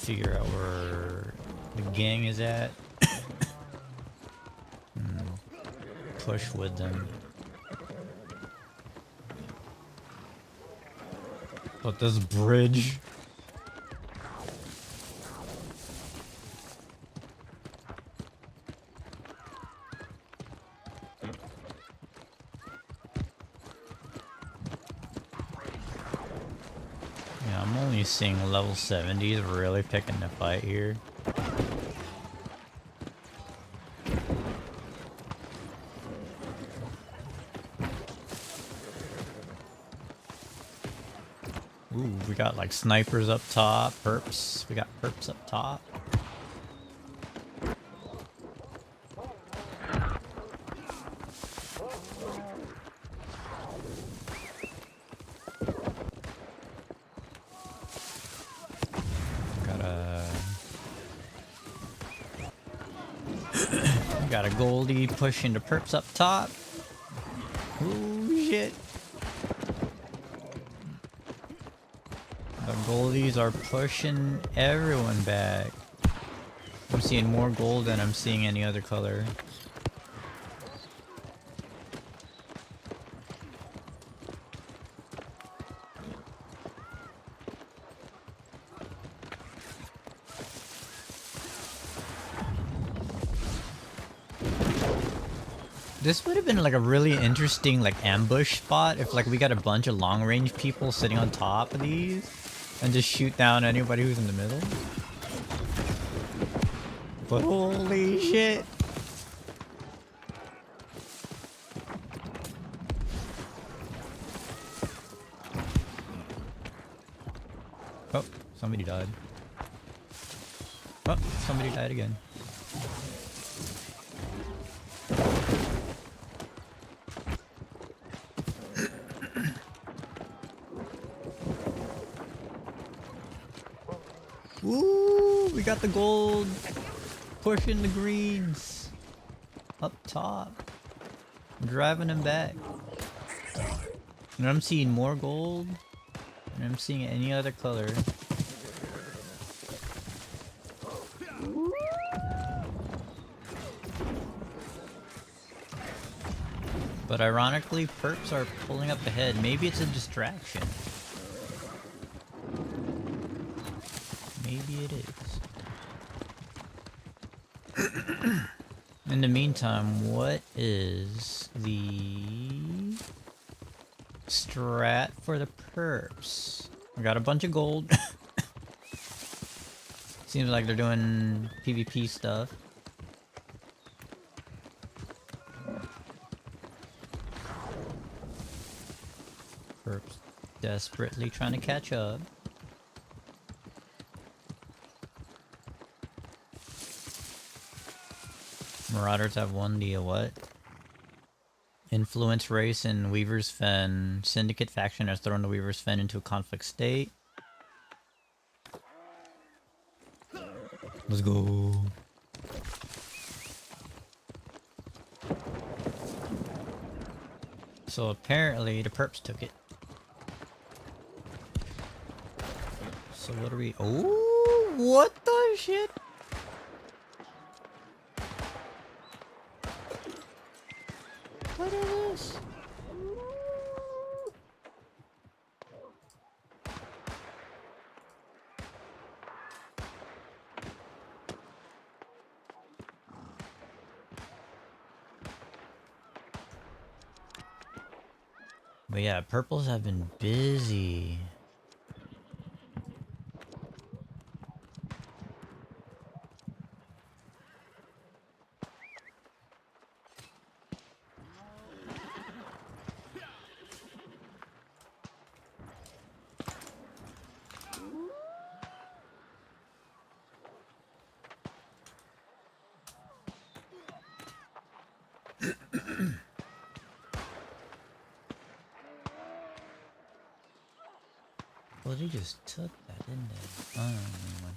figure out where the gang is at. Push with them. But this bridge. Yeah, I'm only seeing level 70s really picking the fight here. Ooh, we got like snipers up top, perps. We got perps up top. Got a Goldie pushing the perps up top. Ooh, shit. The Goldies are pushing everyone back. I'm seeing more gold than I'm seeing any other color. This would have been like a really interesting like ambush spot if like we got a bunch of long range people sitting on top of these and just shoot down anybody who's in the middle. But holy shit. Oh, somebody died. Oh, somebody died again. Woo! We got the gold! Pushing the greens! Up top. Driving them back. And I'm seeing more gold. And I'm seeing any other color. But ironically, perps are pulling up ahead. Maybe it's a distraction. Maybe it is. In the meantime, what is the strat for the perps? I got a bunch of gold. Seems like they're doing PvP stuff. Perps desperately trying to catch up. Marauders have won the what? Influence race in Weaver's Fen. Syndicate faction has thrown the Weaver's Fen into a conflict state. Let's go. So apparently the perps took it. So what are we? Oh, what the shit? What is this? But yeah, purples have been busy. Well, they just took that, didn't they? Oh, never mind.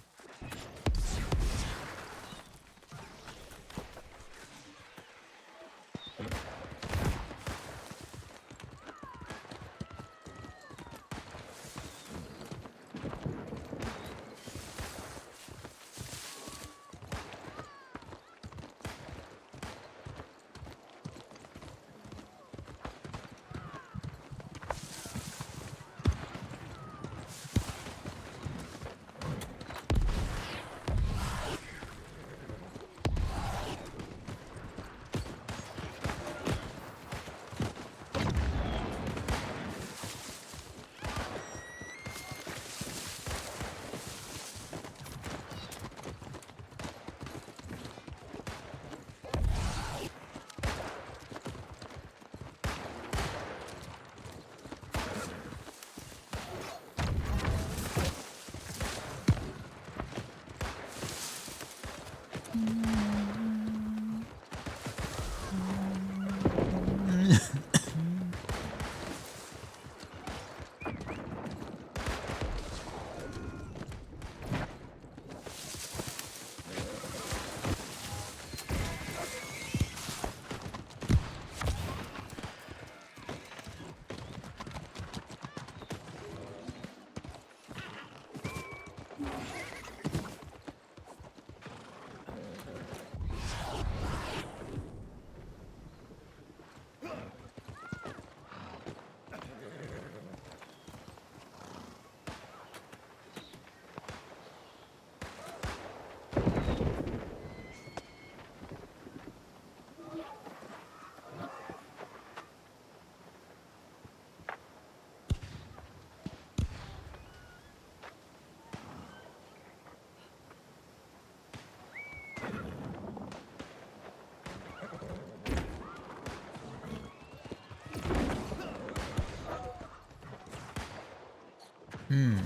Hmm.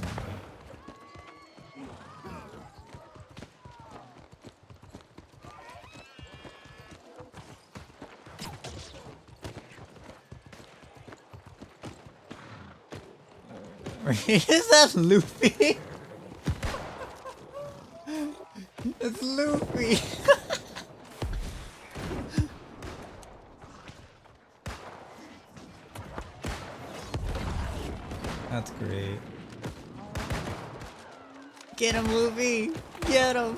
Is that Luffy? It's Luffy. That's great. Get him, Luffy! Get him!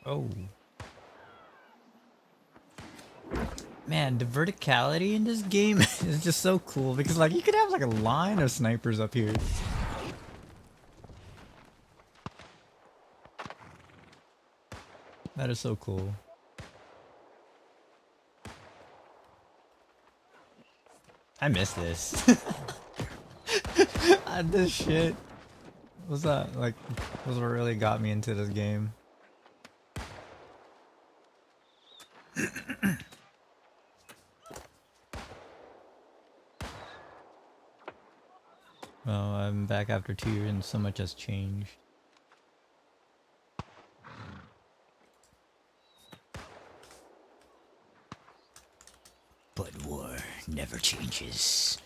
Oh. Man, the verticality in this game is just so cool because like you could have like a line of snipers up here. That is so cool. I miss this. This shit. Was that like was what really got me into this game. Well, I'm back after 2 years and so much has changed. But war never changes.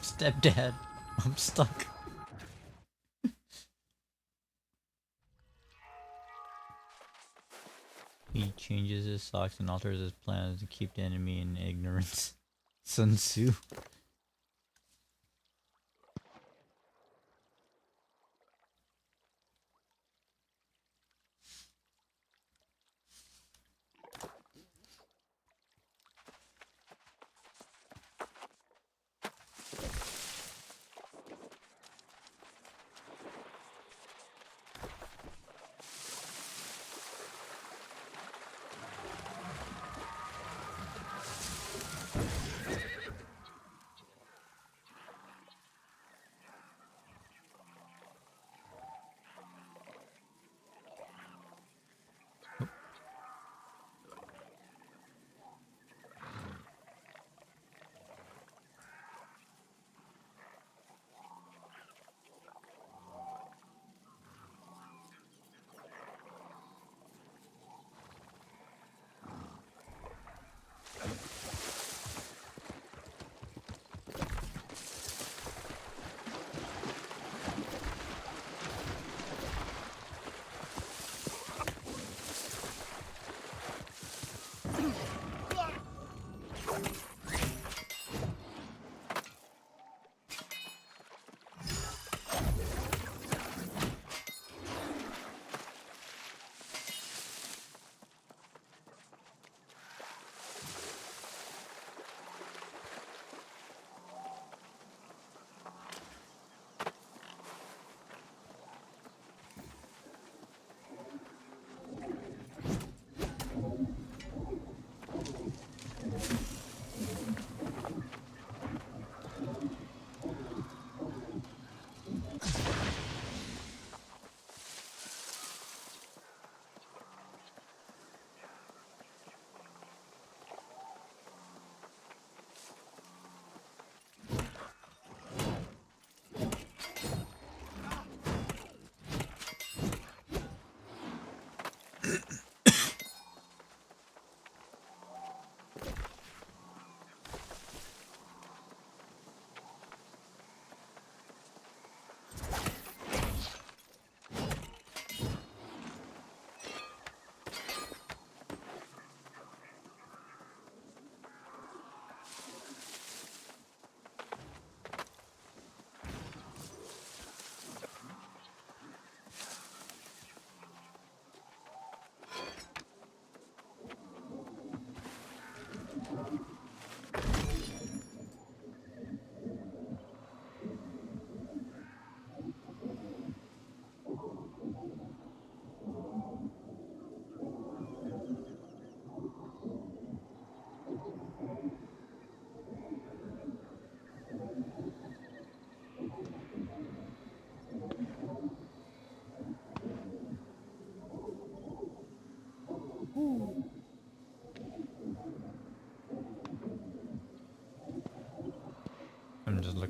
Stepdad, I'm stuck. He changes his socks and alters his plans to keep the enemy in ignorance. Sun Tzu.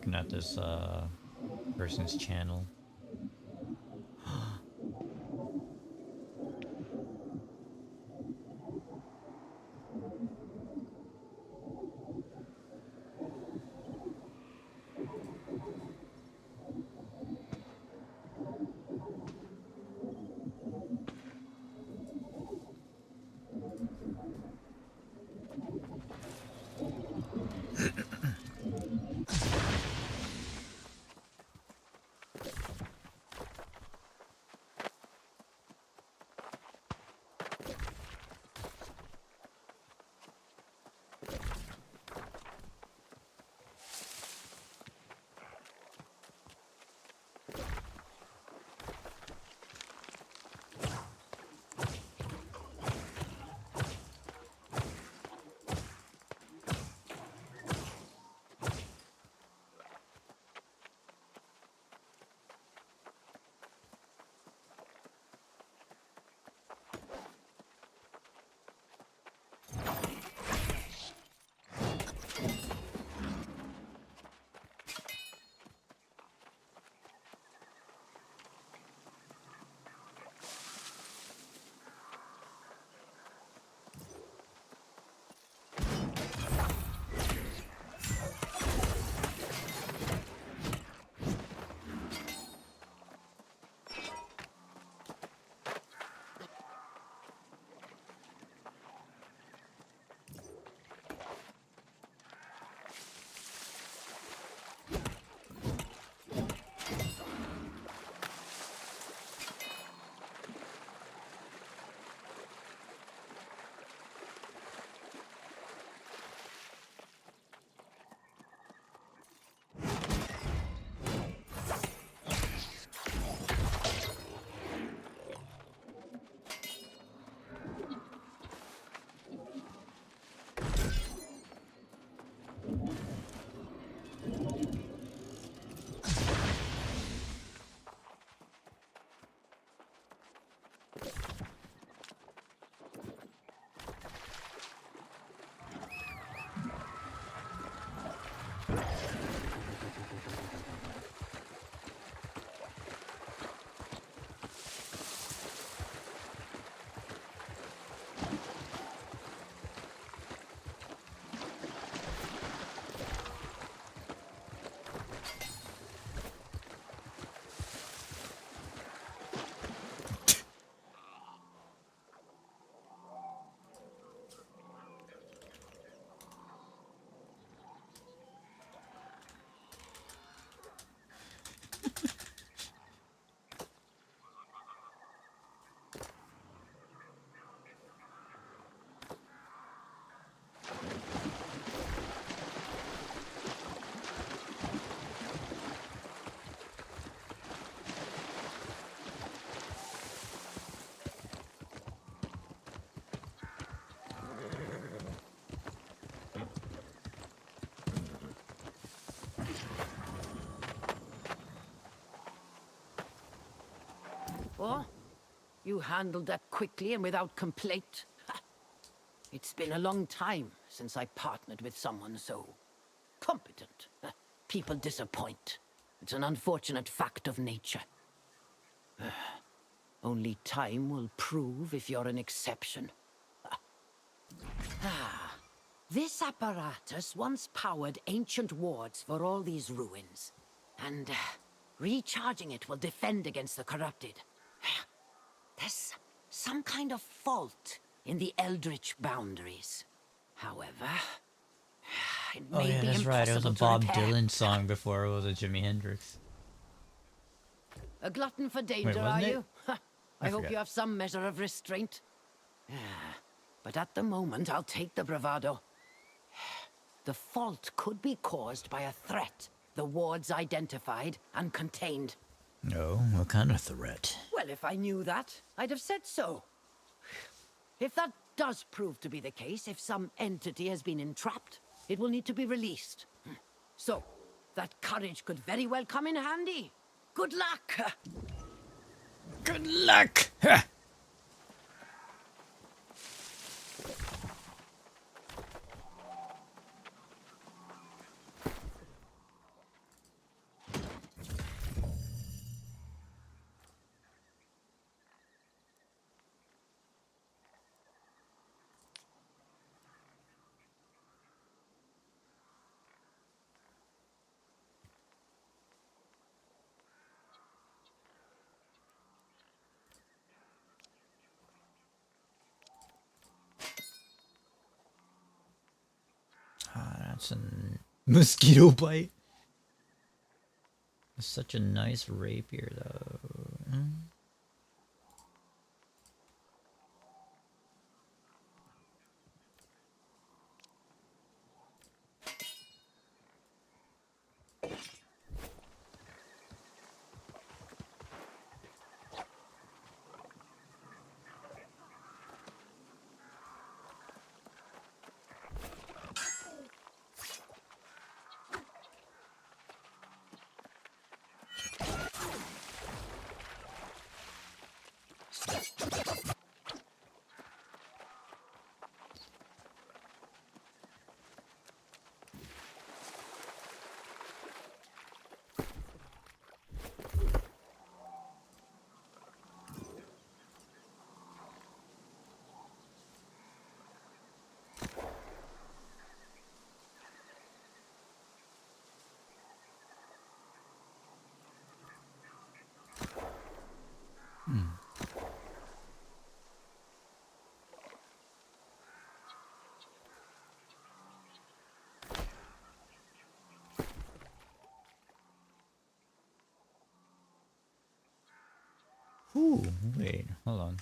looking at this person's channel. Oh, you handled that quickly and without complaint. Ha. It's been a long time since I partnered with someone so competent. People disappoint. It's an unfortunate fact of nature. Only time will prove if you're an exception. This apparatus once powered ancient wards for all these ruins. And recharging it will defend against the corrupted. There's some kind of fault in the eldritch boundaries. However, it Oh may yeah, be that's right. It was a impossible to Bob repair. Dylan song before it was a Jimi Hendrix. A glutton for Wait, danger, wasn't are it? you? I hope forgot. you have some measure of restraint. But at the moment, I'll take the bravado. The fault could be caused by a threat the wards identified and contained. No, what kind of threat? Well, if I knew that, I'd have said so. If that does prove to be the case, if some entity has been entrapped, it will need to be released. So, that courage could very well come in handy. Good luck! Good luck! Ha! That's a mosquito bite. It's such a nice rapier, though. Ooh, wait, hold on.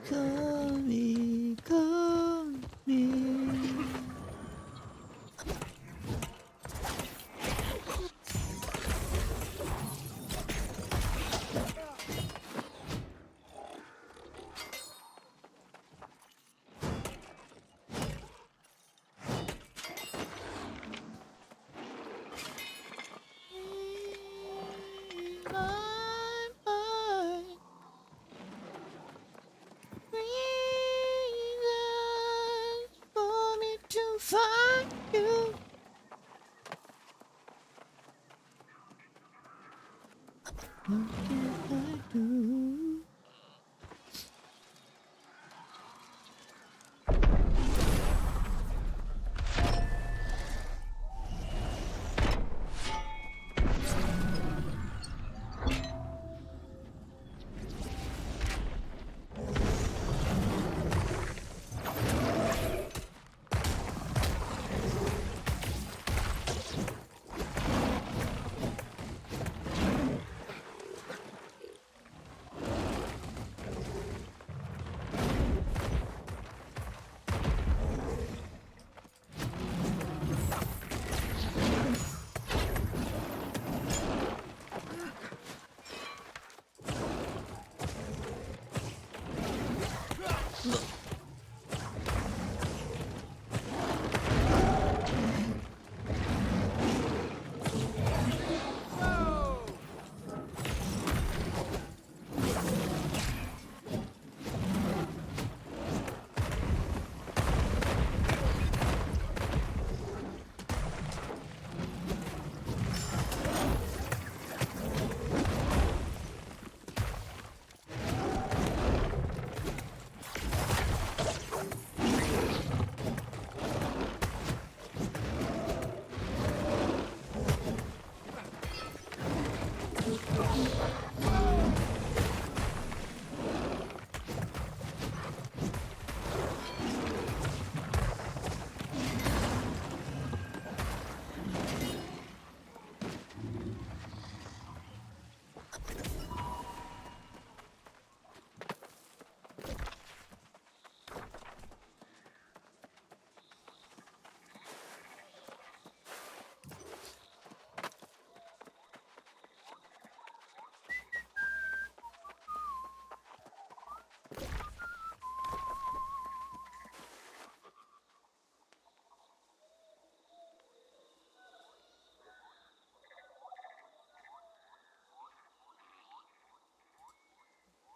call me, call me. Reasons for me to find you. What did I do?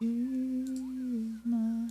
You, my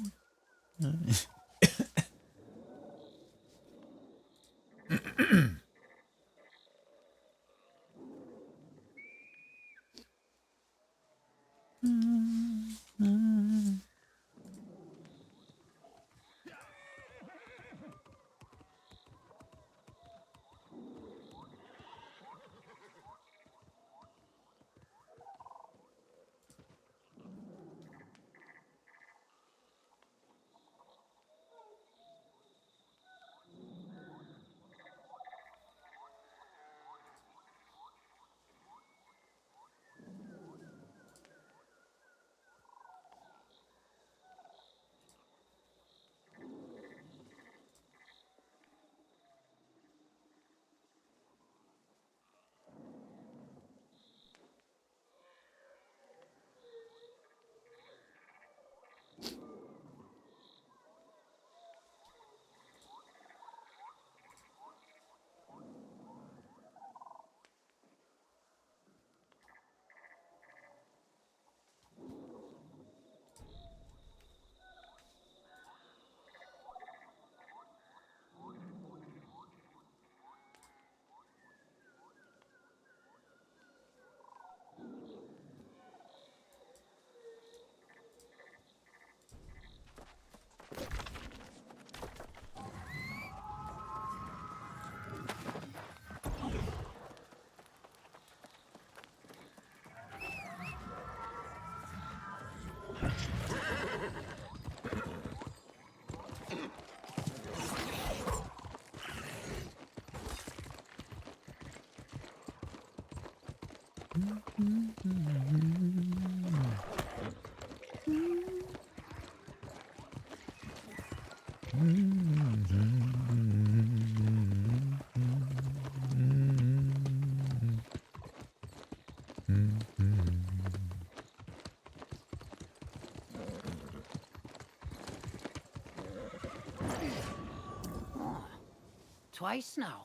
Twice now.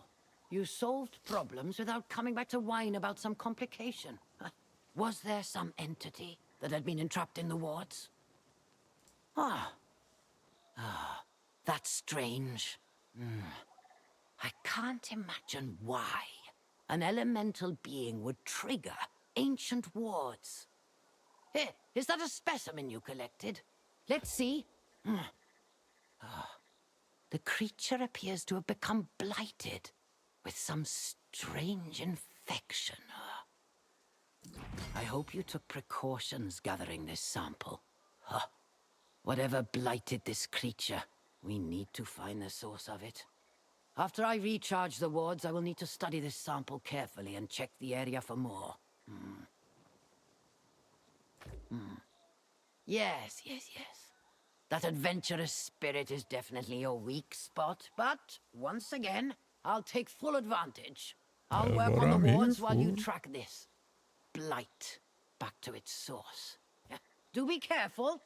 You solved problems without coming back to whine about some complication. Was there some entity that had been entrapped in the wards? Ah. That's strange. I can't imagine why an elemental being would trigger ancient wards. Here, is that a specimen you collected? Let's see. The creature appears to have become blighted with some strange infection. I hope you took precautions gathering this sample. Whatever blighted this creature, we need to find the source of it. After I recharge the wards, I will need to study this sample carefully and check the area for more. Yes. That adventurous spirit is definitely your weak spot, but once again, I'll take full advantage. I'll That's work what on the I'm here wards while you for. track this blight back to its source. Do be careful.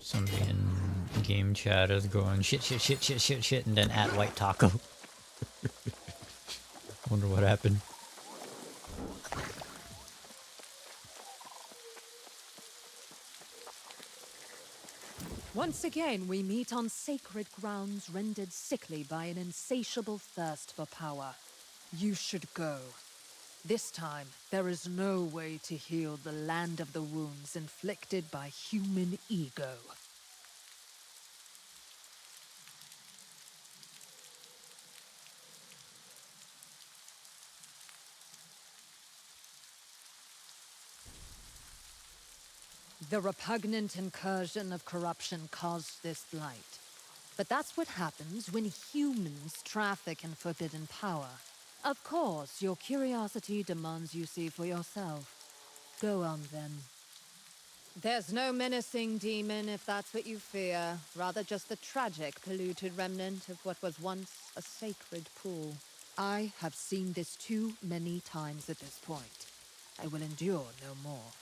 Somebody in game chat is going shit, and then at White Taco. Wonder what happened. Once again, we meet on sacred grounds rendered sickly by an insatiable thirst for power. You should go. This time, there is no way to heal the land of the wounds inflicted by human ego. The repugnant incursion of corruption caused this blight. But that's what happens when humans traffic in forbidden power. Of course, your curiosity demands you see for yourself. Go on, then. There's no menacing demon, if that's what you fear. Rather just the tragic, polluted remnant of what was once a sacred pool. I have seen this too many times at this point. I will endure no more.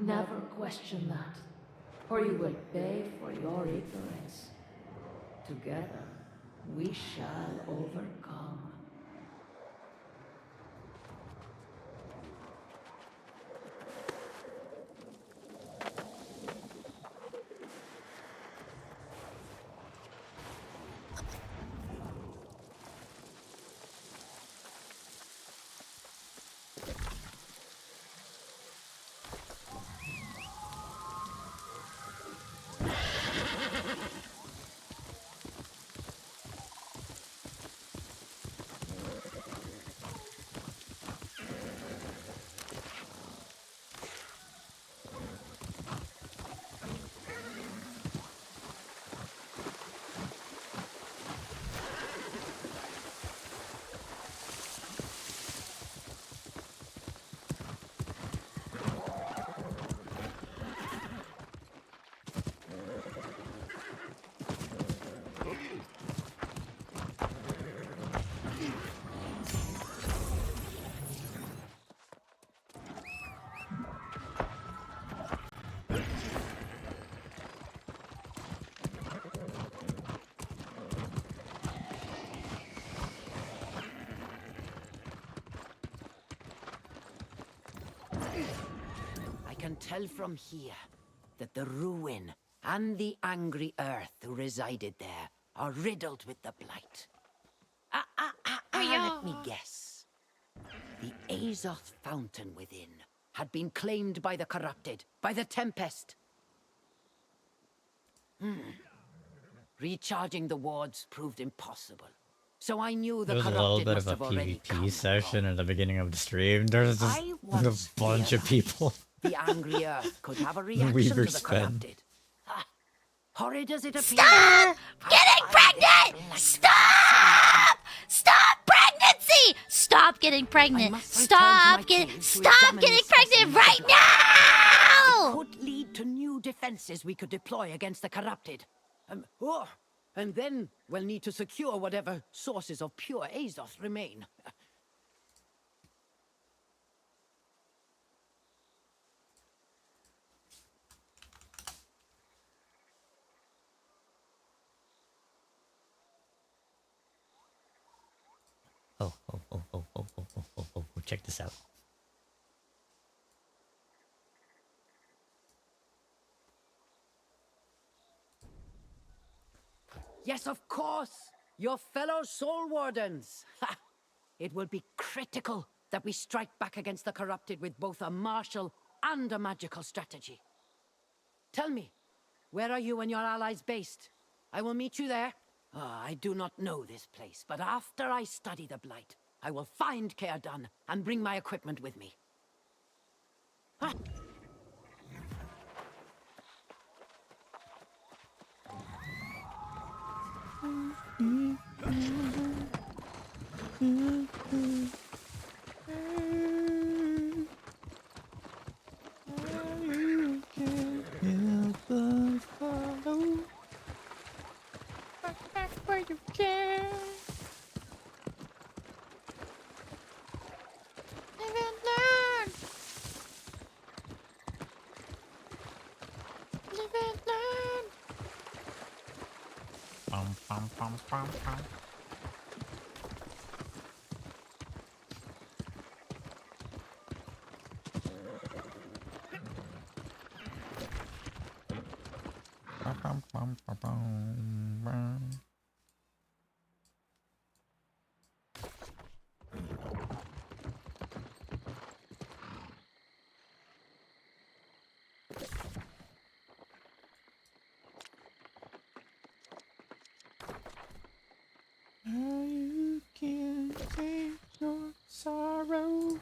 Never question that, or you will pay for your ignorance. Together, we shall overcome. I can tell from here that the ruin and the angry earth who resided there are riddled with the blight. Let me guess. The Azoth fountain within had been claimed by the corrupted, by the Tempest. Recharging the wards proved impossible. So I knew the There was a little corrupted bit must of a have already come PvP and session gone. at the beginning of the stream. There's just I a once bunch of realized people. The angry earth could have a reaction to Weaver's the pen. corrupted. Horrid as it appears. Stop getting I find pregnant! it blight Stop! Stop pregnancy! Stop getting I pregnant! must return to my Stop cave getting to stop examine getting this pregnant specimen right of the blood. now! Could lead to new defenses we could deploy against the corrupted. And then we'll need to secure whatever sources of pure Azoth remain. Oh, check this out. Yes, of course! Your fellow Soul Wardens! Ha! It will be critical that we strike back against the corrupted with both a martial and a magical strategy. Tell me, where are you and your allies based? I will meet you there. I do not know this place, but after I study the Blight, I will find Caerdan and bring my equipment with me. Ah. Where you can. Live and learn. Live and learn. Pum, pum, pum, pum, pum. Pum, pum, pum, pum, pum. You can take your sorrow.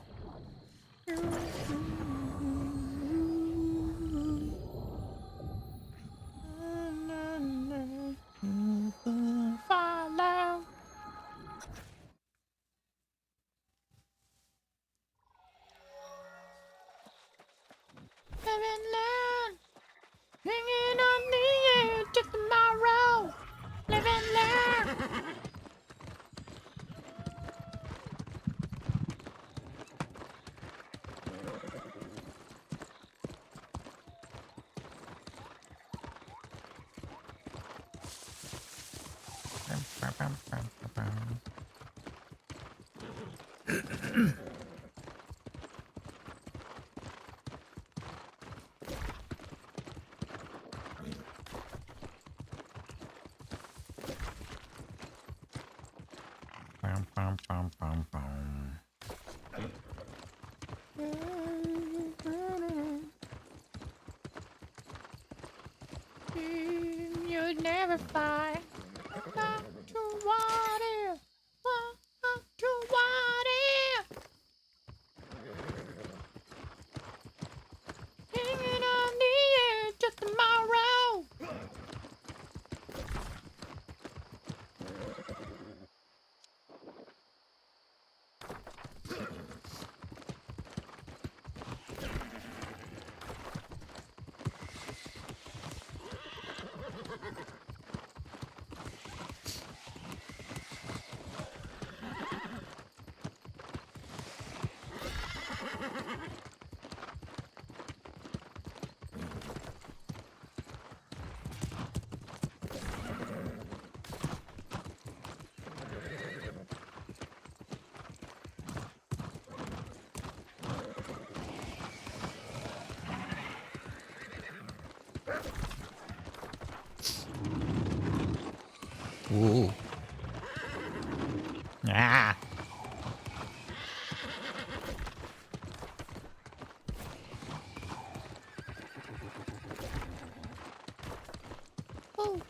You'd never fly. Not to what if? Not to what if? Hanging on the edge of tomorrow. Ooh. Ah. Ooh.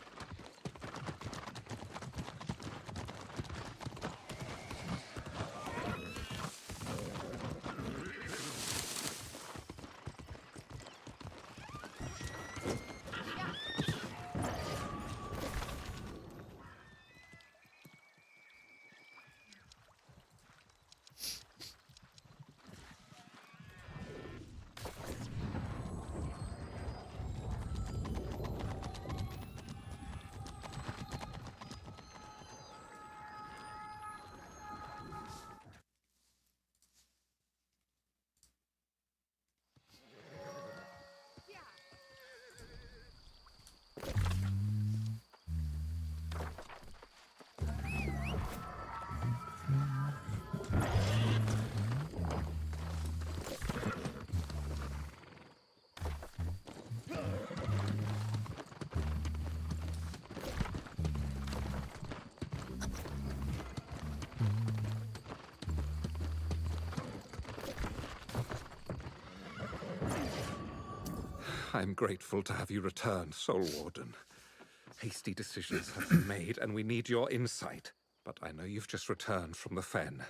I'm grateful to have you returned, Soul Warden. Hasty decisions have been made, and we need your insight. But I know you've just returned from the Fen.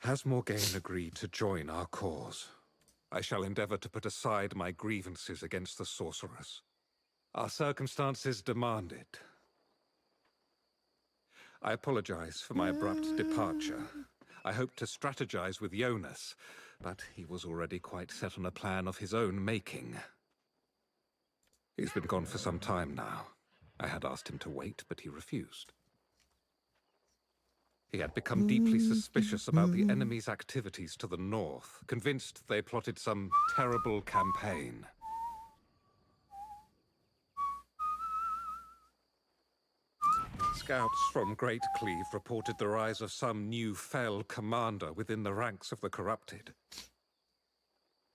Has Morgaine agreed to join our cause? I shall endeavor to put aside my grievances against the sorceress. Our circumstances demand it. I apologize for my abrupt departure. I hoped to strategize with Jonas, but he was already quite set on a plan of his own making. He's been gone for some time now. I had asked him to wait, but he refused. He had become deeply suspicious about the enemy's activities to the north, convinced they plotted some terrible campaign. Scouts from Great Cleave reported the rise of some new fell commander within the ranks of the corrupted.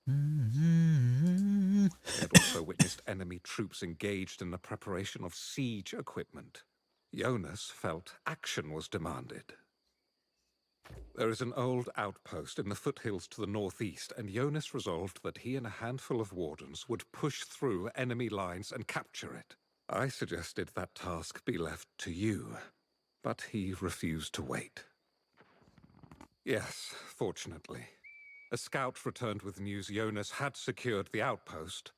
They had also witnessed enemy troops engaged in the preparation of siege equipment. Jonas felt action was demanded. There is an old outpost in the foothills to the northeast, and Jonas resolved that he and a handful of wardens would push through enemy lines and capture it. I suggested that task be left to you, but he refused to wait. Yes, fortunately. A scout returned with news Jonas had secured the outpost,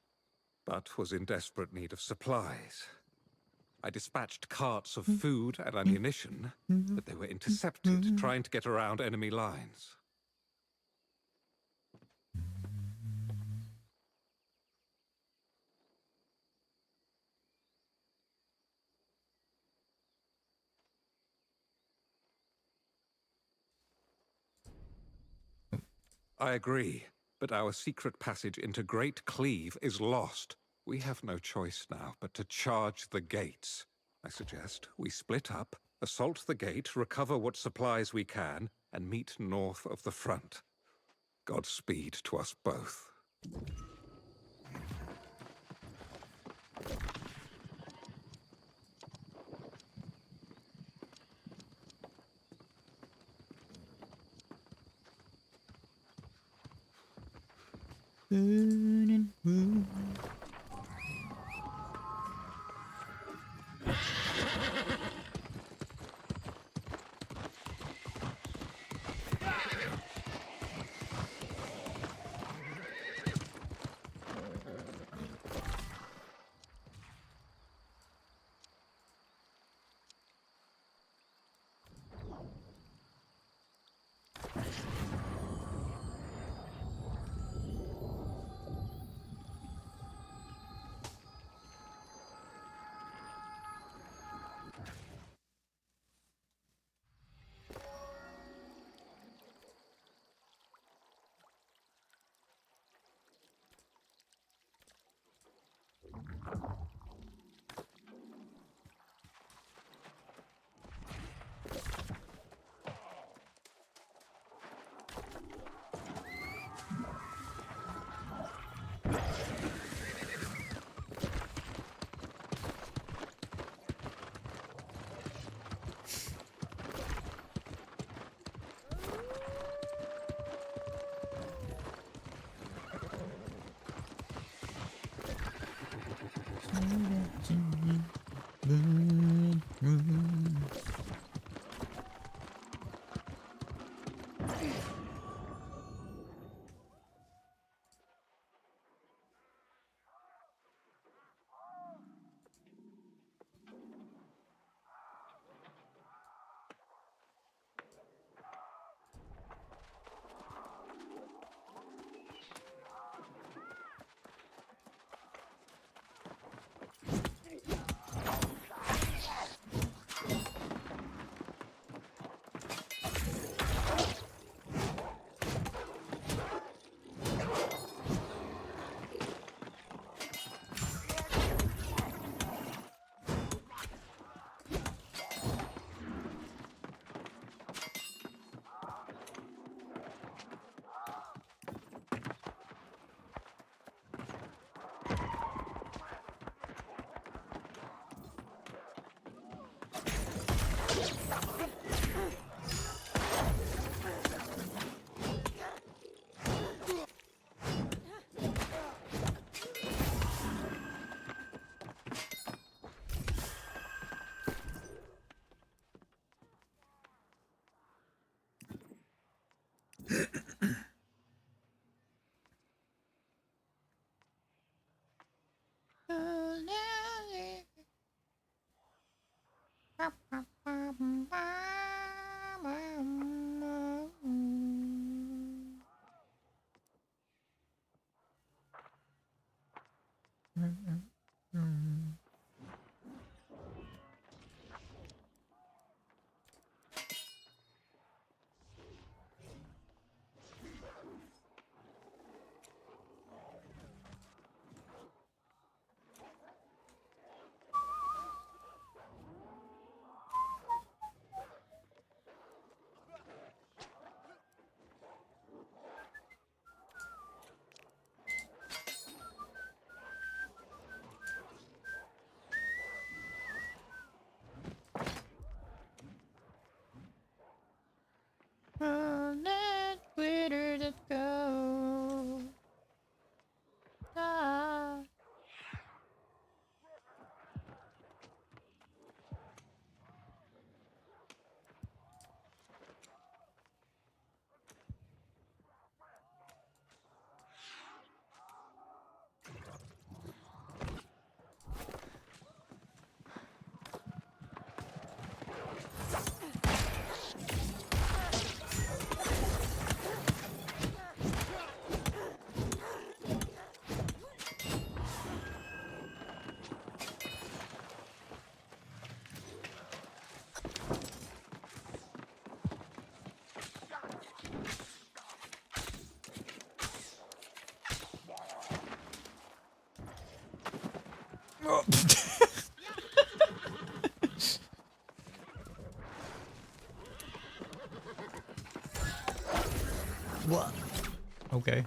but was in desperate need of supplies. I dispatched carts of food and ammunition, but they were intercepted trying to get around enemy lines. I agree, but our secret passage into Great Cleave is lost. We have no choice now but to charge the gates. I suggest we split up, assault the gate, recover what supplies we can, and meet north of the front. Godspeed to us both. Burning room. Burning room. Where did it go? Ah. Okay.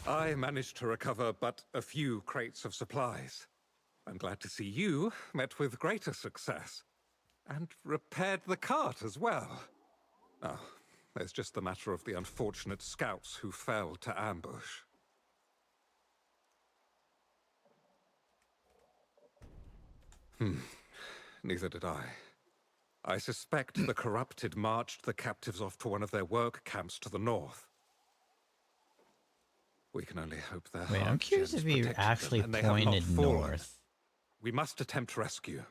I managed to recover but a few crates of supplies. I'm glad to see you met with greater success. And repaired the cart as well. Oh, there's just the matter of the unfortunate scouts who fell to ambush. Neither did I. I suspect the corrupted marched the captives off to one of their work camps to the north. We can only hope their Wait, I'm heart curious gems if he protected actually them, and they have not pointed fallen. north. We must attempt rescue.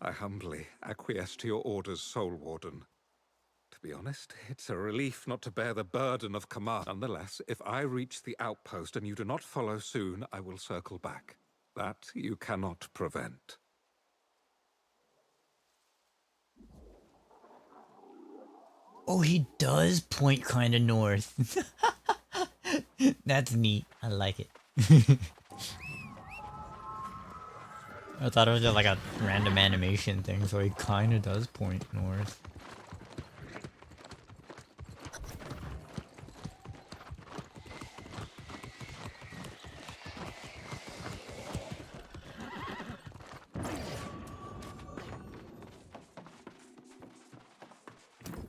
I humbly acquiesce to your orders, Soul Warden. To be honest, it's a relief not to bear the burden of command. Nonetheless, if I reach the outpost and you do not follow soon, I will circle back. That you cannot prevent. Oh, he does point kind of north. That's neat. I like it. I thought it was just like a random animation thing, so he kind of does point north.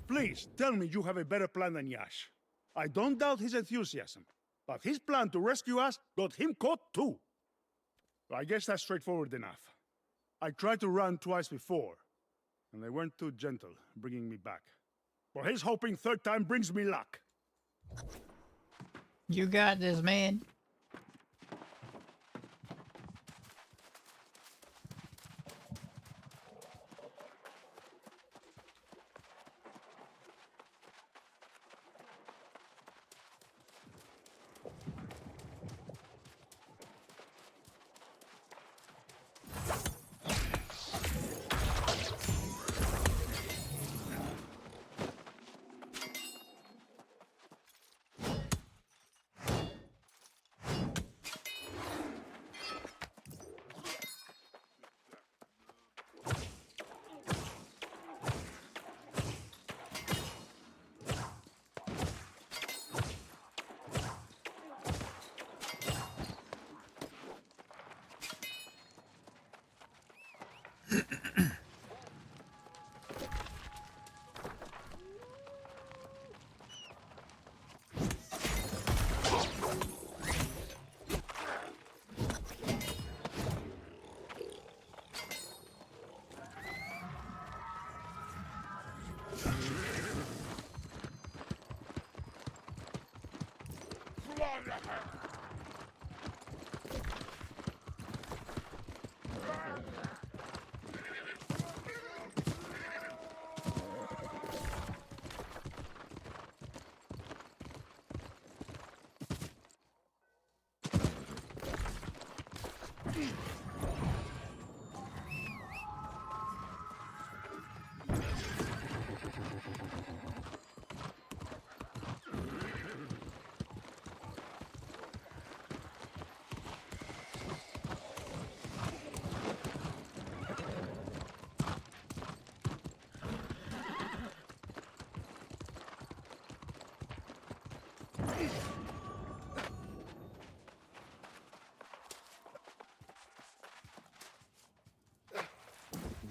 Please, tell me you have a better plan than Yash. I don't doubt his enthusiasm, but his plan to rescue us got him caught too. I guess that's straightforward enough. I tried to run twice before, and they weren't too gentle, bringing me back. For his hoping third time brings me luck. You got this, man.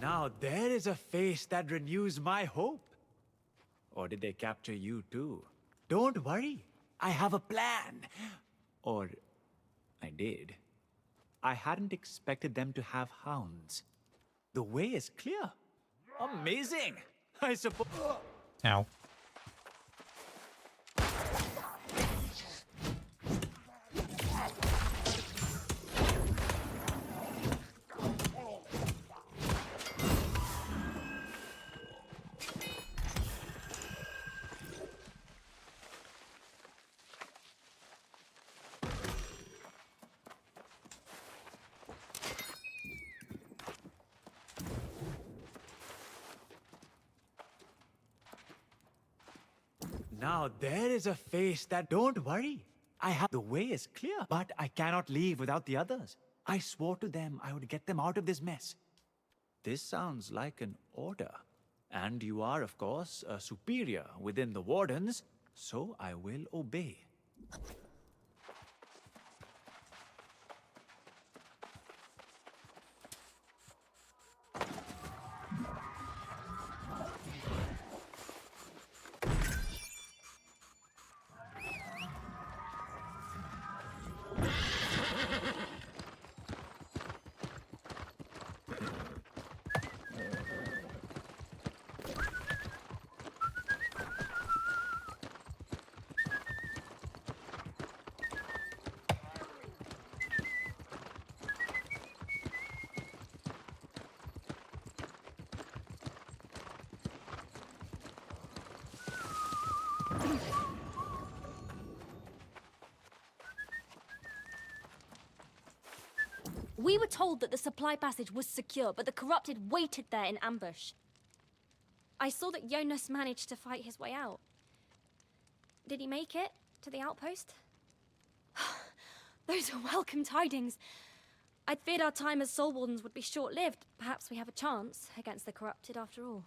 Now there is a face that renews my hope. Or did they capture you too? Don't worry, I have a plan. Or I did. I hadn't expected them to have hounds. The way is clear. Amazing! I suppose. Ow. Now there is a face that. Don't worry. I have. The way is clear, but I cannot leave without the others. I swore to them I would get them out of this mess. This sounds like an order. And you are, of course, a superior within the Wardens, so I will obey. We were told that the supply passage was secure, but the corrupted waited there in ambush. I saw that Jonas managed to fight his way out. Did he make it to the outpost? Those are welcome tidings. I'd feared our time as Soul Wardens would be short-lived. Perhaps we have a chance against the corrupted after all.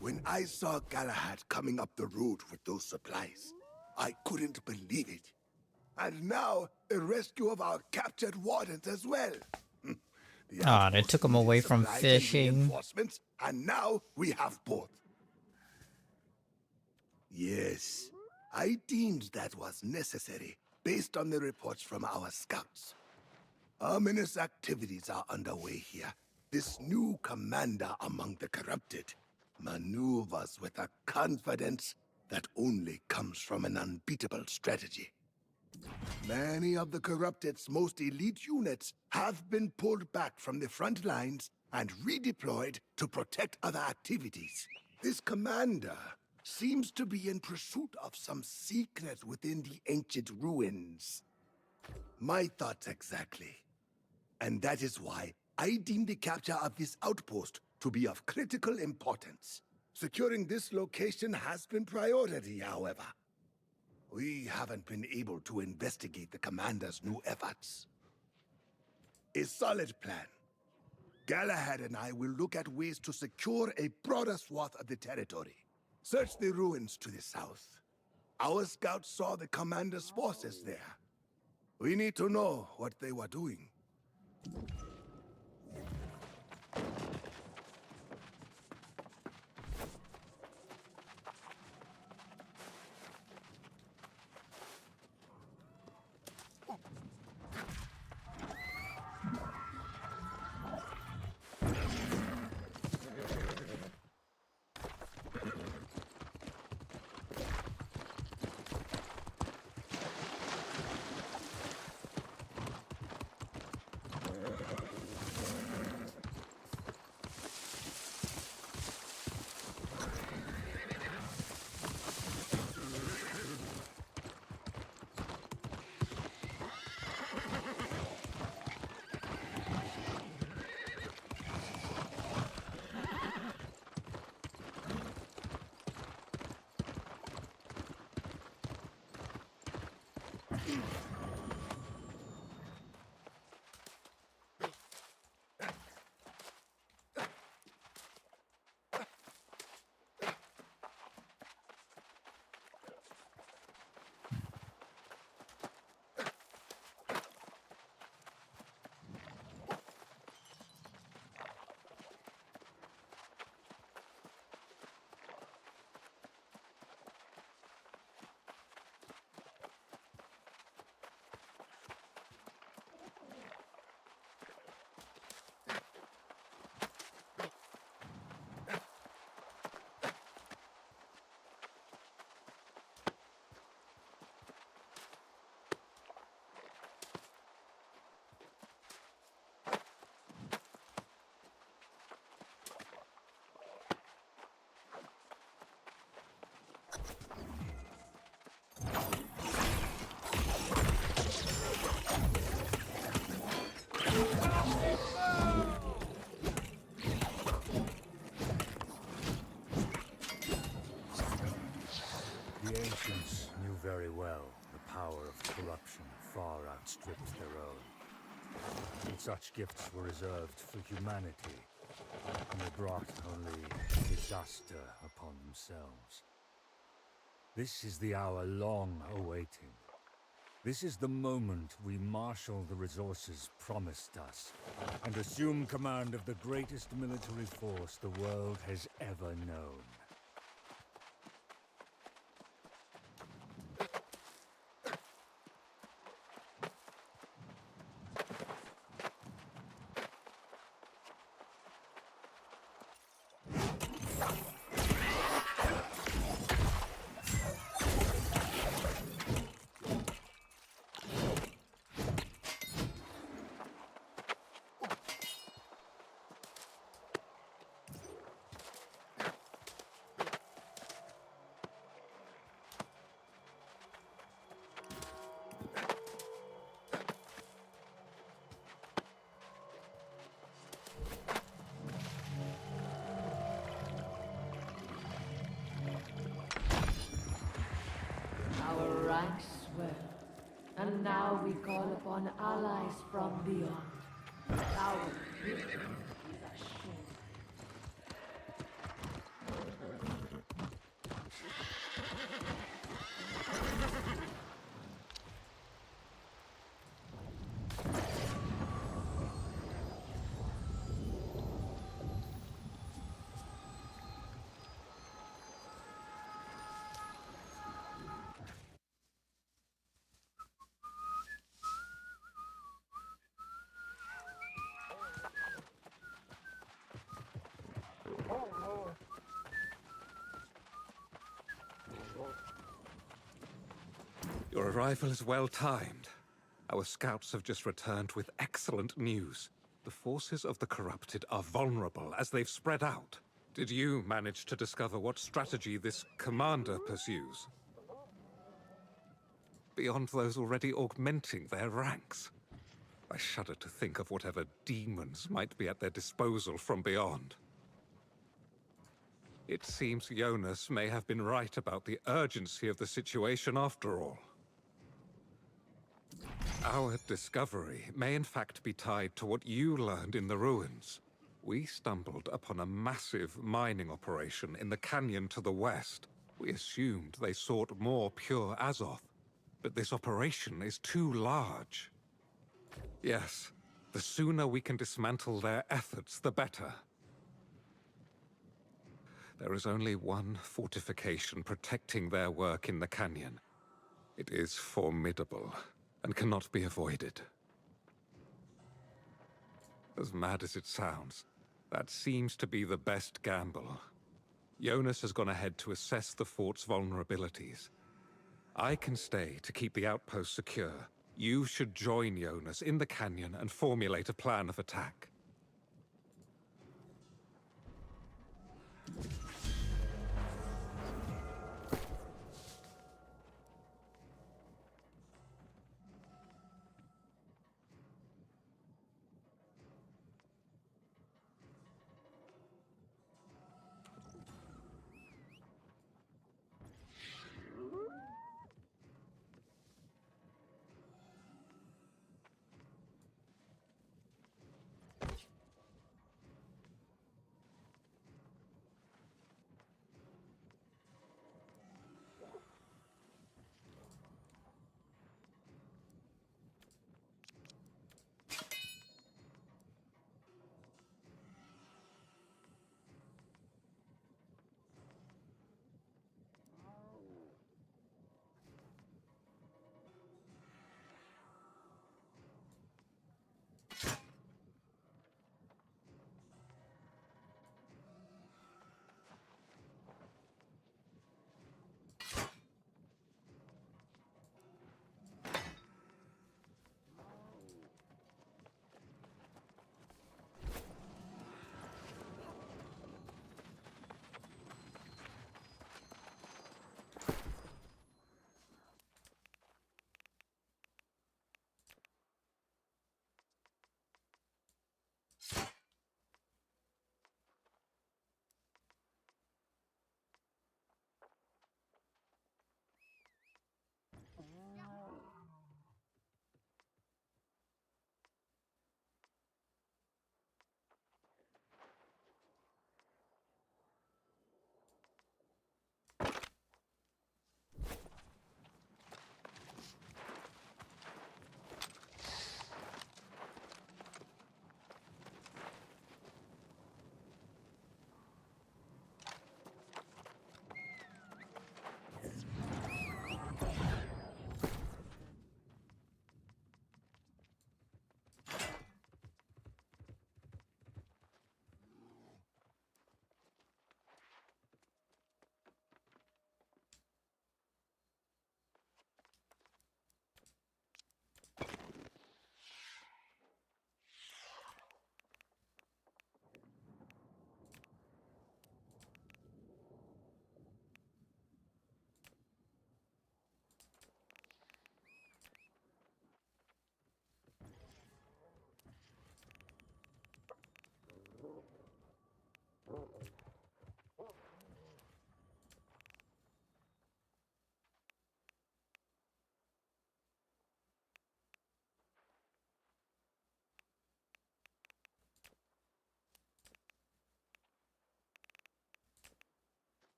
When I saw Galahad coming up the road with those supplies, I couldn't believe it. And now, a rescue of our captured wardens as well. The Ah, they outpost took him away needed from supplies and fishing. reinforcements, and now we have both. Yes, I deemed that was necessary, based on the reports from our scouts. Ominous activities are underway here. This new commander among the corrupted maneuvers with a confidence that only comes from an unbeatable strategy. Many of the corrupted's most elite units have been pulled back from the front lines and redeployed to protect other activities. This commander seems to be in pursuit of some secret within the ancient ruins. My thoughts exactly. And that is why I deem the capture of this outpost to be of critical importance. Securing this location has been priority, however. We haven't been able to investigate the commander's new efforts. A solid plan. Galahad and I will look at ways to secure a broader swath of the territory. Search the ruins to the south. Our scouts saw the commander's forces there. We need to know what they were doing. The ancients knew very well the power of corruption far outstrips their own. Such gifts were reserved for humanity, and they brought only disaster upon themselves. This is the hour long awaiting. This is the moment we marshal the resources promised us, and assume command of the greatest military force the world has ever known. Our ranks swell, and now we call upon allies from beyond. Our victory is assured. Your arrival is well timed. Our scouts have just returned with excellent news. The forces of the corrupted are vulnerable as they've spread out. Did you manage to discover what strategy this commander pursues? Beyond those already augmenting their ranks. I shudder to think of whatever demons might be at their disposal from beyond. It seems Jonas may have been right about the urgency of the situation after all. Our discovery may in fact be tied to what you learned in the ruins. We stumbled upon a massive mining operation in the canyon to the west. We assumed they sought more pure Azoth, but this operation is too large. Yes, the sooner we can dismantle their efforts, the better. There is only one fortification protecting their work in the canyon. It is formidable and cannot be avoided. As mad as it sounds, that seems to be the best gamble. Jonas has gone ahead to assess the fort's vulnerabilities. I can stay to keep the outpost secure. You should join Jonas in the canyon and formulate a plan of attack.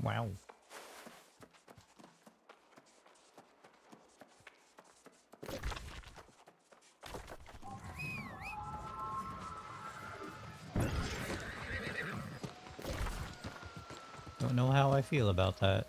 Wow. Don't know how I feel about that.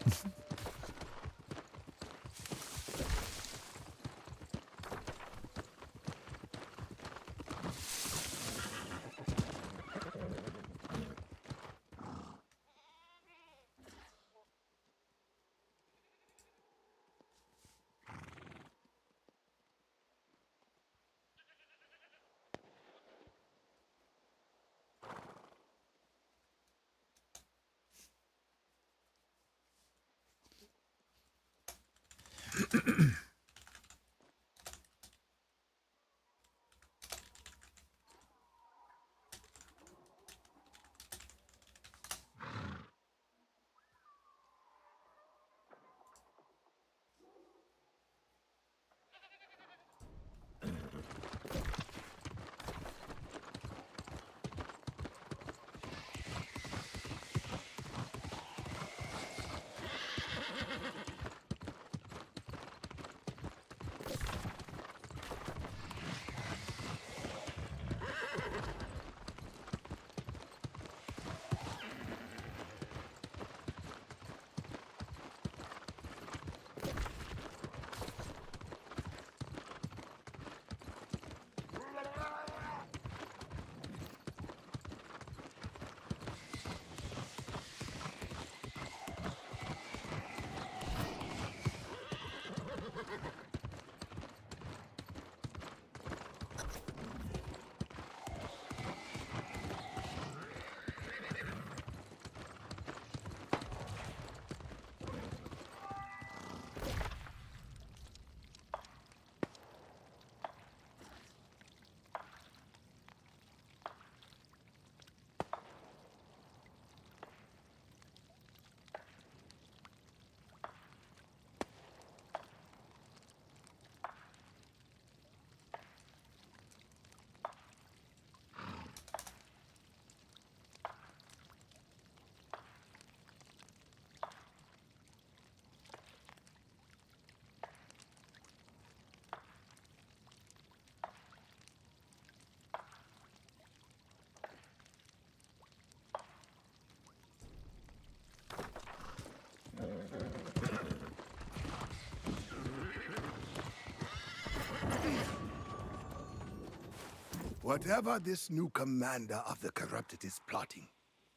Whatever this new commander of the corrupted is plotting,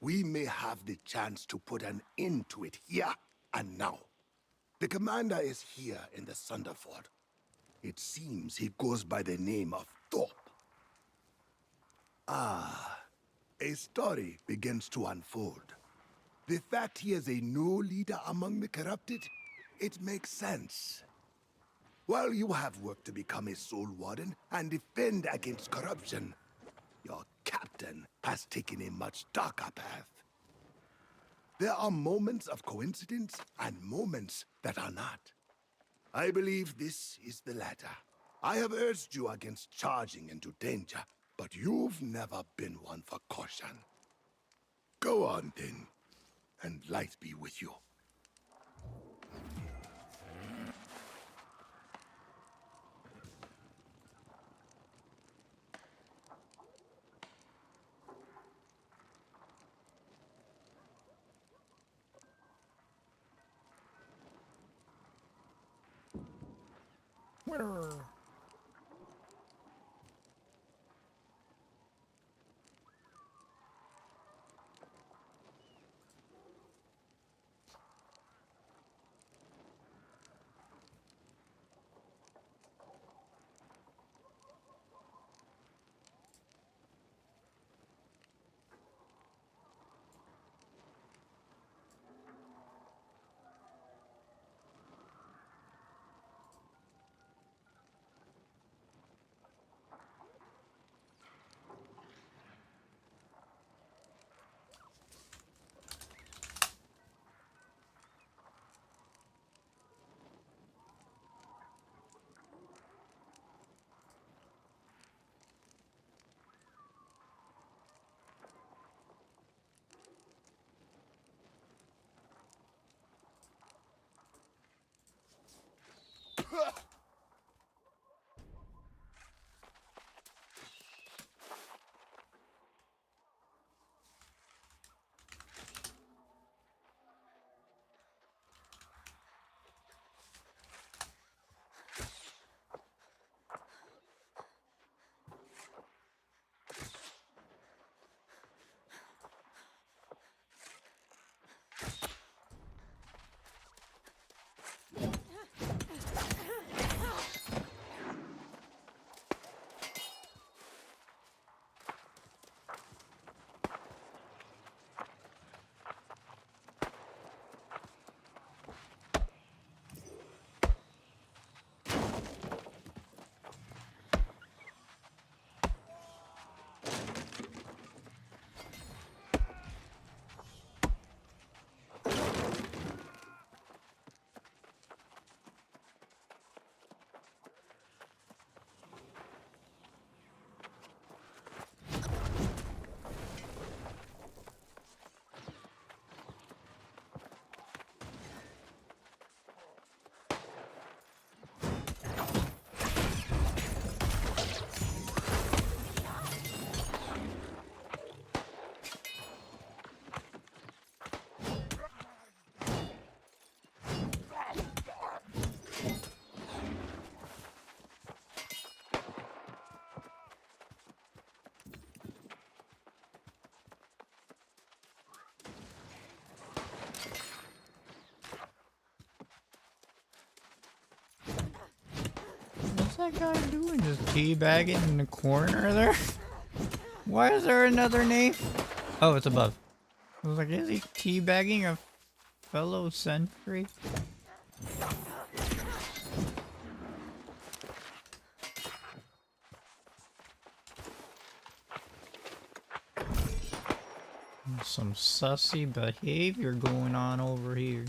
we may have the chance to put an end to it here and now. The commander is here in the Sunderford. It seems he goes by the name of Thorpe. Ah, a story begins to unfold. The fact he is a new leader among the corrupted, it makes sense. While you have worked to become a soul warden and defend against corruption, your captain has taken a much darker path. There are moments of coincidence and moments that are not. I believe this is the latter. I have urged you against charging into danger, but you've never been one for caution. Go on then, and light be with you. What's that guy doing? Just teabagging in the corner there? Why is there another name? Oh, it's above. I was like, is he teabagging a fellow sentry? Some sussy behavior going on over here.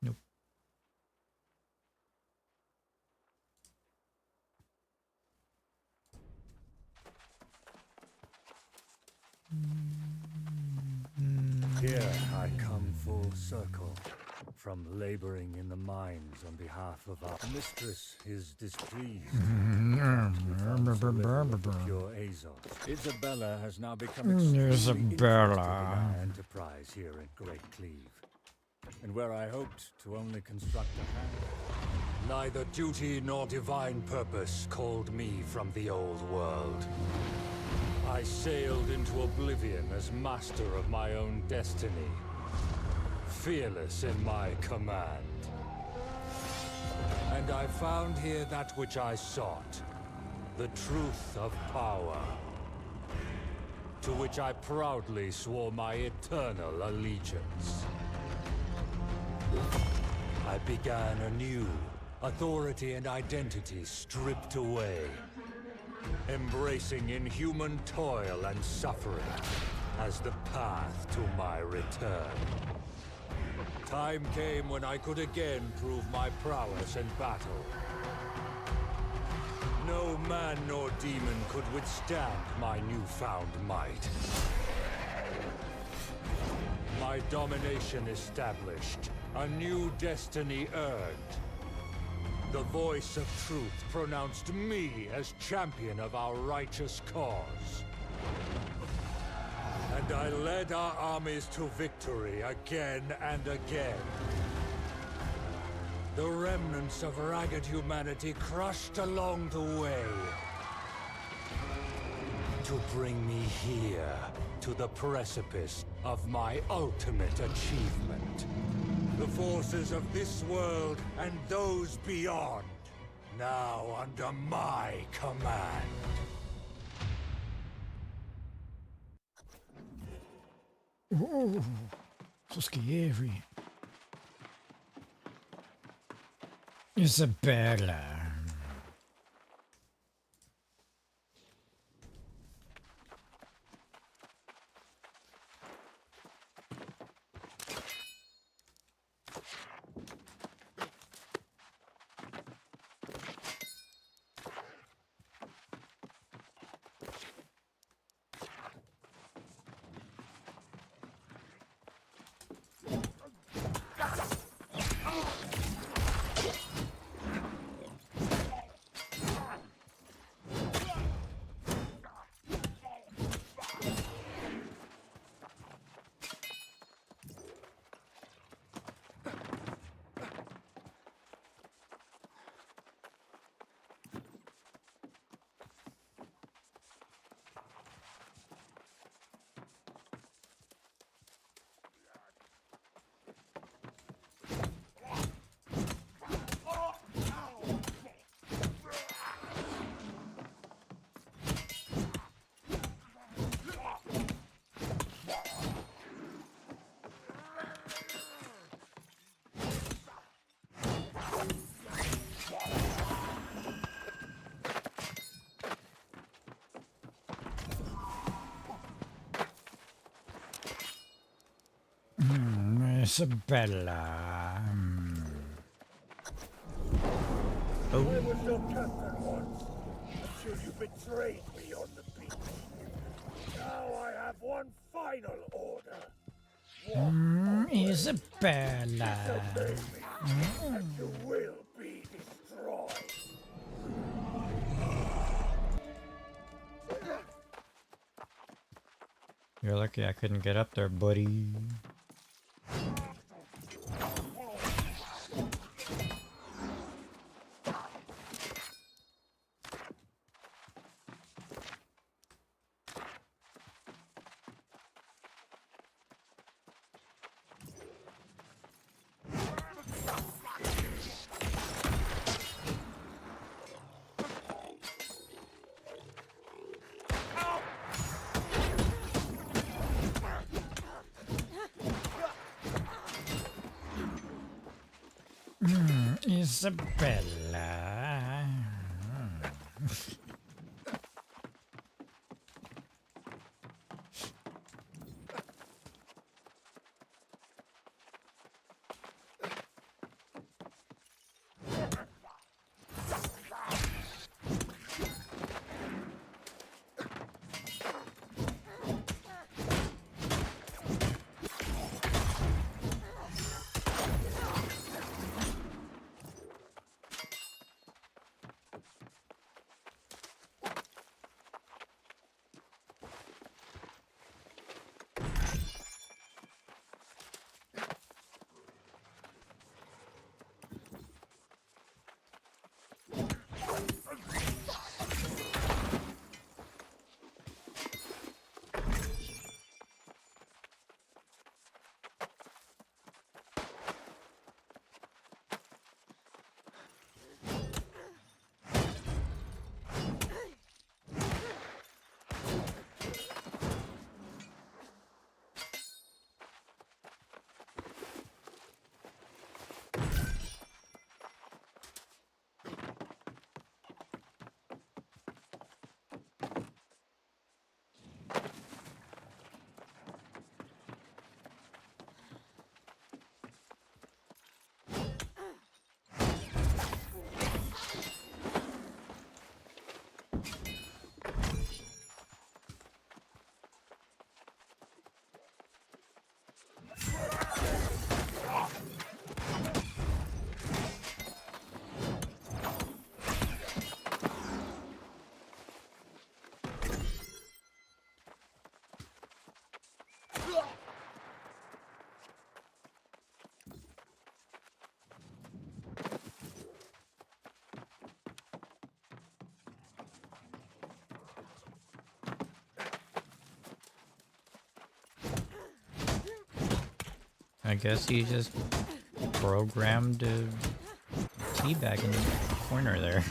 Nope. Here I come full circle, from laboring in the mines on behalf of our mistress is displeased. Pure Azov. Isabella has now become extremely interested in our enterprise here at Great Cleave. And where I hoped to only construct a hand, neither duty nor divine purpose called me from the old world. I sailed into oblivion as master of my own destiny, fearless in my command. And I found here that which I sought, the truth of power, to which I proudly swore my eternal allegiance. I began anew, authority and identity stripped away, embracing inhuman toil and suffering as the path to my return. Time came when I could again prove my prowess in battle. No man nor demon could withstand my newfound might. My domination established, a new destiny earned. The voice of truth pronounced me as champion of our righteous cause. And I led our armies to victory again and again. The remnants of ragged humanity crushed along the way. to bring me here, to the precipice of my ultimate achievement. The forces of this world and those beyond, now under my command. Ooh, so scary. Isabella. Isabella. I was your captain once, until you betrayed me on the beach. Now I have one final order. Isabella. Disobey me, and you will be destroyed. You're lucky I couldn't get up there, buddy. Isabella. I guess he just programmed a teabag in the corner there.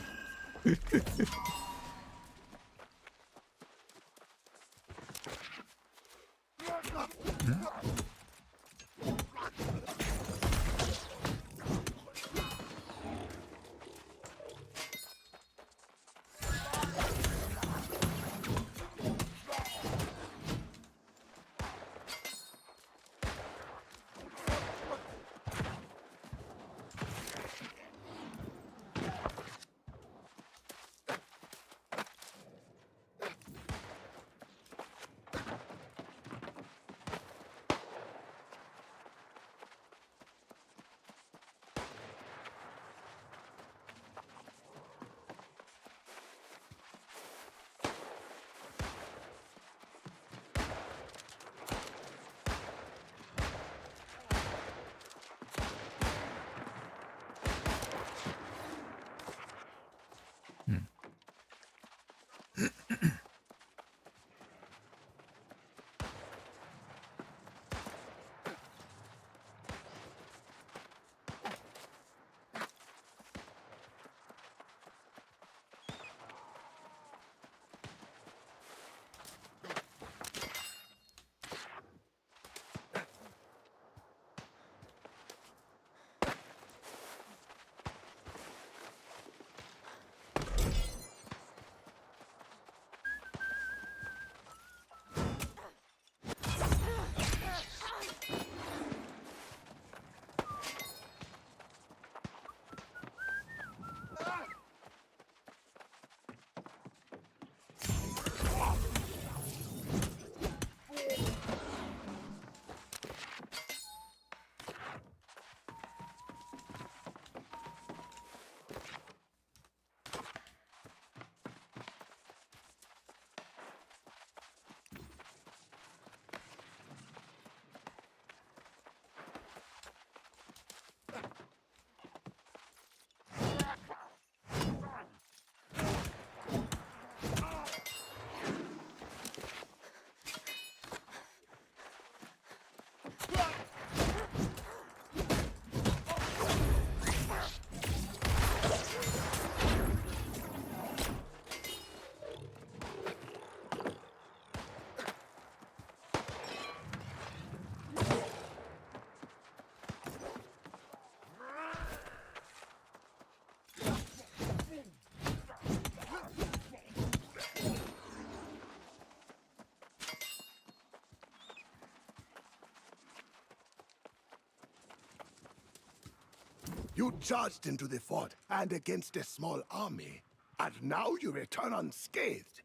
You charged into the fort and against a small army, and now you return unscathed.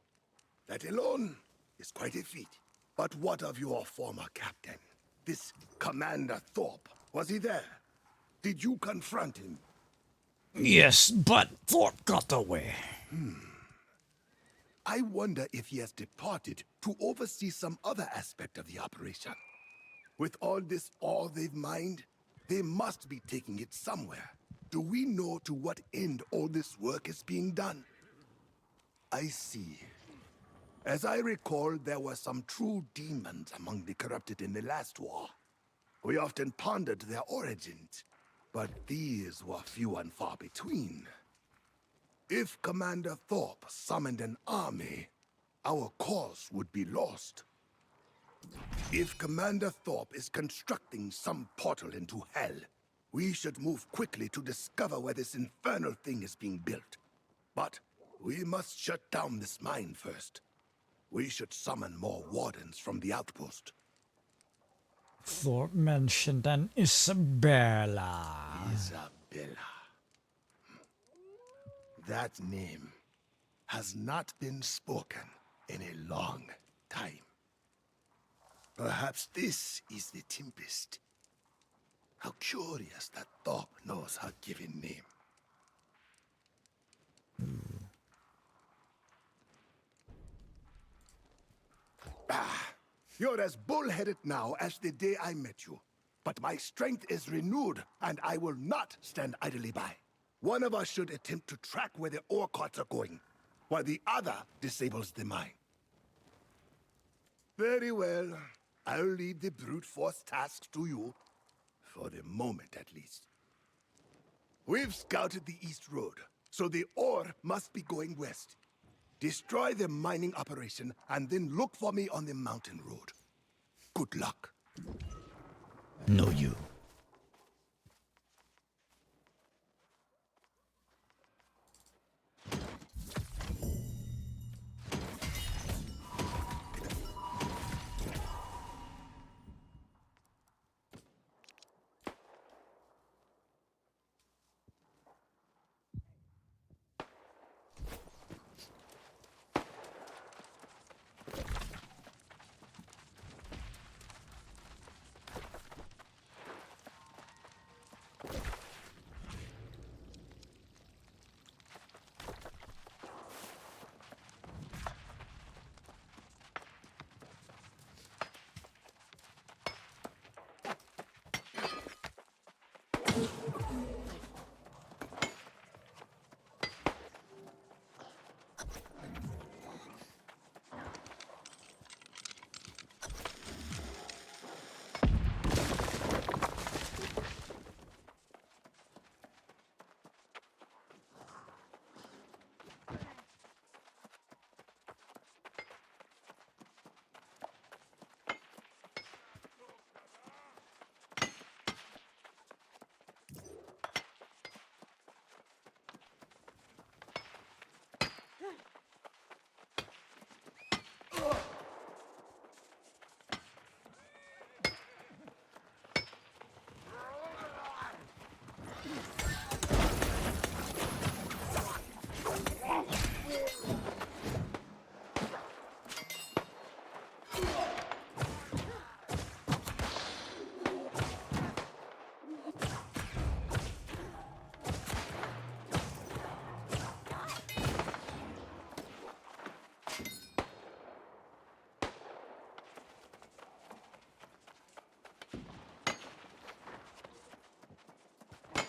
That alone is quite a feat. But what of your former captain? This Commander Thorpe, was he there? Did you confront him? Yes, but Thorpe got away. I wonder if he has departed to oversee some other aspect of the operation. With all this ore they've mined, they must be taking it somewhere. Do we know to what end all this work is being done? I see. As I recall, there were some true demons among the corrupted in the last war. We often pondered their origins, but these were few and far between. If Commander Thorpe summoned an army, our cause would be lost. If Commander Thorpe is constructing some portal into Hell, we should move quickly to discover where this infernal thing is being built. But we must shut down this mine first. We should summon more wardens from the outpost. Thorpe mentioned an Isabella. Isabella. That name has not been spoken in a long time. Perhaps this is the Tempest. How curious that Thorpe knows her given name. You're as bullheaded now as the day I met you. But my strength is renewed, and I will not stand idly by. One of us should attempt to track where the ore carts are going, while the other disables the mine. Very well. I'll leave the brute force tasks to you. for the moment at least. We've scouted the East Road, so the ore must be going west. Destroy the mining operation, and then look for me on the mountain road. Good luck. No, you.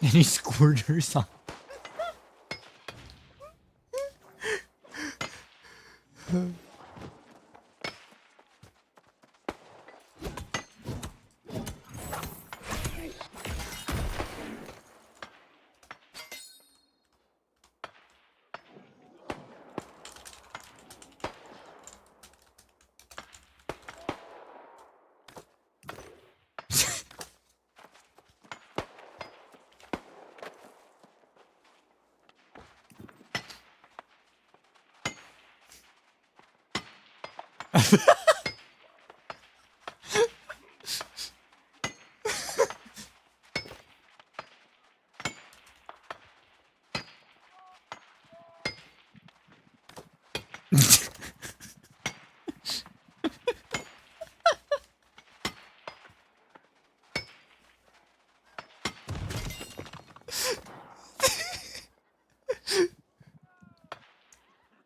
Any squirters on?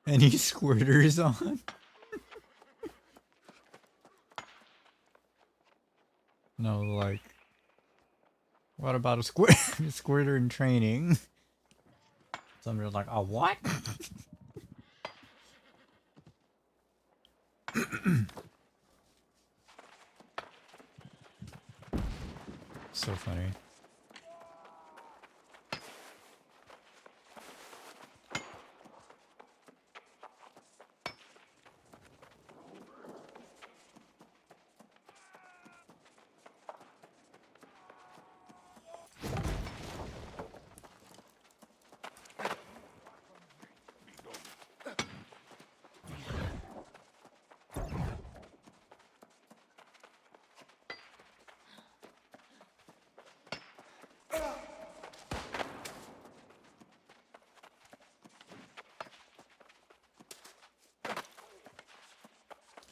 Any squirters on? No, like, what about a squirter in training? Somebody's like, a what? So funny.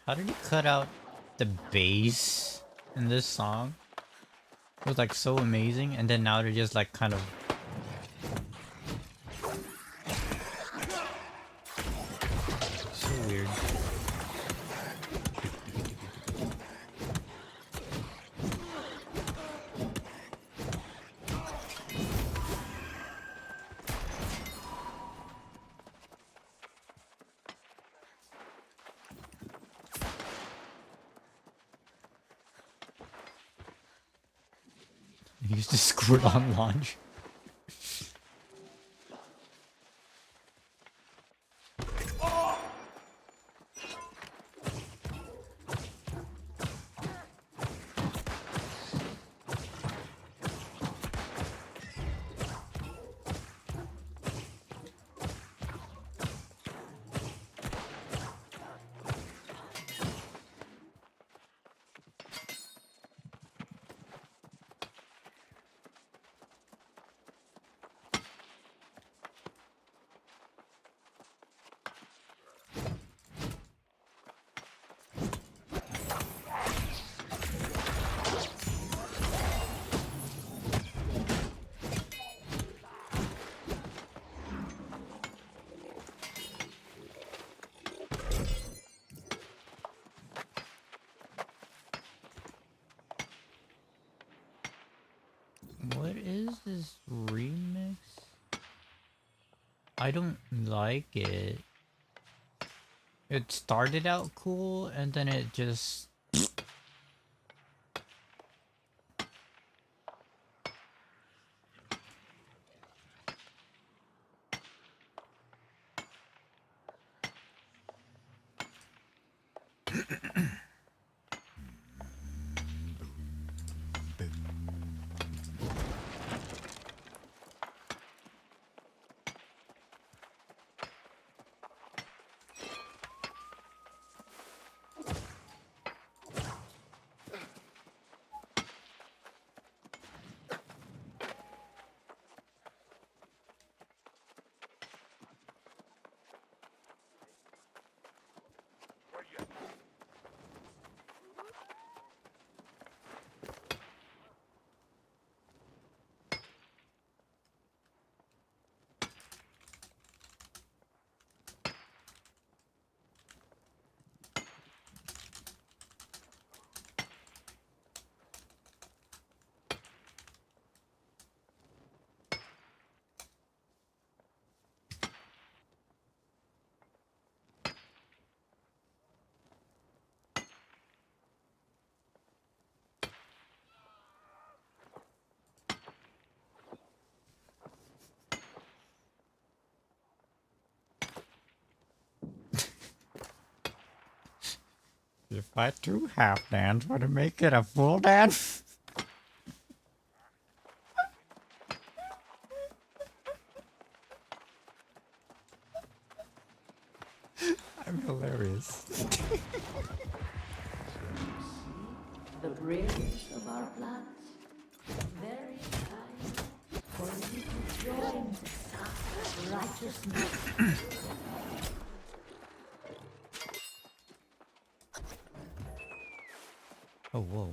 How did he cut out the bass in this song? It was like so amazing, and then now they're just like kind of so weird. Use the squirt on launch. What is this remix? I don't like it. It started out cool and then it just... If I do half dance, would it make it a full dance? I'm hilarious. The brains of our plans. Very kind for you to join such righteousness. Oh, whoa.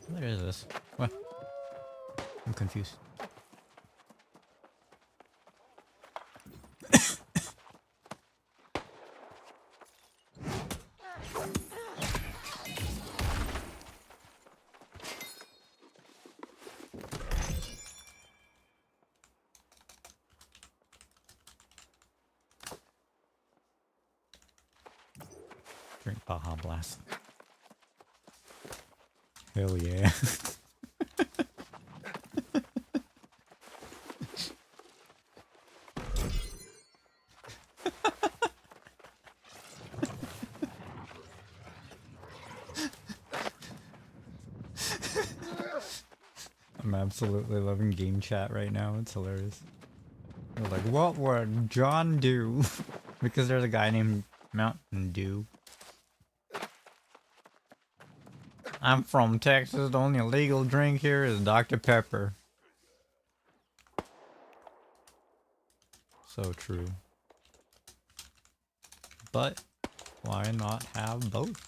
What is this? What? I'm confused. Drink Baja Blast. Hell yeah. I'm absolutely loving game chat right now. It's hilarious. They're like, what would John do? Because there's a guy named Mountain Dew. I'm from Texas. The only legal drink here is Dr. Pepper. So true. But why not have both?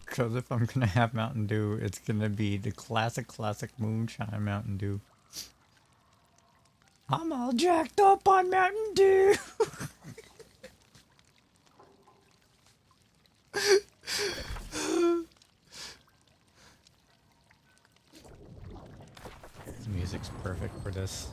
Because if I'm gonna have Mountain Dew, it's gonna be the classic moonshine Mountain Dew. I'm all jacked up on Mountain Dew. This music's perfect for this.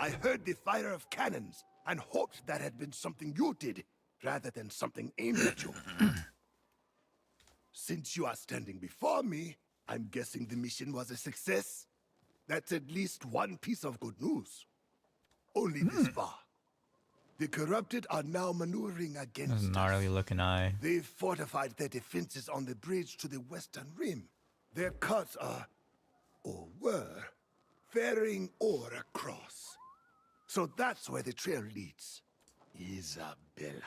I heard the fire of cannons and hoped that had been something you did, rather than something aimed at you. Since you are standing before me, I'm guessing the mission was a success. That's at least one piece of good news. Only this far. The corrupted are now maneuvering against That's a gnarly looking eye. They've fortified their defenses on the bridge to the western rim. Their cuts are, or were, ferrying ore across. So that's where the trail leads. Isabella.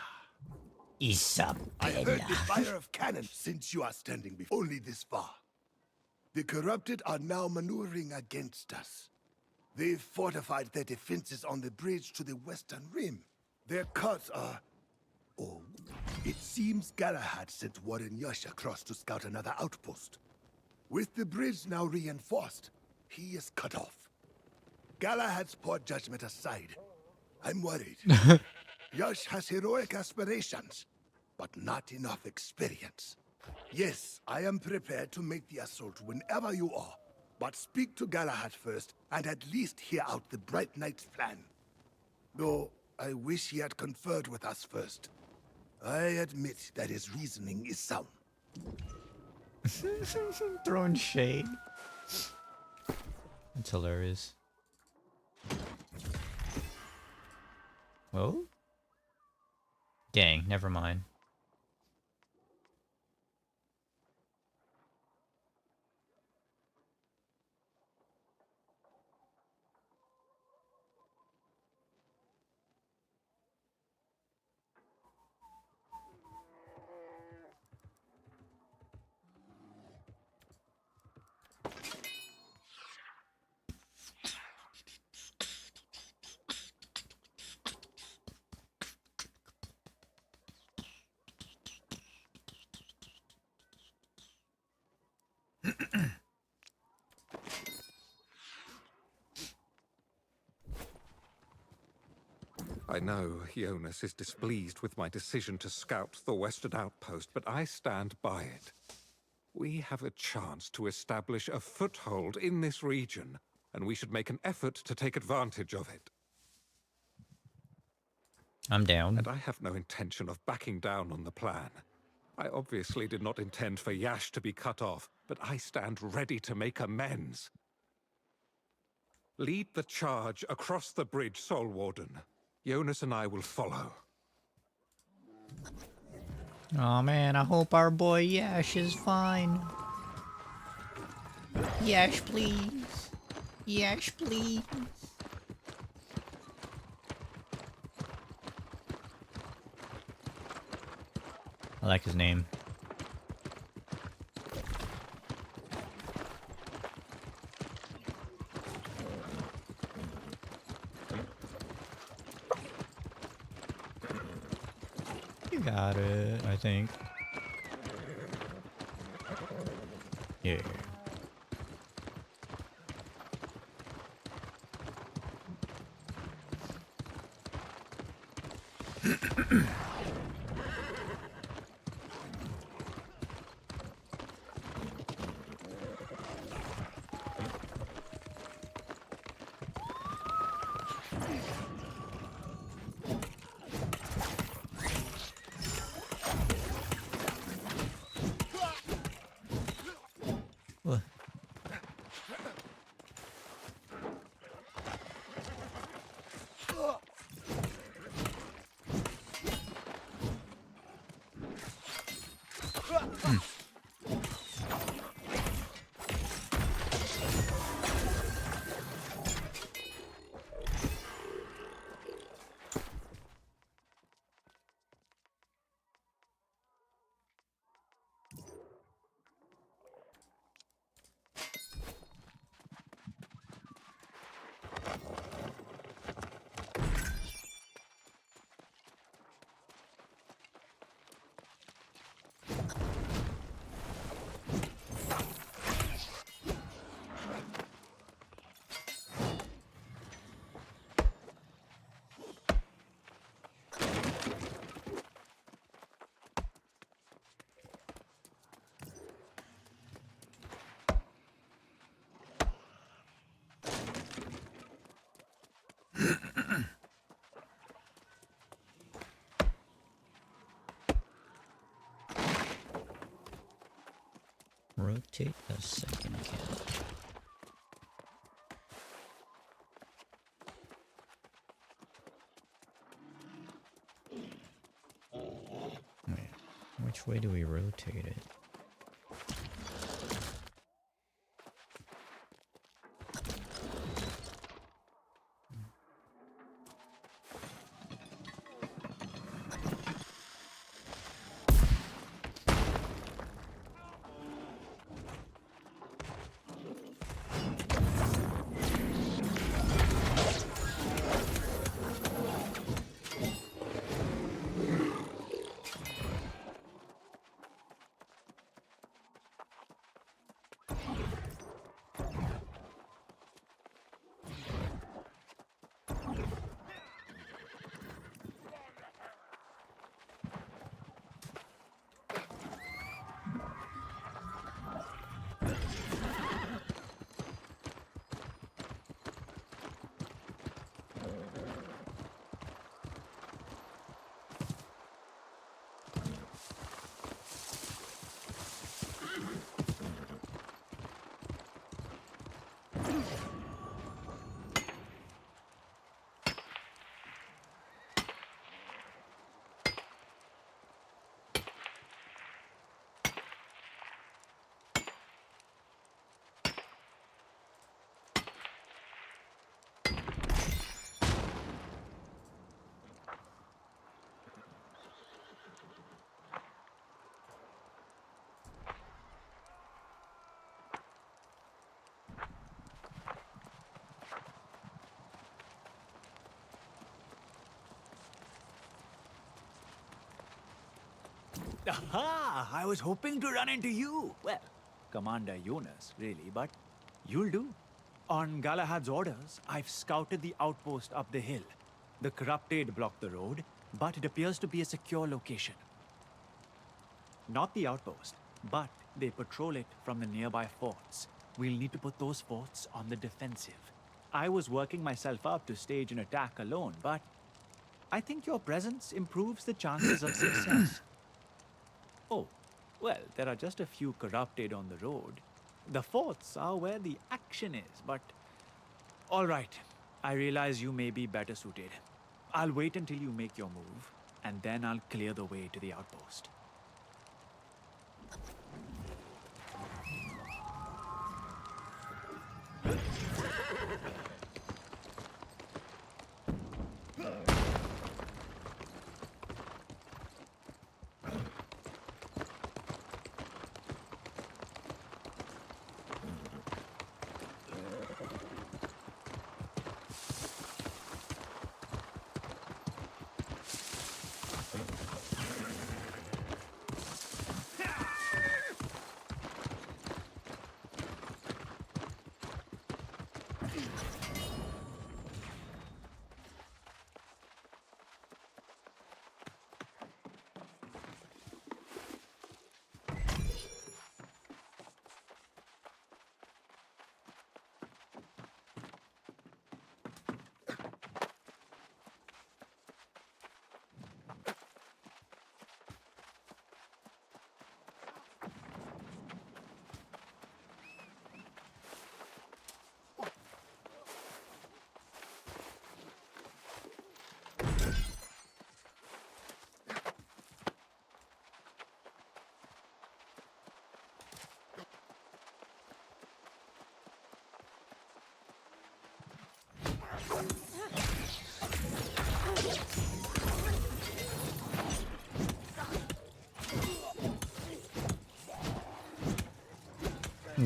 I heard the fire of cannon since you are standing before only this far. The corrupted are now maneuvering against us. They've fortified their defenses on the bridge to the western rim. Their cuts are... Oh, it seems Galahad sent Warren Yash across to scout another outpost. With the bridge now reinforced, he is cut off. Galahad's poor judgment aside, I'm worried. Yash has heroic aspirations, but not enough experience. Yes, I am prepared to make the assault whenever you are, but speak to Galahad first, and at least hear out the Bright Knight's plan. Though, I wish he had conferred with us first. I admit that his reasoning is sound. Throwing shade. That's hilarious. Oh? Dang, never mind. I know Jonas is displeased with my decision to scout the western outpost, but I stand by it. We have a chance to establish a foothold in this region, and we should make an effort to take advantage of it. I'm down. And I have no intention of backing down on the plan. I obviously did not intend for Yash to be cut off, but I stand ready to make amends. Lead the charge across the bridge, Soul Warden. Jonas and I will follow. Oh man, I hope our boy Yash is fine. Yash, please. Yash, please. I like his name. You got it, I think. Yeah. What? rotate the second cannon. Wait, which way do we rotate it? Aha! I was hoping to run into you. Well, Commander Jonas, really, but you'll do. On Galahad's orders, I've scouted the outpost up the hill. The corrupted block the road, but it appears to be a secure location. Not the outpost, but they patrol it from the nearby forts. We'll need to put those forts on the defensive. I was working myself up to stage an attack alone, but I think your presence improves the chances of success. Oh, well, there are just a few corrupted on the road. The forts are where the action is, but... All right, I realize you may be better suited. I'll wait until you make your move, and then I'll clear the way to the outpost.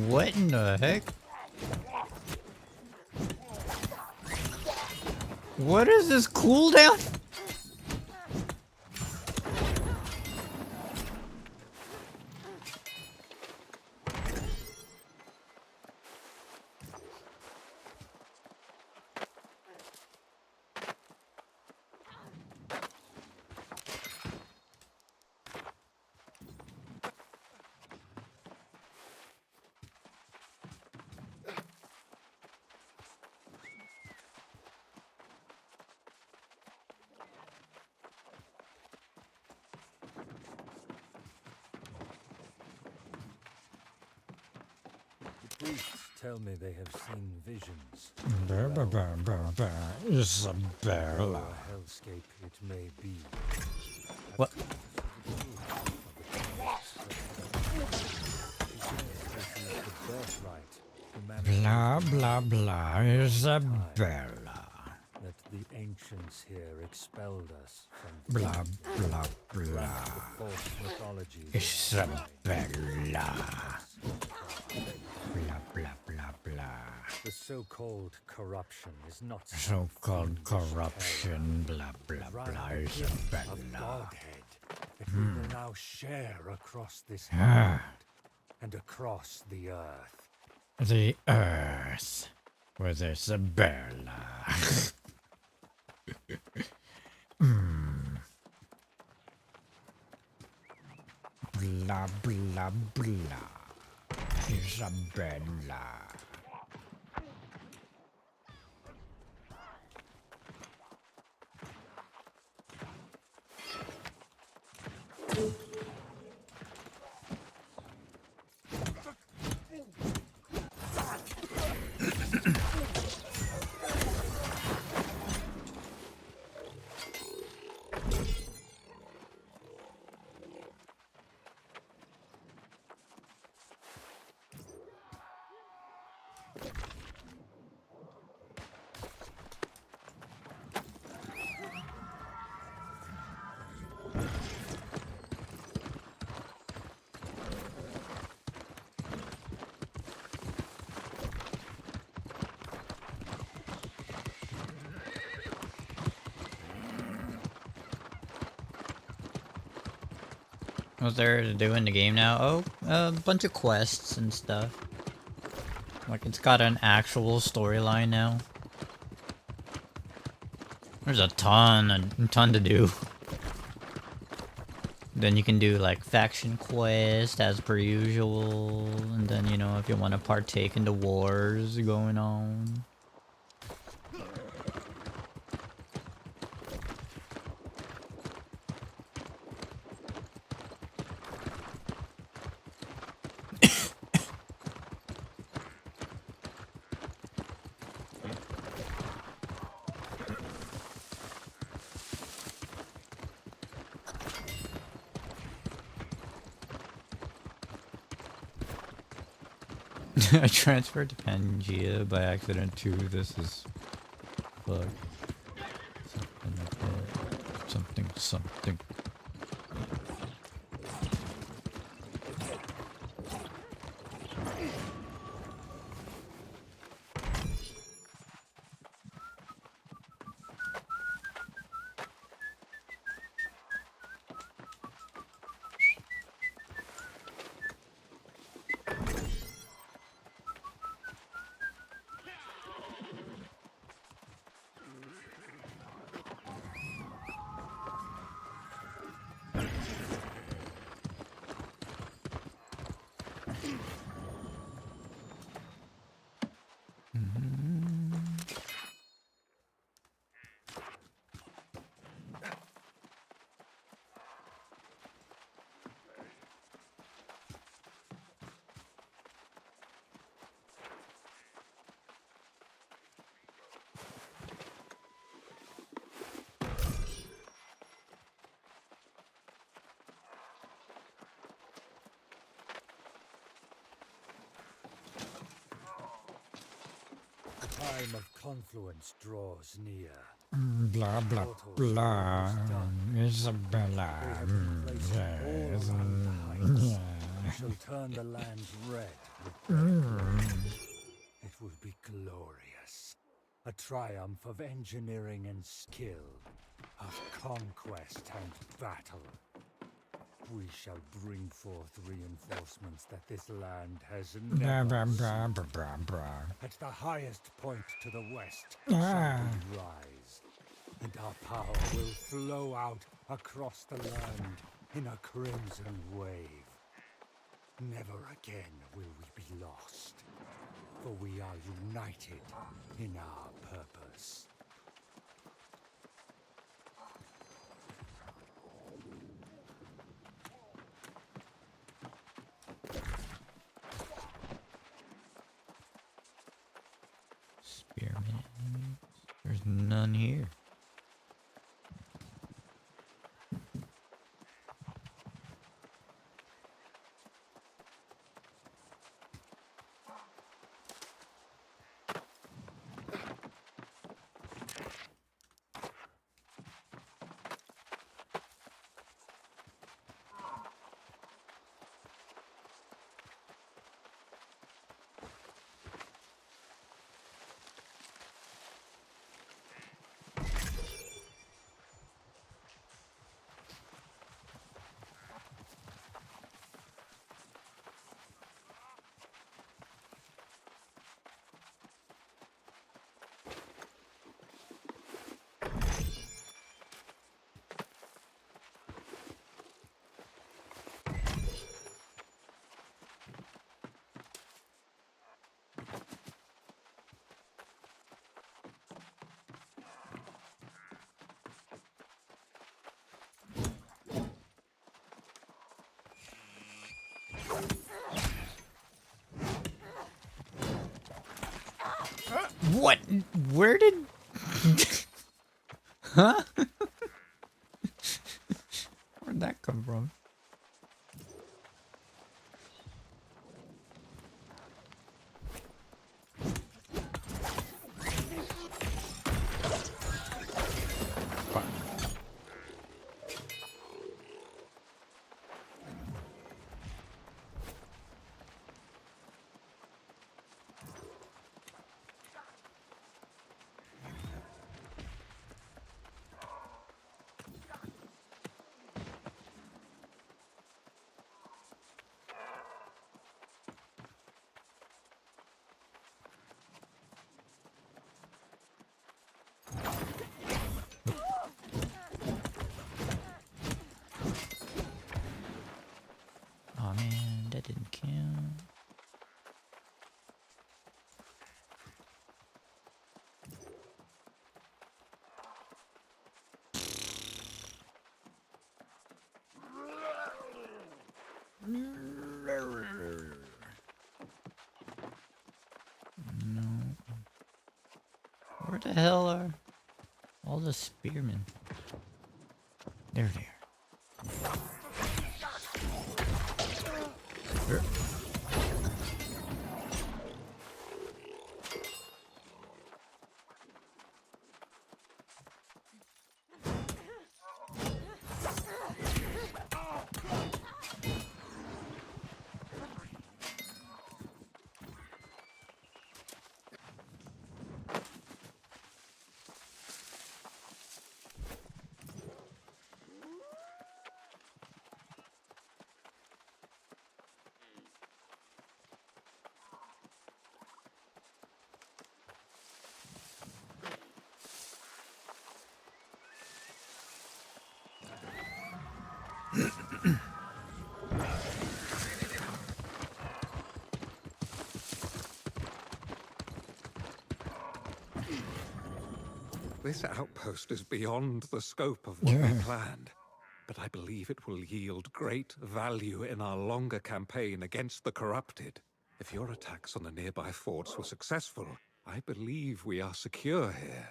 What in the heck? What is this cooldown? Priests tell me they have seen visions. Isabella. A hellscape it may be. What? Blah blah blah, Isabella. That the ancients here expelled us from Blah blah blah. false mythology. Isabella. Blah blah blah blah. The so-called corruption is not So-called corruption. Blah blah blah. Isabella. Godhead that we will now share across this land and across the earth. The earth with Isabella. Blah blah blah. Isabella. What's there to do in the game now? Oh, a bunch of quests and stuff. Like, it's got an actual storyline now. There's a ton to do. Then you can do, like, faction quest as per usual. And then, you know, if you want to partake in the wars going on. I transferred to Pangea by accident too. This is fuck. Something like that. Something. Time of confluence draws near. Blah blah blah. Isabella. Yes. Shall turn the land red with blood. It would be glorious. A triumph of engineering and skill, of conquest and battle. We shall bring forth reinforcements that this land has never seen. At the highest point to the west shall we rise, and our power will flow out across the land in a crimson wave. Never again will we be lost, for we are united in our purpose. Spearmint. There's none here. What? Where did... Huh? Where'd that come from? Oh man, that didn't count. No. Where the hell are all the spearmen? There they are. Where- This outpost is beyond the scope of what we planned, but I believe it will yield great value in our longer campaign against the corrupted. If your attacks on the nearby forts were successful, I believe we are secure here.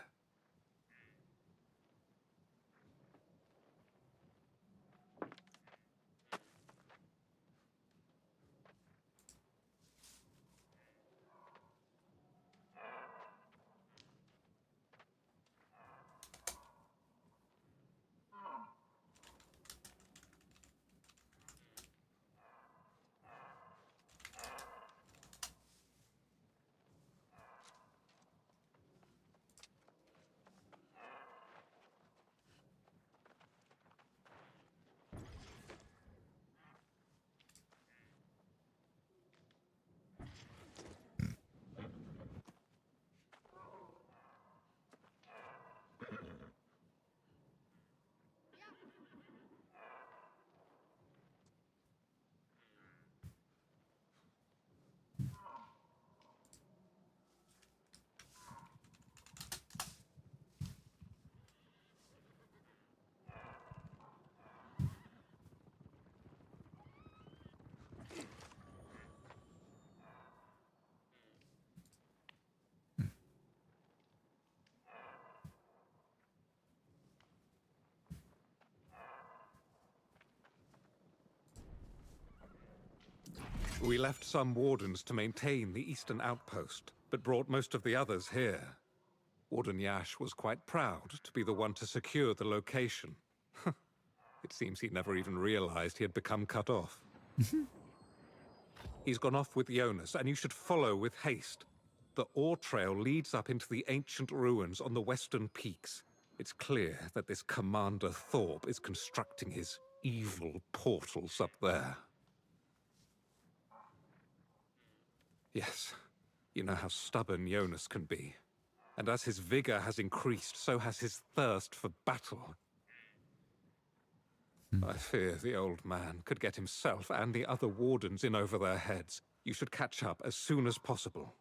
We left some wardens to maintain the eastern outpost, but brought most of the others here. Warden Yash was quite proud to be the one to secure the location. It seems he never even realized he had become cut off. He's gone off with Jonas, and you should follow with haste. The ore trail leads up into the ancient ruins on the western peaks. It's clear that this Commander Thorpe is constructing his evil portals up there. Yes, you know how stubborn Jonas can be. And as his vigor has increased, so has his thirst for battle. I fear the old man could get himself and the other wardens in over their heads. You should catch up as soon as possible.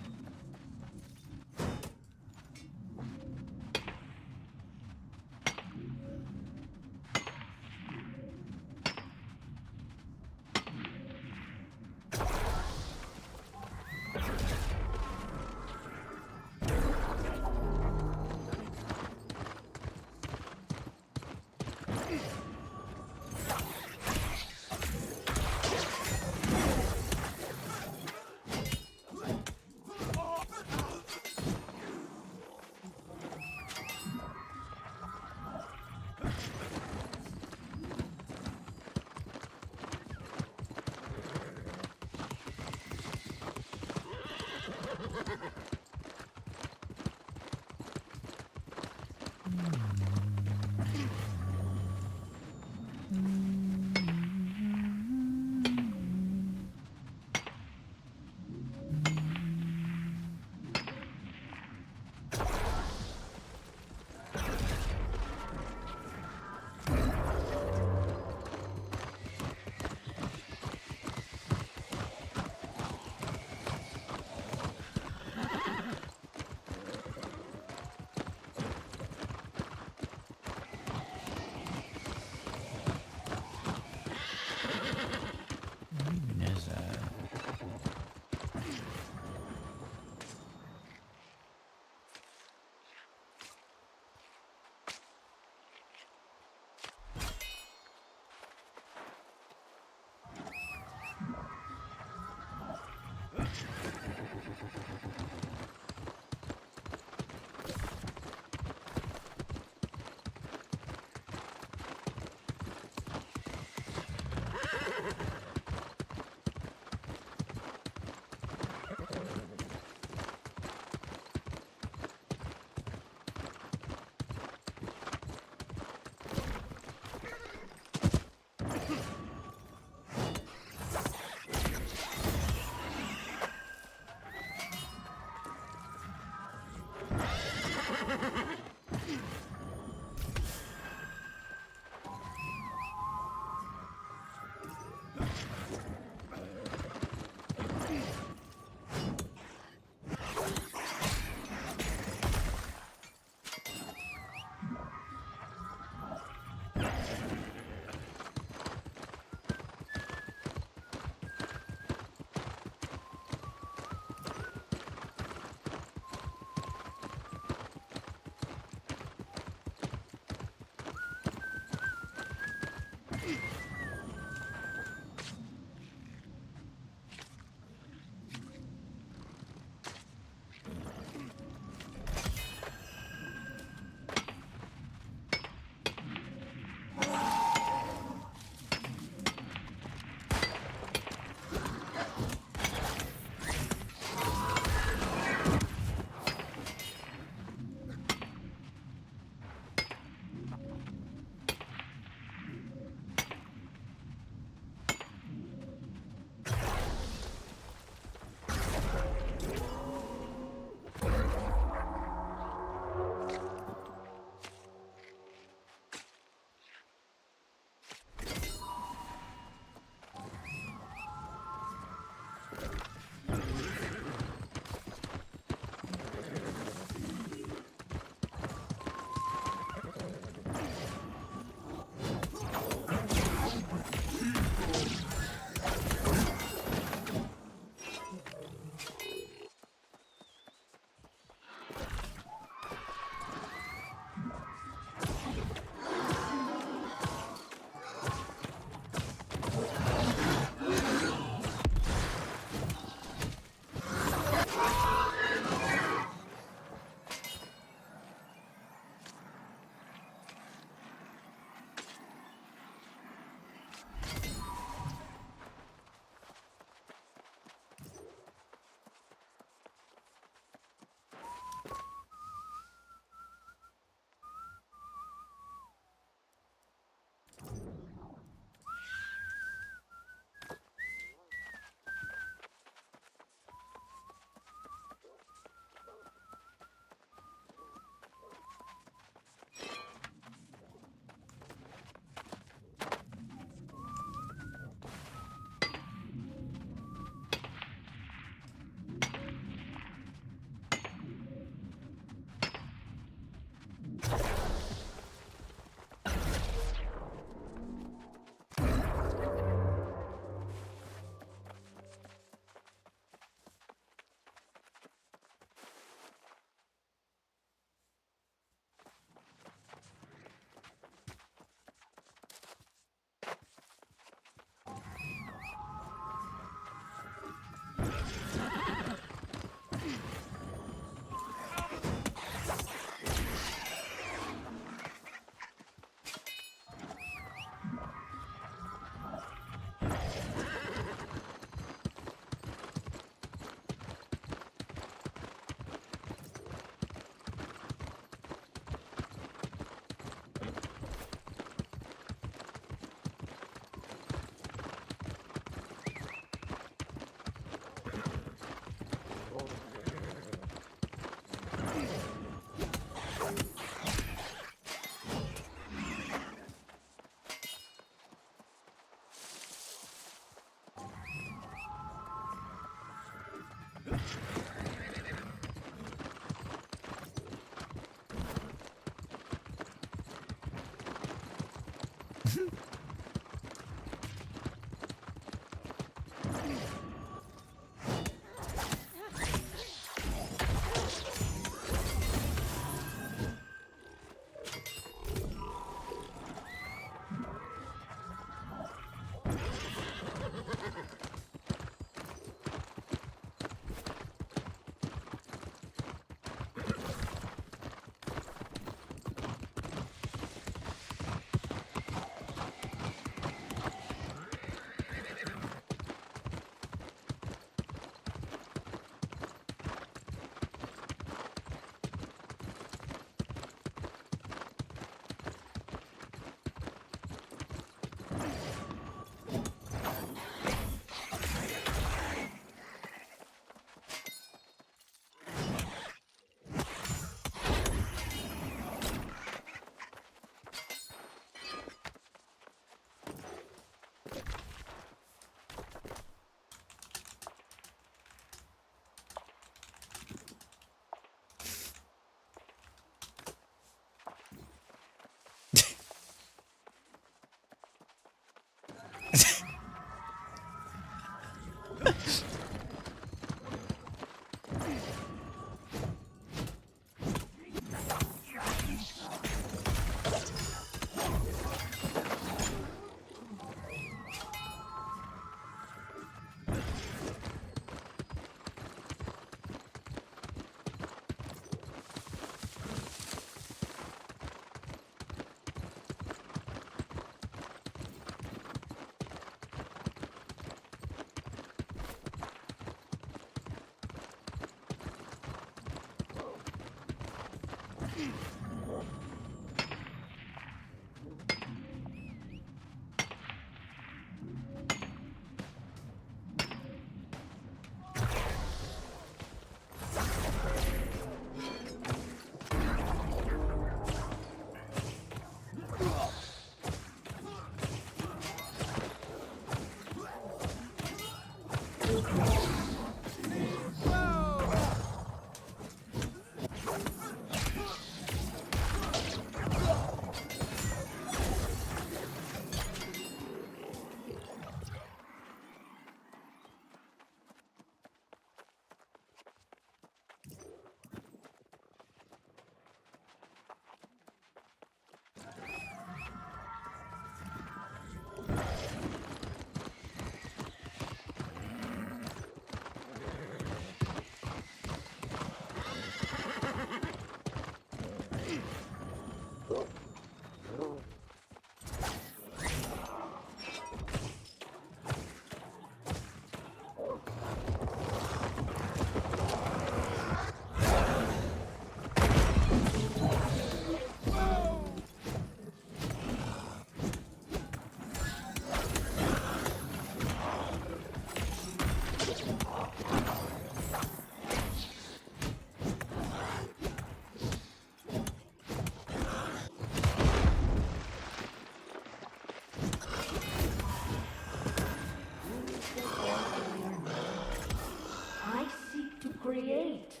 I seek to create.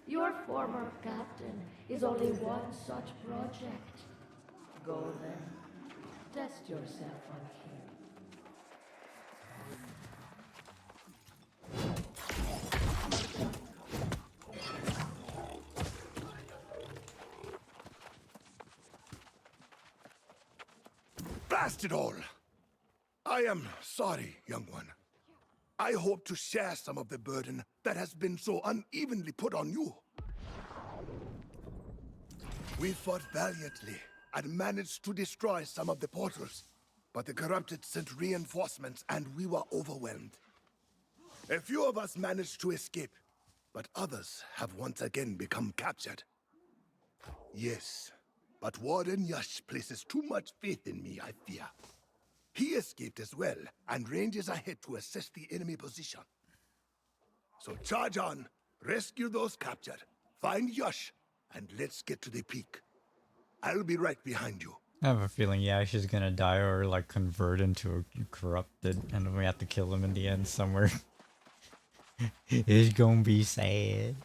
Your former captain is only one such project. Go then. Test yourself on him. Blast it all! I am sorry, young one. I hope to share some of the burden that has been so unevenly put on you. We fought valiantly and managed to destroy some of the portals, but the corrupted sent reinforcements and we were overwhelmed. A few of us managed to escape, but others have once again become captured. Yes, but Warden Yash places too much faith in me, I fear. He escaped as well, and ranges ahead to assess the enemy position. So charge on, rescue those captured, find Yash, and let's get to the peak. I'll be right behind you. I have a feeling Yash is gonna die or like convert into a corrupted, and we have to kill him in the end somewhere. It's gonna be sad.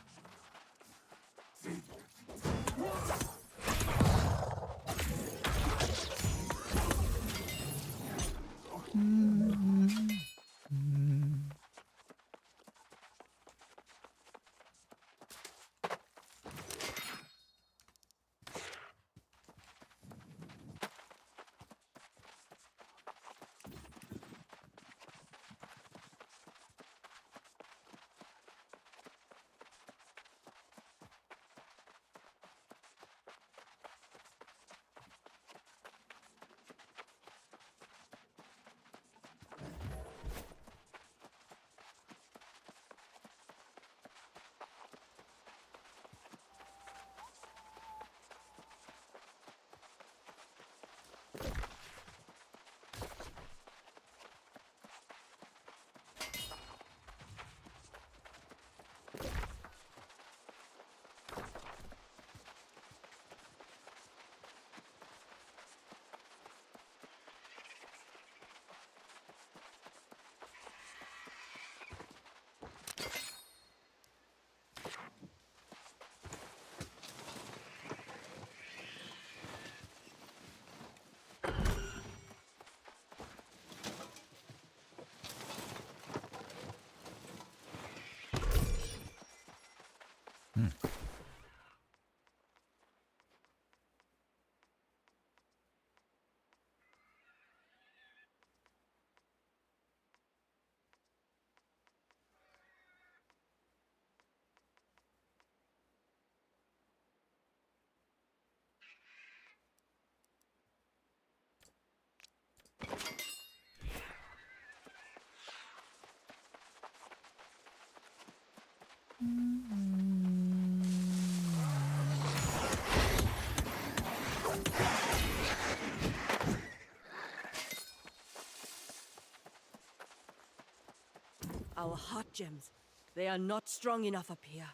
Our heart gems, they are not strong enough up here.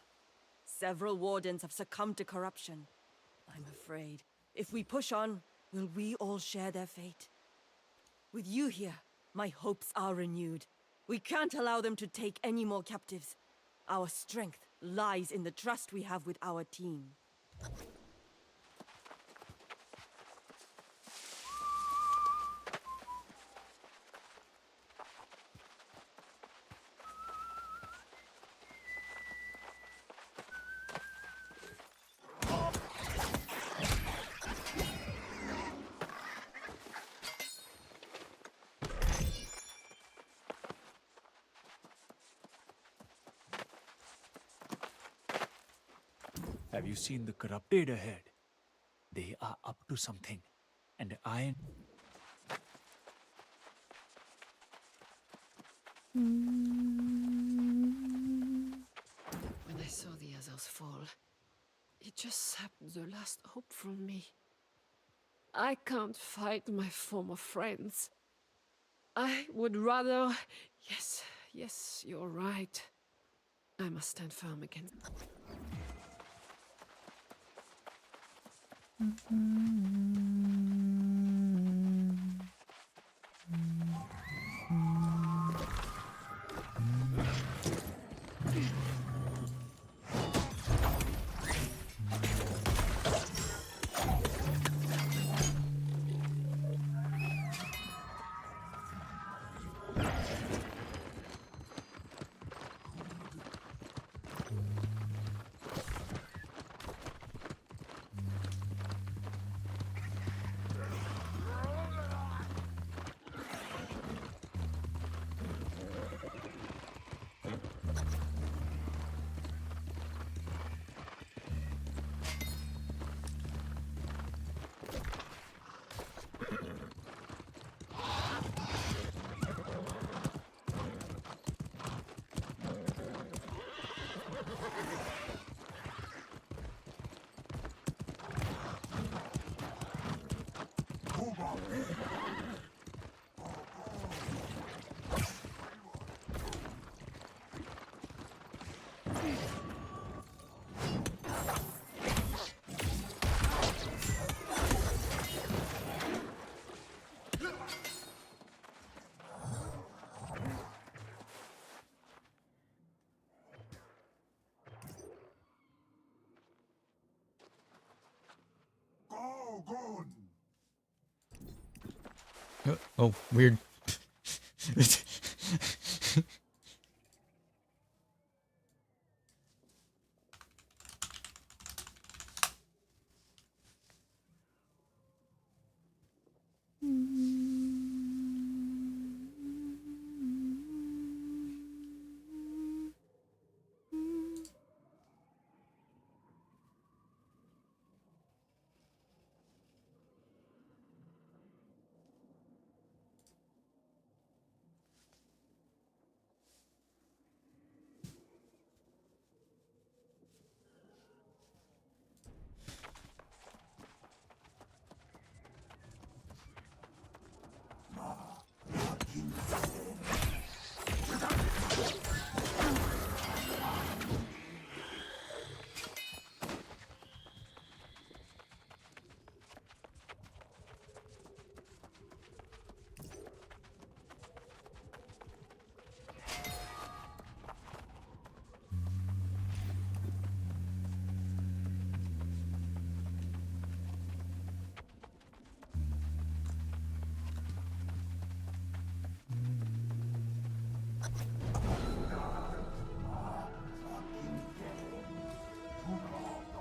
Several wardens have succumbed to corruption. I'm afraid, if we push on, will we all share their fate? With you here, my hopes are renewed. We can't allow them to take any more captives. Our strength lies in the trust we have with our team. Have you seen the corrupted ahead? They are up to something. And I... When I saw the others fall, it just sapped the last hope from me. I can't fight my former friends. I would rather... Yes, you're right. I must stand firm against... Oh, weird.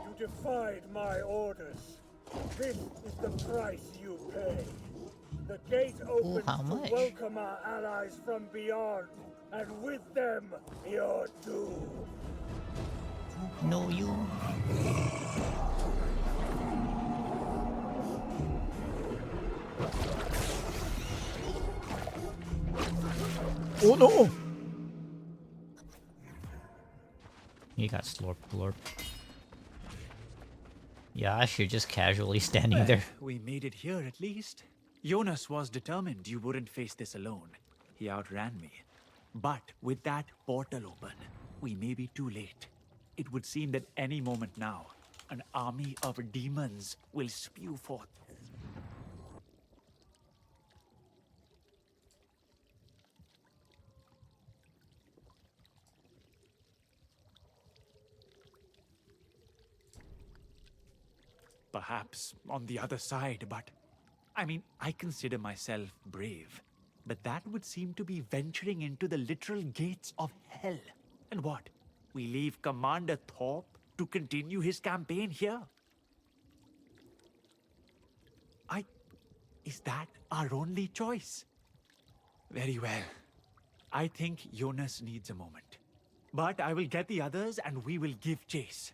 You defied my orders. This is the price you pay. The gate opens how much? to welcome our allies from beyond, and with them, your doom. No, you. Oh no! You got slurp blurp. Yeah, you're just casually standing there. We made it here at least. Jonas was determined you wouldn't face this alone. He outran me. But with that portal open, we may be too late. It would seem that any moment now, an army of demons will spew forth. Perhaps on the other side, but I consider myself brave. But that would seem to be venturing into the literal gates of hell. And what? We leave Commander Thorpe to continue his campaign here? Is that our only choice? Very well. I think Jonas needs a moment. But I will get the others and we will give chase.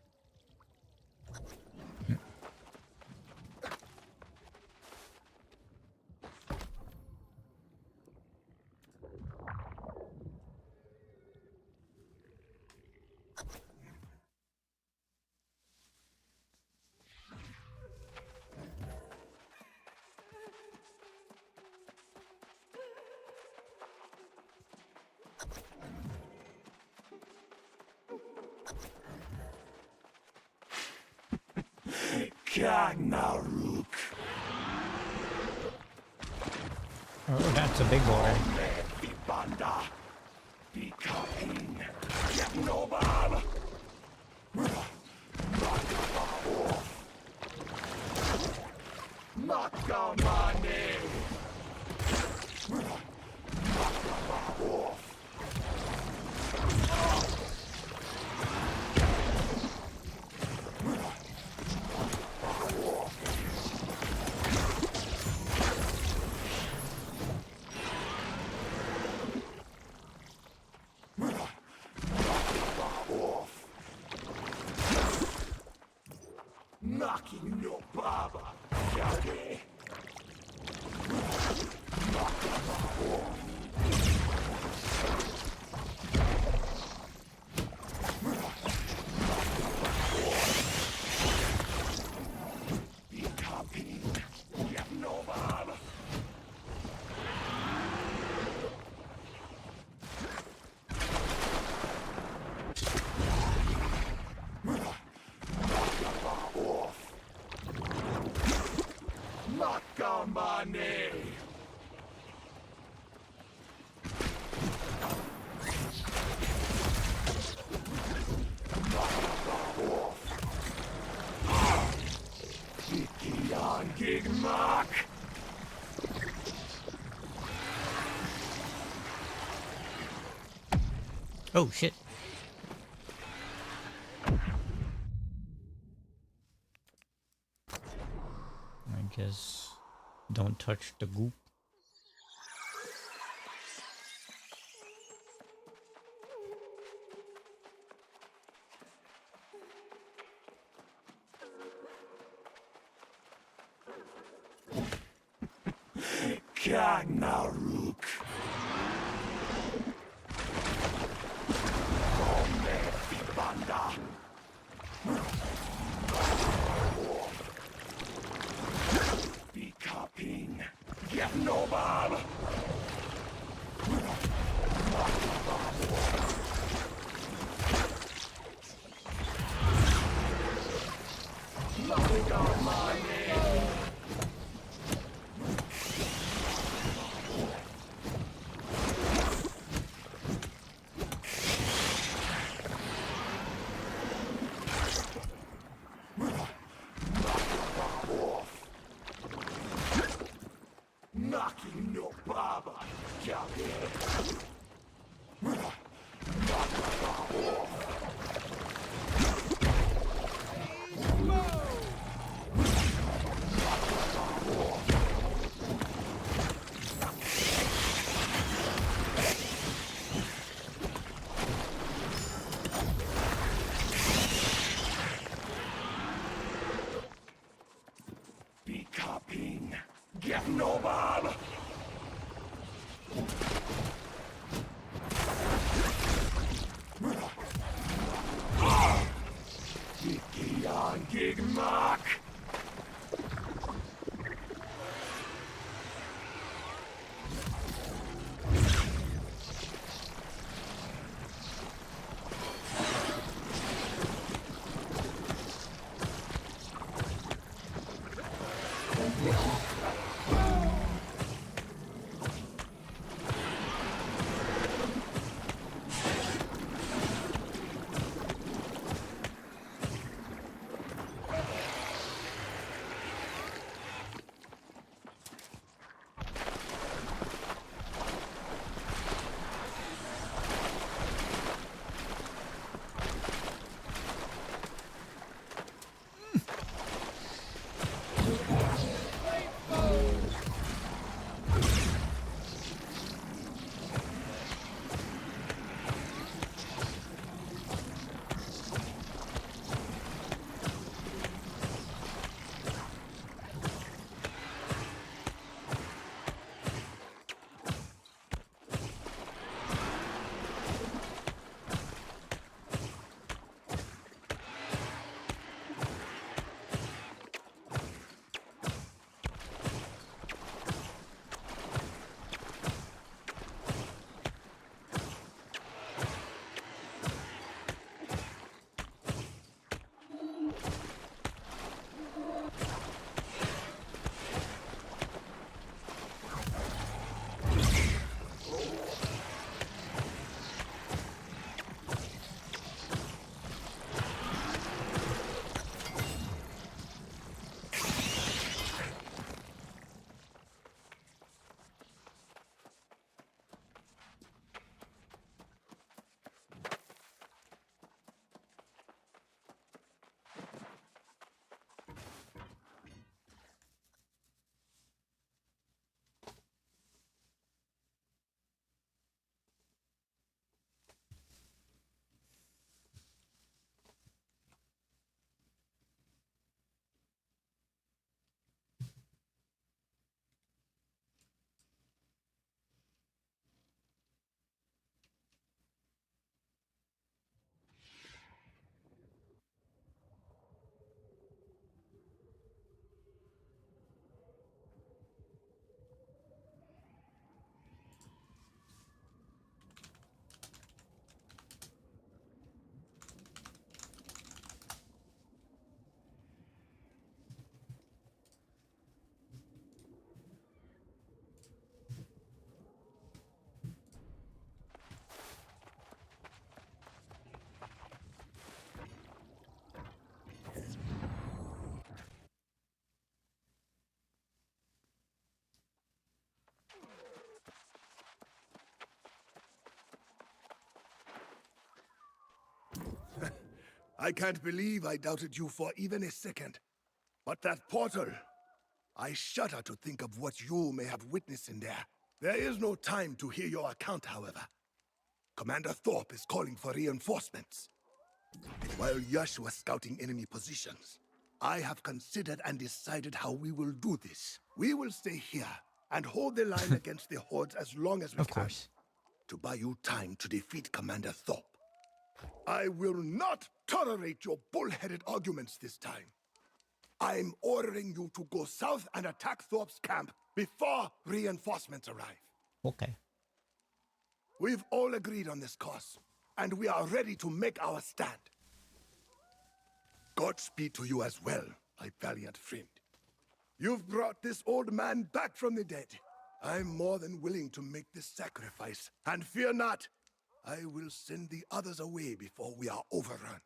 Ragnarok. Oh, that's a big boy. Knocking no baba, Yagi. Oh shit. I guess don't touch the goop. Ragnarok. Be copying. Get no bob. Nothing on my name. I can't believe I doubted you for even a second. But that portal... I shudder to think of what you may have witnessed in there. There is no time to hear your account, however. Commander Thorpe is calling for reinforcements. While Yash was scouting enemy positions, I have considered and decided how we will do this. We will stay here and hold the line against the hordes as long as we Of can. course. To buy you time to defeat Commander Thorpe. I will not tolerate your bullheaded arguments this time. I'm ordering you to go south and attack Thorpe's camp before reinforcements arrive. Okay. We've all agreed on this course, and we are ready to make our stand. Godspeed to you as well, my valiant friend. You've brought this old man back from the dead. I'm more than willing to make this sacrifice, and fear not, I will send the others away before we are overrun.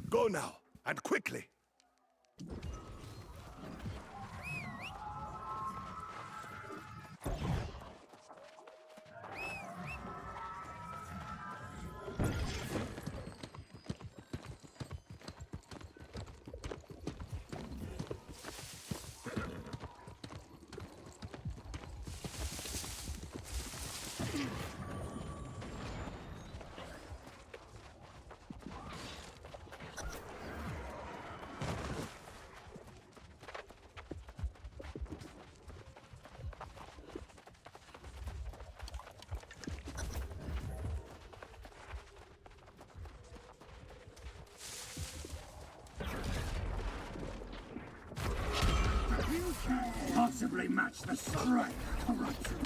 Go now, and quickly. Possibly match the strike, corruption.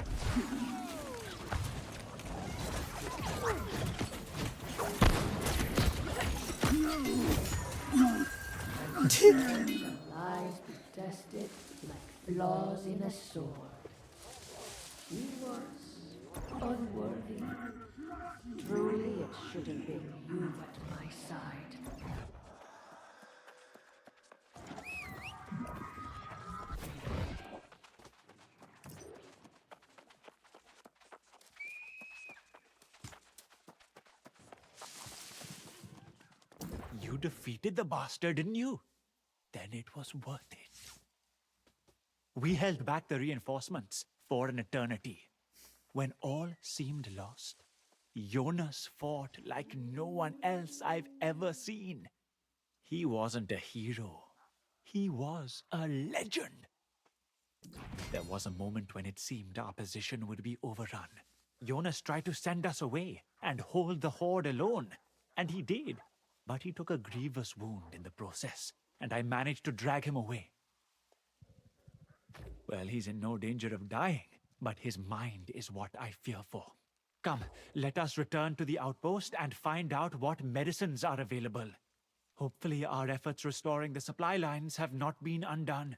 Lies be tested like flaws in a sword. He was unworthy. Truly, it should have been you at my side. You defeated the bastard, didn't you? Then it was worth it. We held back the reinforcements for an eternity. When all seemed lost, Jonas fought like no one else I've ever seen. He wasn't a hero. He was a legend. There was a moment when it seemed our position would be overrun. Jonas tried to send us away and hold the horde alone, and he did. But he took a grievous wound in the process, and I managed to drag him away. Well, he's in no danger of dying, but his mind is what I fear for. Come, let us return to the outpost and find out what medicines are available. Hopefully our efforts restoring the supply lines have not been undone.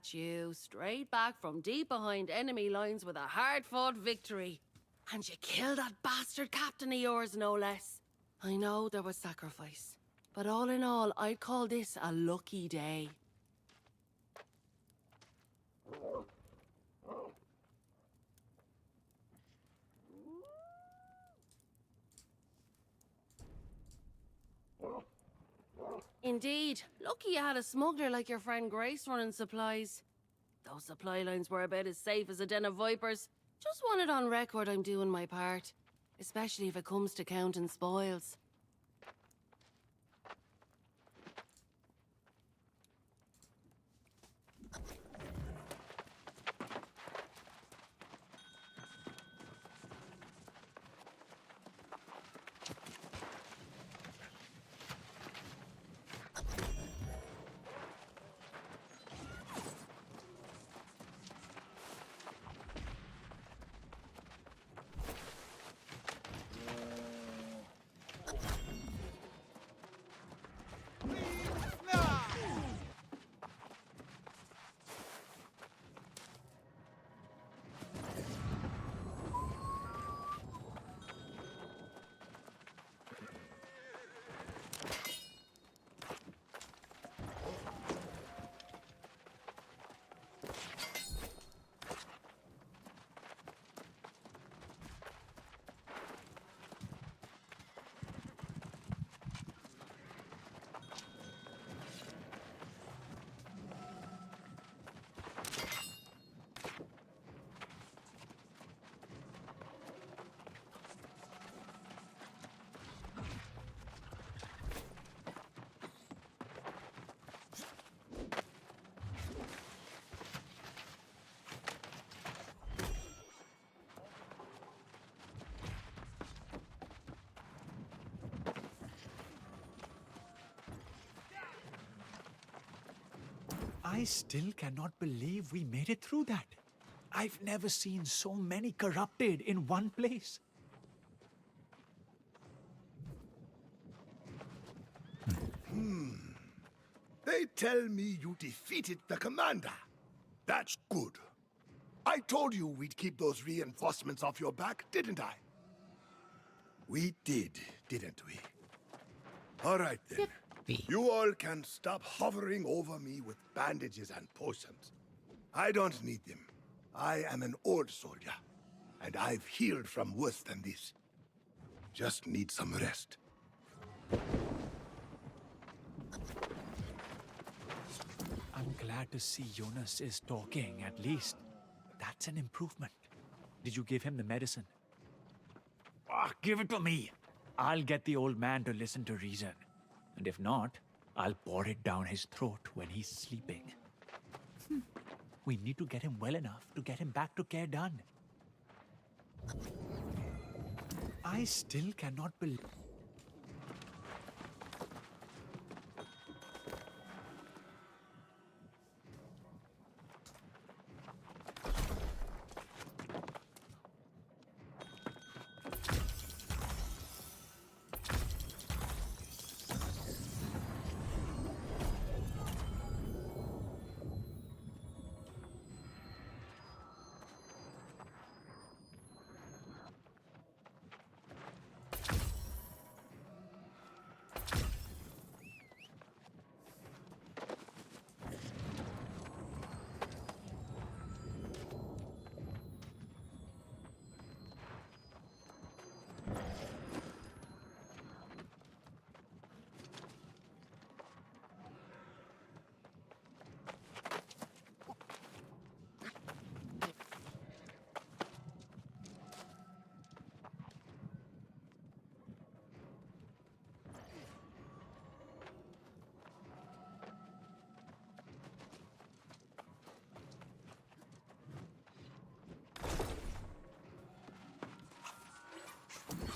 at you, straight back from deep behind enemy lines with a hard-fought victory. And you killed that bastard captain of yours, no less. I know there was sacrifice, but all in all, I'd call this a lucky day. Indeed. Lucky you had a smuggler like your friend Grace running supplies. Those supply lines were about as safe as a den of vipers. Just want it on record I'm doing my part. Especially if it comes to counting spoils. I still cannot believe we made it through that. I've never seen so many corrupted in one place. They tell me you defeated the commander. That's good. I told you we'd keep those reinforcements off your back, didn't I? We did, didn't we? All right then. You all can stop hovering over me with bandages and potions. I don't need them. I am an old soldier, and I've healed from worse than this. Just need some rest. I'm glad to see Jonas is talking, at least. That's an improvement. Did you give him the medicine? Give it to me. I'll get the old man to listen to reason. And if not, I'll pour it down his throat when he's sleeping. We need to get him well enough to get him back to care done. I still cannot believe...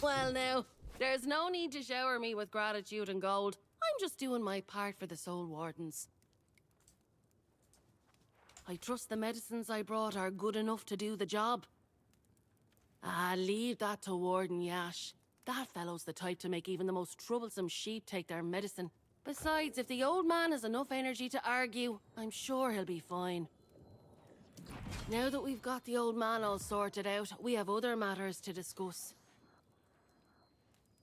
Well now, there's no need to shower me with gratitude and gold. I'm just doing my part for the Soul Wardens. I trust the medicines I brought are good enough to do the job. Leave that to Warden Yash. That fellow's the type to make even the most troublesome sheep take their medicine. Besides, if the old man has enough energy to argue, I'm sure he'll be fine. Now that we've got the old man all sorted out, we have other matters to discuss.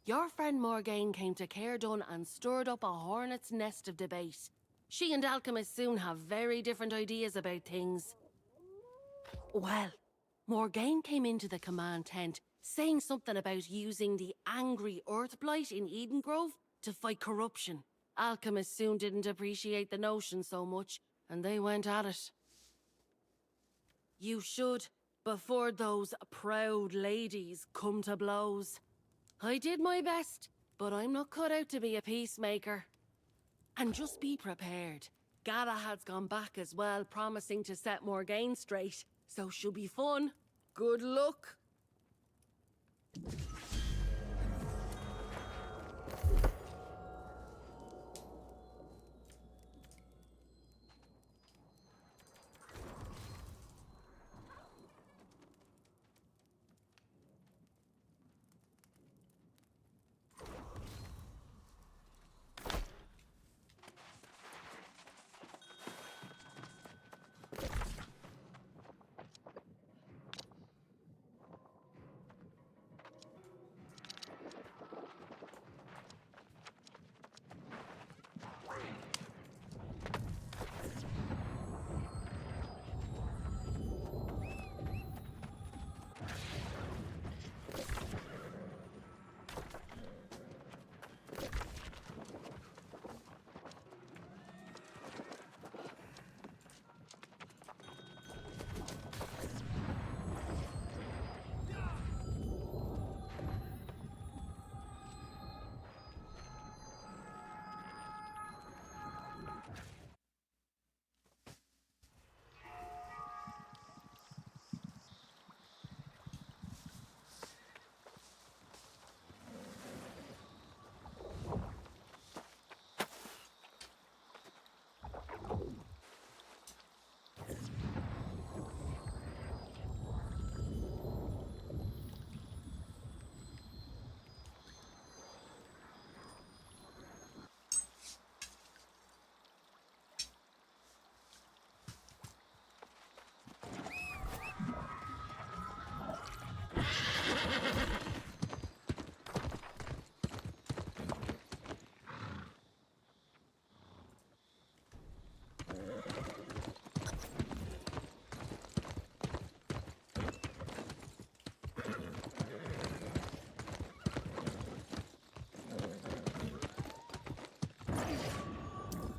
Your friend Morgaine came to Caerdon and stirred up a hornet's nest of debate. She and Alchemist soon have very different ideas about things. Well, Morgaine came into the command tent saying something about using the angry Earthblight in Eden Grove to fight corruption. Alchemist soon didn't appreciate the notion so much, and they went at it. You should, before those proud ladies come to blows. I did my best, but I'm not cut out to be a peacemaker. And just be prepared. Galahad's gone back as well, promising to set Morgaine straight, so she'll be fun. Good luck.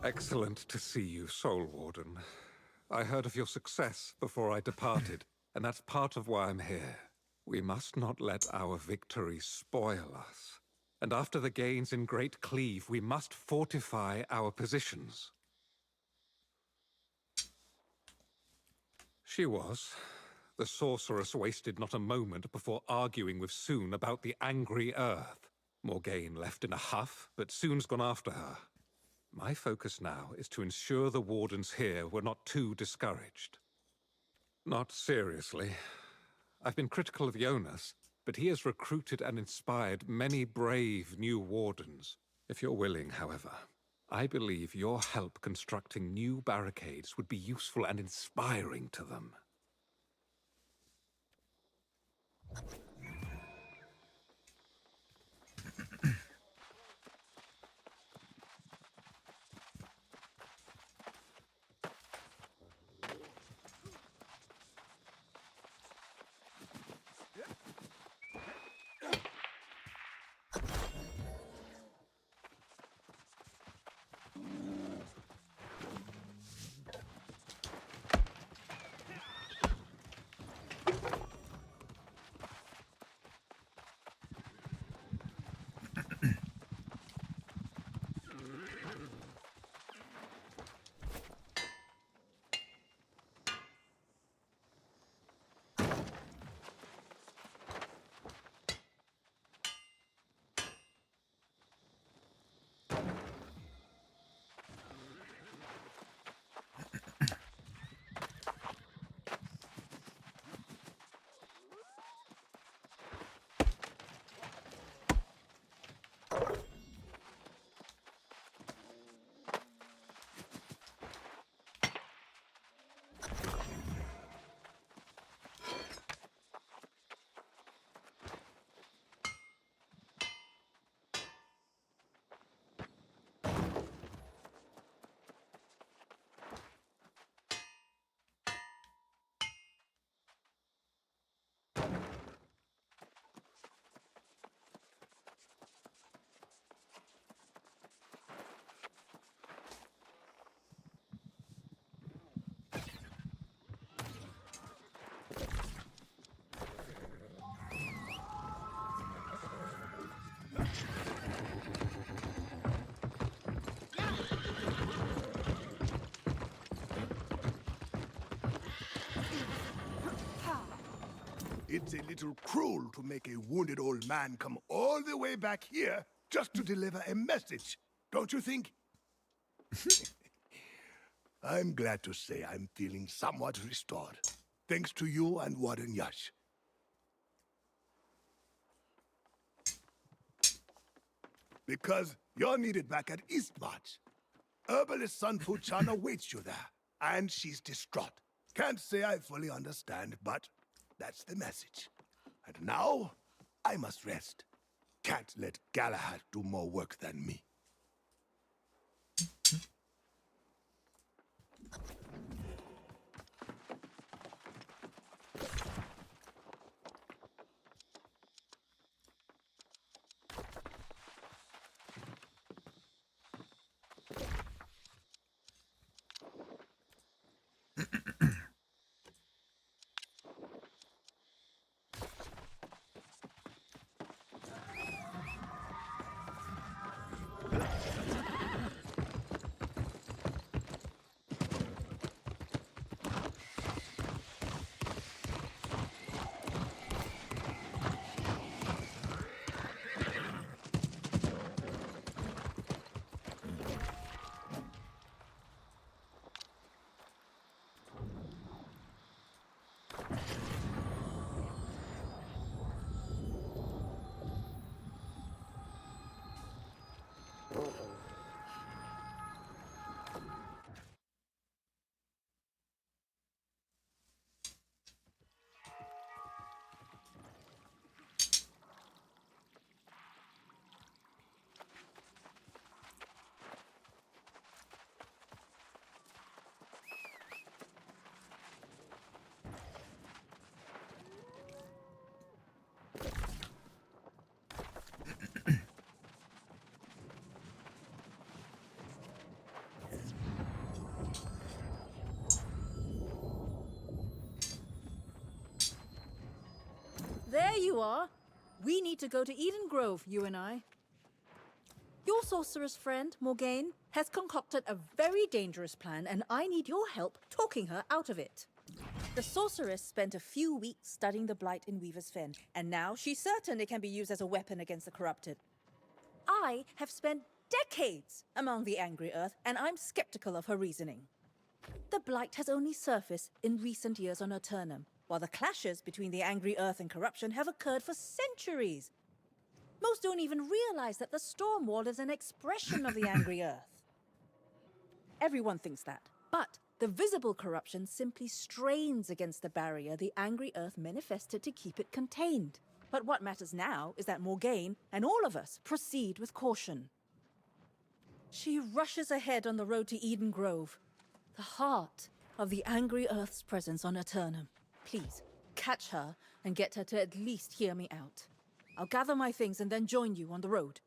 Excellent to see you, Soul Warden. I heard of your success before I departed, and that's part of why I'm here. We must not let our victory spoil us. And after the gains in Great Cleave, we must fortify our positions. She was. The sorceress wasted not a moment before arguing with Soon about the angry Earth. Morgaine left in a huff, but Soon's gone after her. My focus now is to ensure the Wardens here were not too discouraged. Not seriously. I've been critical of Jonas, but he has recruited and inspired many brave new Wardens. If you're willing, however, I believe your help constructing new barricades would be useful and inspiring to them. It's a little cruel to make a wounded old man come all the way back here just to deliver a message, don't you think? I'm glad to say I'm feeling somewhat restored, thanks to you and Warden Yash. Because you're needed back at Eastmarch. Herbalist Sun Fu-chan awaits you there, and she's distraught. Can't say I fully understand, but that's the message. And now, I must rest. Can't let Galahad do more work than me. There you are. We need to go to Eden Grove, you and I. Your sorceress friend, Morgaine, has concocted a very dangerous plan, and I need your help talking her out of it. The sorceress spent a few weeks studying the Blight in Weaver's Fen, and now she's certain it can be used as a weapon against the corrupted. I have spent decades among the Angry Earth, and I'm skeptical of her reasoning. The Blight has only surfaced in recent years on Eternum, while the clashes between the Angry Earth and corruption have occurred for centuries. Most don't even realize that the Storm Wall is an expression of the Angry Earth. Everyone thinks that, but the visible corruption simply strains against the barrier the Angry Earth manifested to keep it contained. But what matters now is that Morgaine and all of us proceed with caution. She rushes ahead on the road to Eden Grove, the heart of the Angry Earth's presence on Eternum. Please, catch her and get her to at least hear me out. I'll gather my things and then join you on the road.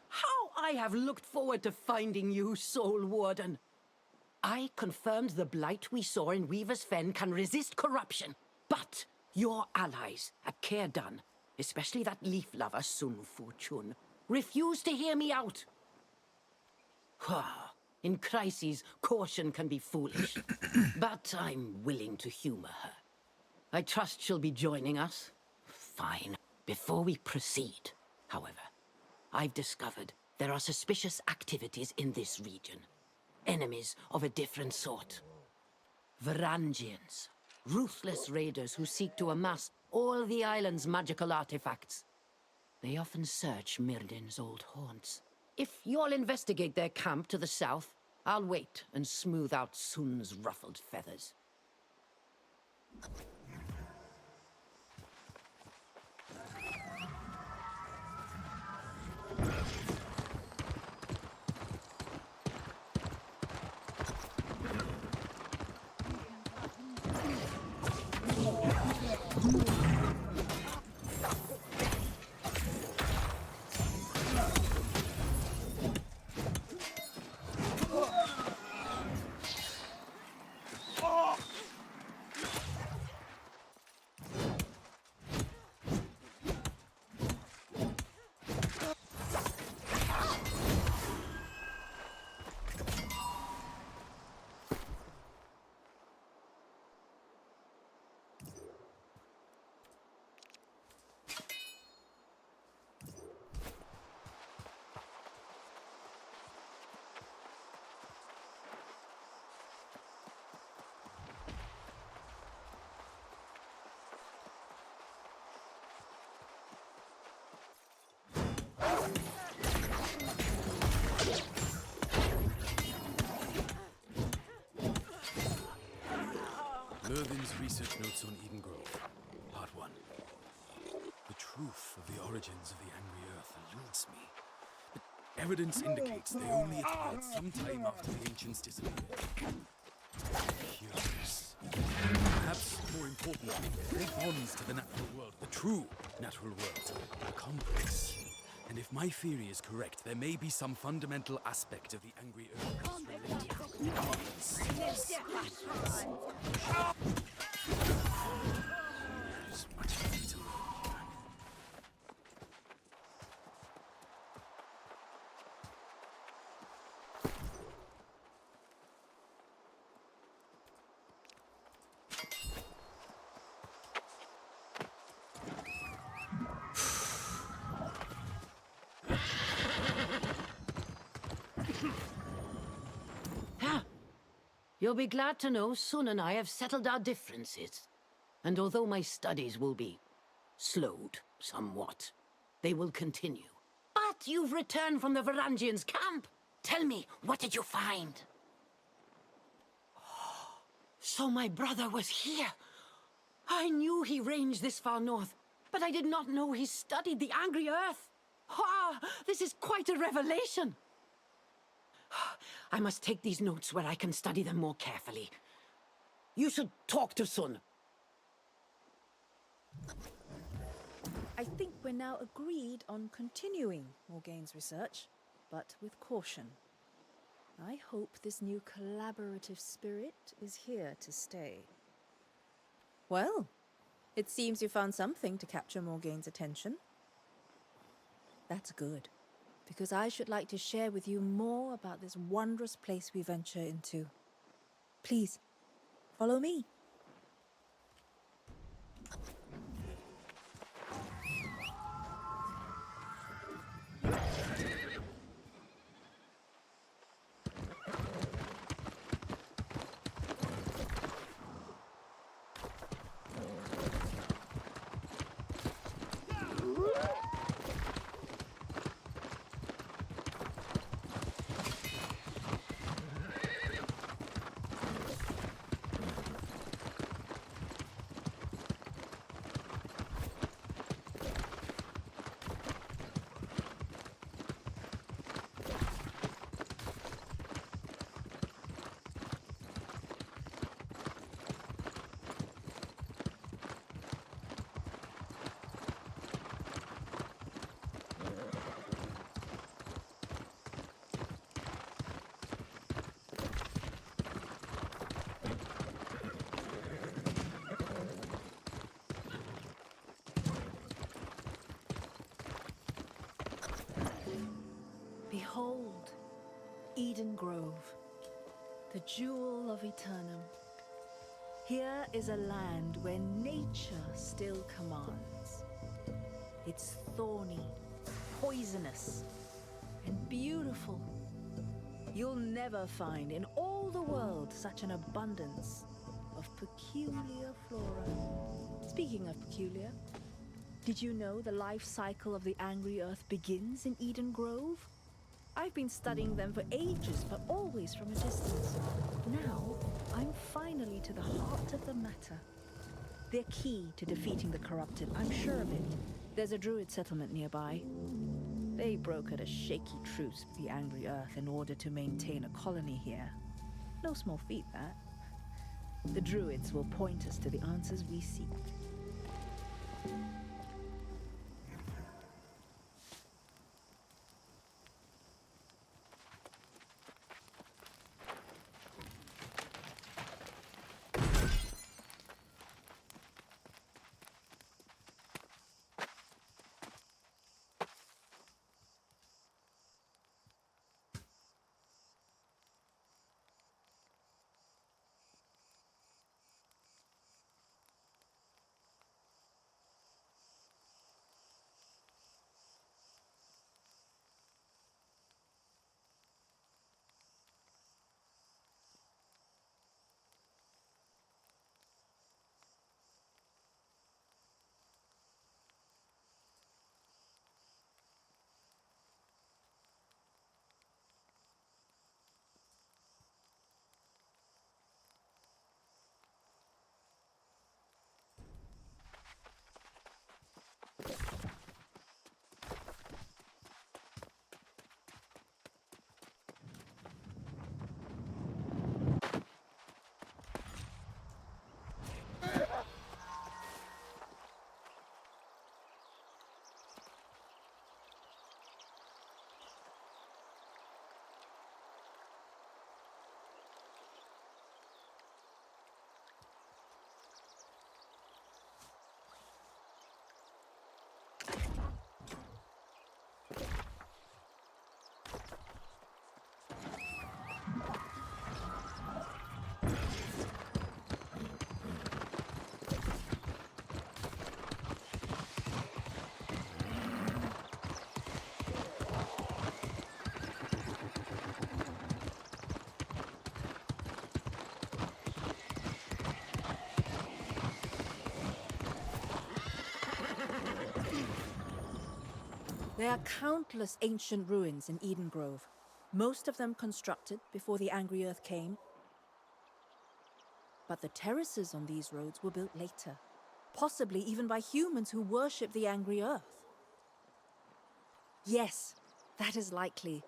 How I have looked forward to finding you, Soul Warden. I confirmed the blight we saw in Weaver's Fen can resist corruption. But your allies at Cairdan, especially that leaf lover Sun Fu Chun, refuse to hear me out. In crises, caution can be foolish. But I'm willing to humor her. I trust she'll be joining us. Fine. Before we proceed, however, I've discovered there are suspicious activities in this region. Enemies of a different sort. Varangians. Ruthless raiders who seek to amass all the island's magical artifacts. They often search Mirden's old haunts. If you'll investigate their camp to the south, I'll wait and smooth out Sun's ruffled feathers. Mervin's research notes on Eden Grove, Part 1. The truth of the origins of the Angry Earth eludes me. But evidence indicates they only appeared sometime after the ancients disappeared. Curious. Perhaps more importantly, their bonds to the natural world, the true natural world, are complex. And if my theory is correct, there may be some fundamental aspect of the Angry Earth that's related to gods. There's much for me to learn. You'll be glad to know Sun and I have settled our differences. And although my studies will be slowed somewhat, they will continue. But you've returned from the Varangians' camp. Tell me, what did you find? So my brother was here. I knew he ranged this far north, but I did not know he studied the Angry Earth. This is quite a revelation. I must take these notes where I can study them more carefully. You should talk to Sun. I think we're now agreed on continuing Morgaine's research, but with caution. I hope this new collaborative spirit is here to stay. Well, it seems you found something to capture Morgaine's attention. That's good, because I should like to share with you more about this wondrous place we venture into. Please, follow me. Behold, Eden Grove, the jewel of Eternum. Here is a land where nature still commands. It's thorny, poisonous, and beautiful. You'll never find in all the world such an abundance of peculiar flora. Speaking of peculiar, did you know the life cycle of the Angry Earth begins in Eden Grove? I've been studying them for ages, but always from a distance. Now, I'm finally to the heart of the matter. They're key to defeating the corrupted, I'm sure of it. There's a druid settlement nearby. They brokered a shaky truce with the Angry Earth in order to maintain a colony here. No small feat, that. The druids will point us to the answers we seek. There are countless ancient ruins in Eden Grove, most of them constructed before the Angry Earth came. But the terraces on these roads were built later, possibly even by humans who worship the Angry Earth. Yes, that is likely.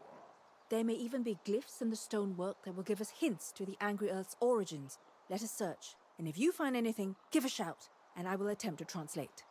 There may even be glyphs in the stonework that will give us hints to the Angry Earth's origins. Let us search, and if you find anything, give a shout, and I will attempt to translate.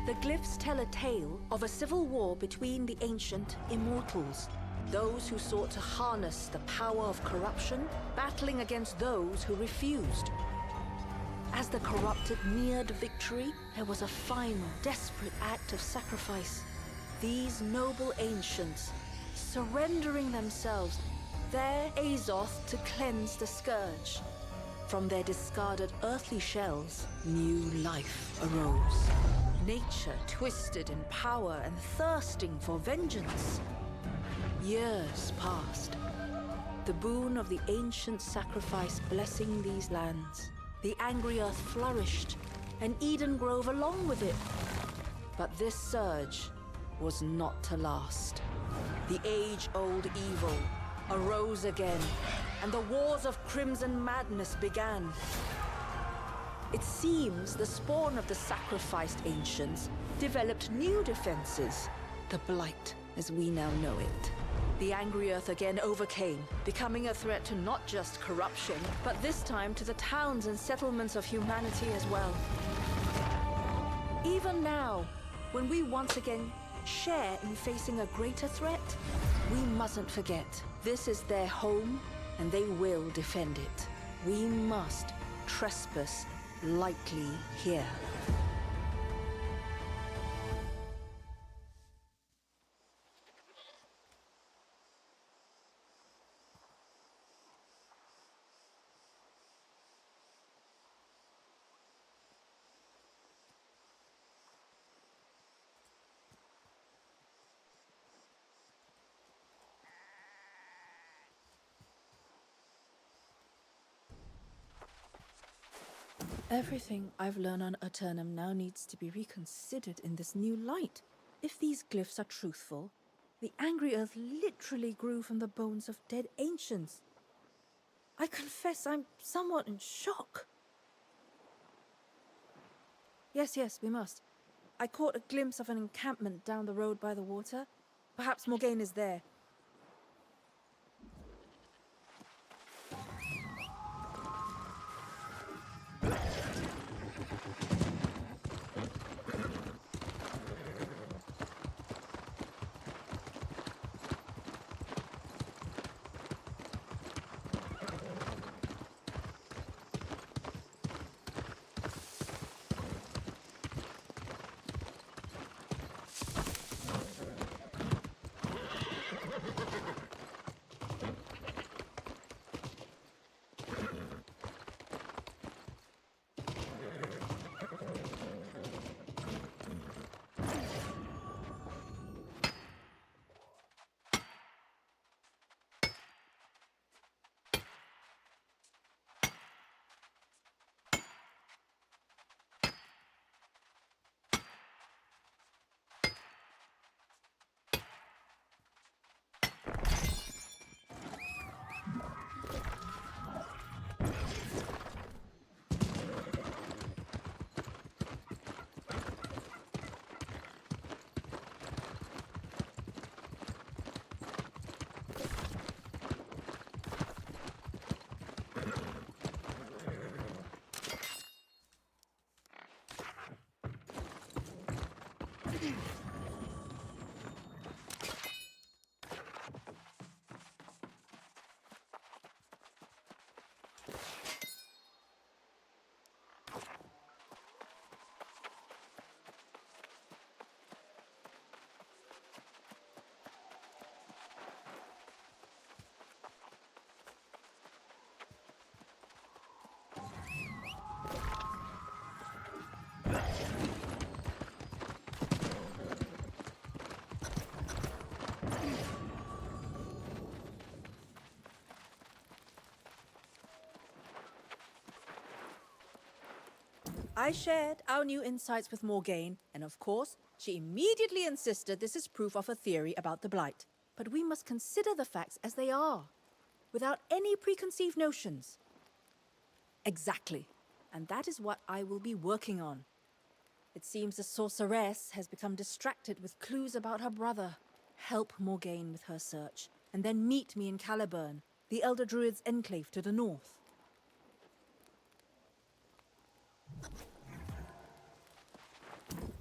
The glyphs tell a tale of a civil war between the ancient immortals, those who sought to harness the power of corruption, battling against those who refused. As the corrupted neared victory, there was a final, desperate act of sacrifice. These noble ancients, surrendering themselves, their Azoth to cleanse the scourge. From their discarded earthly shells, new life arose. Nature twisted in power and thirsting for vengeance. Years passed. The boon of the ancient sacrifice blessing these lands. The angry earth flourished, and Eden Grove along with it. But this surge was not to last. The age-old evil arose again, and the wars of crimson madness began. It seems the spawn of the sacrificed ancients developed new defenses, the Blight as we now know it. The angry earth again overcame, becoming a threat to not just corruption, but this time to the towns and settlements of humanity as well. Even now, when we once again share in facing a greater threat, we mustn't forget, this is their home and they will defend it. We must trespass lightly here. Everything I've learned on Eternum now needs to be reconsidered in this new light. If these glyphs are truthful, the angry earth literally grew from the bones of dead ancients. I confess I'm somewhat in shock. Yes, we must. I caught a glimpse of an encampment down the road by the water. Perhaps Morgaine is there. I shared our new insights with Morgaine, and of course, she immediately insisted this is proof of her theory about the Blight. But we must consider the facts as they are, without any preconceived notions. Exactly. And that is what I will be working on. It seems the sorceress has become distracted with clues about her brother. Help Morgaine with her search, and then meet me in Caliburn, the Elder Druid's enclave to the north.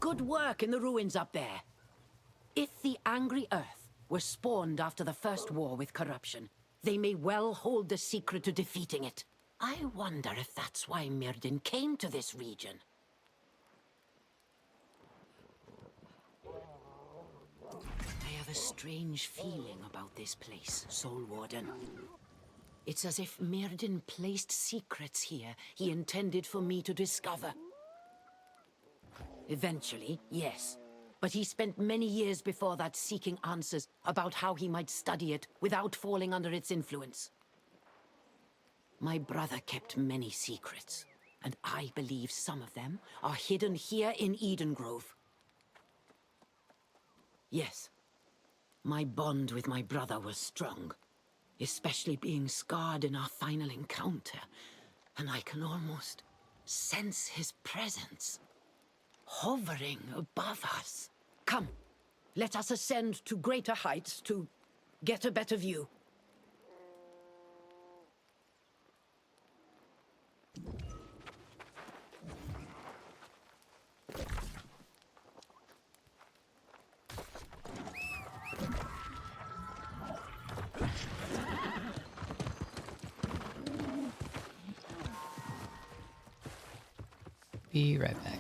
Good work in the ruins up there. If the angry Earth were spawned after the first war with corruption, they may well hold the secret to defeating it. I wonder if that's why Mirden came to this region. I have a strange feeling about this place, Soul Warden. It's as if Mirden placed secrets here he intended for me to discover. Eventually, yes. But he spent many years before that seeking answers about how he might study it without falling under its influence. My brother kept many secrets, and I believe some of them are hidden here in Eden Grove. Yes, my bond with my brother was strong, especially being scarred in our final encounter, and I can almost sense his presence, hovering above us. Come, let us ascend to greater heights to get a better view. Be right back.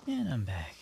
And I'm back.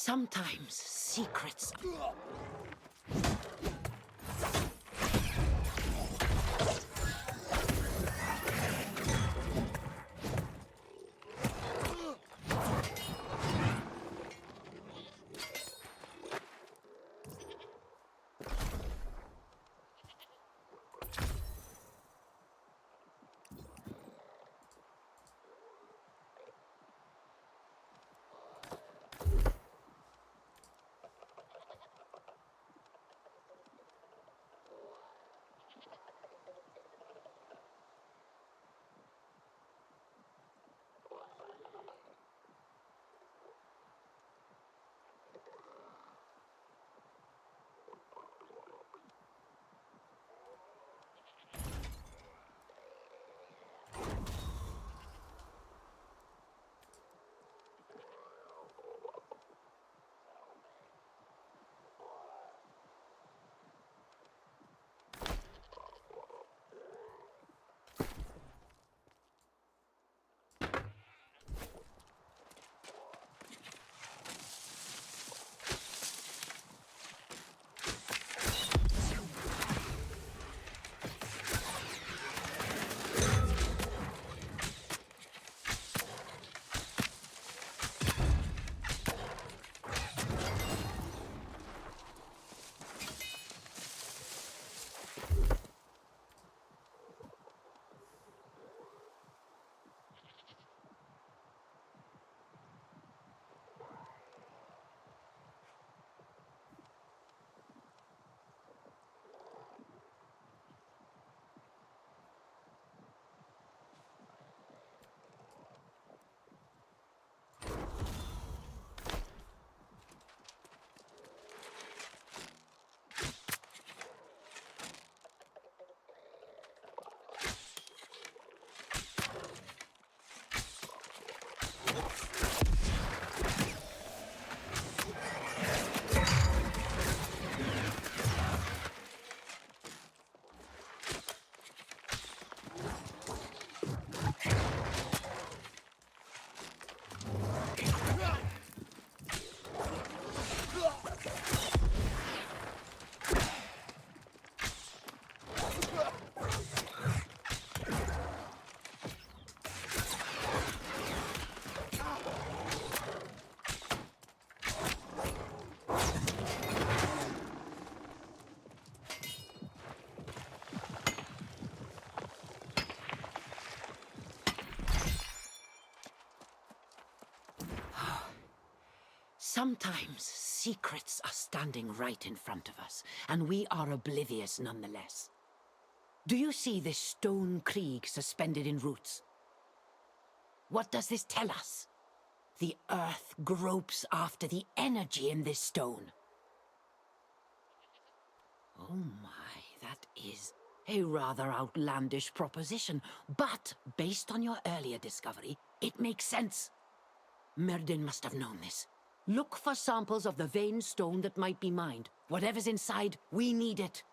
Sometimes secrets. Sometimes secrets are standing right in front of us, and we are oblivious nonetheless. Do you see this stone krieg suspended in roots? What does this tell us? The earth gropes after the energy in this stone. Oh my, that is a rather outlandish proposition, but based on your earlier discovery, it makes sense. Myrddin must have known this. Look for samples of the vein stone that might be mined. Whatever's inside, we need it.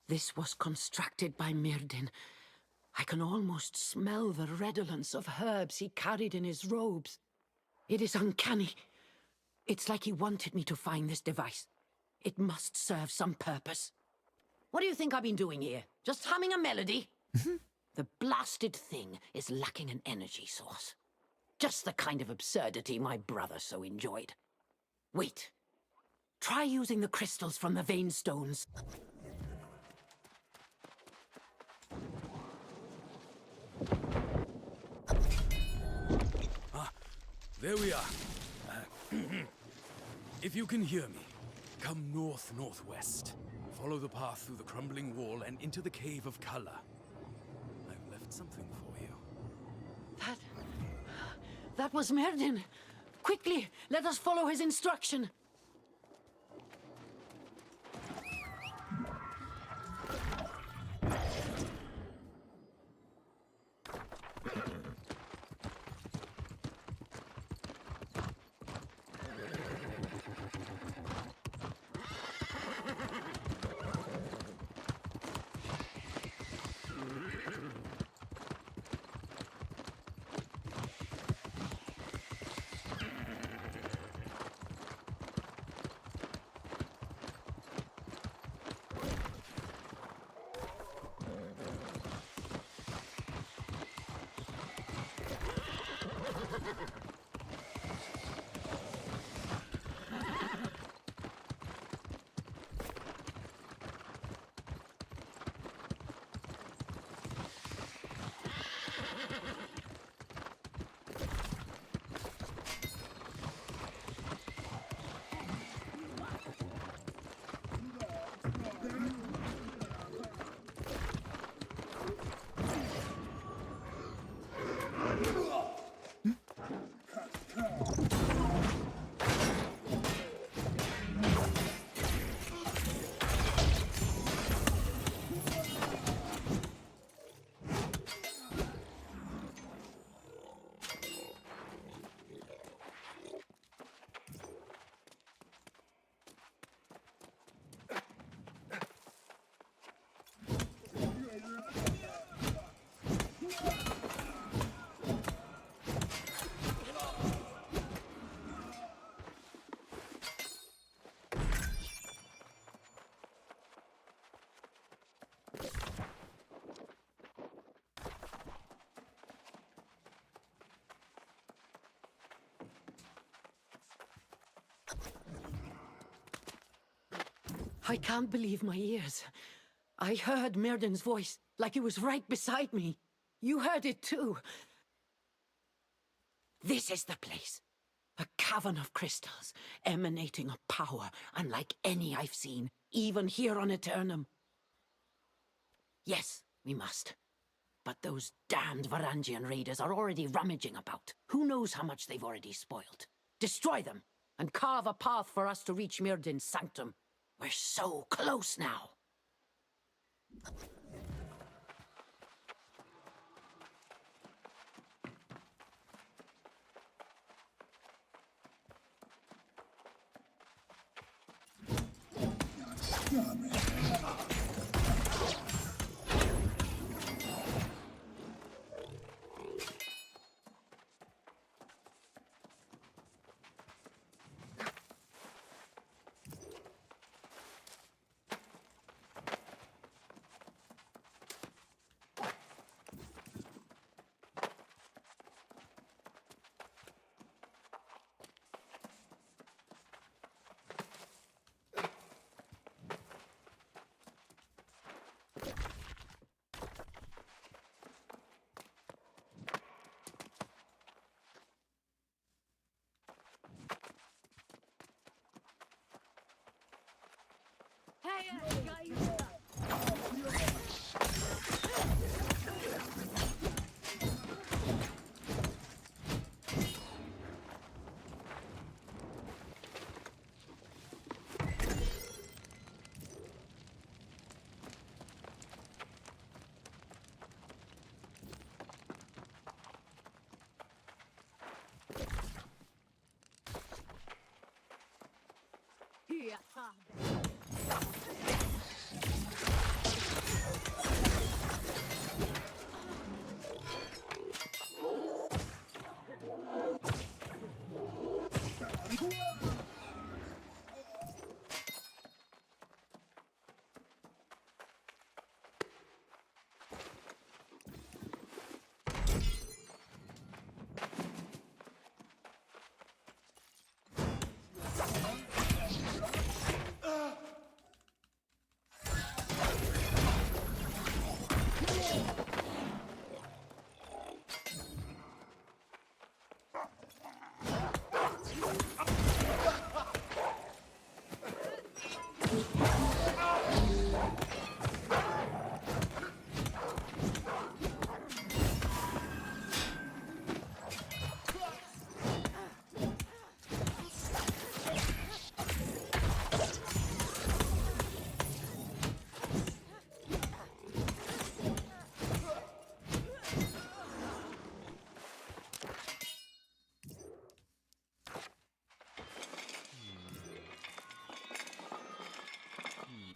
This was constructed by Myrdin. I can almost smell the redolence of herbs he carried in his robes. It is uncanny. It's like he wanted me to find this device. It must serve some purpose. What do you think I've been doing here? Just humming a melody? The blasted thing is lacking an energy source. Just the kind of absurdity my brother so enjoyed. Wait. Try using the crystals from the vein stones. There we are. If you can hear me, come north-northwest. Follow the path through the crumbling wall and into the Cave of Color. I've left something for you. That was Myrdin. Quickly, let us follow his instruction. I can't believe my ears. I heard Myrddin's voice, like it was right beside me. You heard it too. This is the place. A cavern of crystals, emanating a power unlike any I've seen, even here on Eternum. Yes, we must. But those damned Varangian raiders are already rummaging about. Who knows how much they've already spoiled? Destroy them, and carve a path for us to reach Myrddin's sanctum. We're so close now.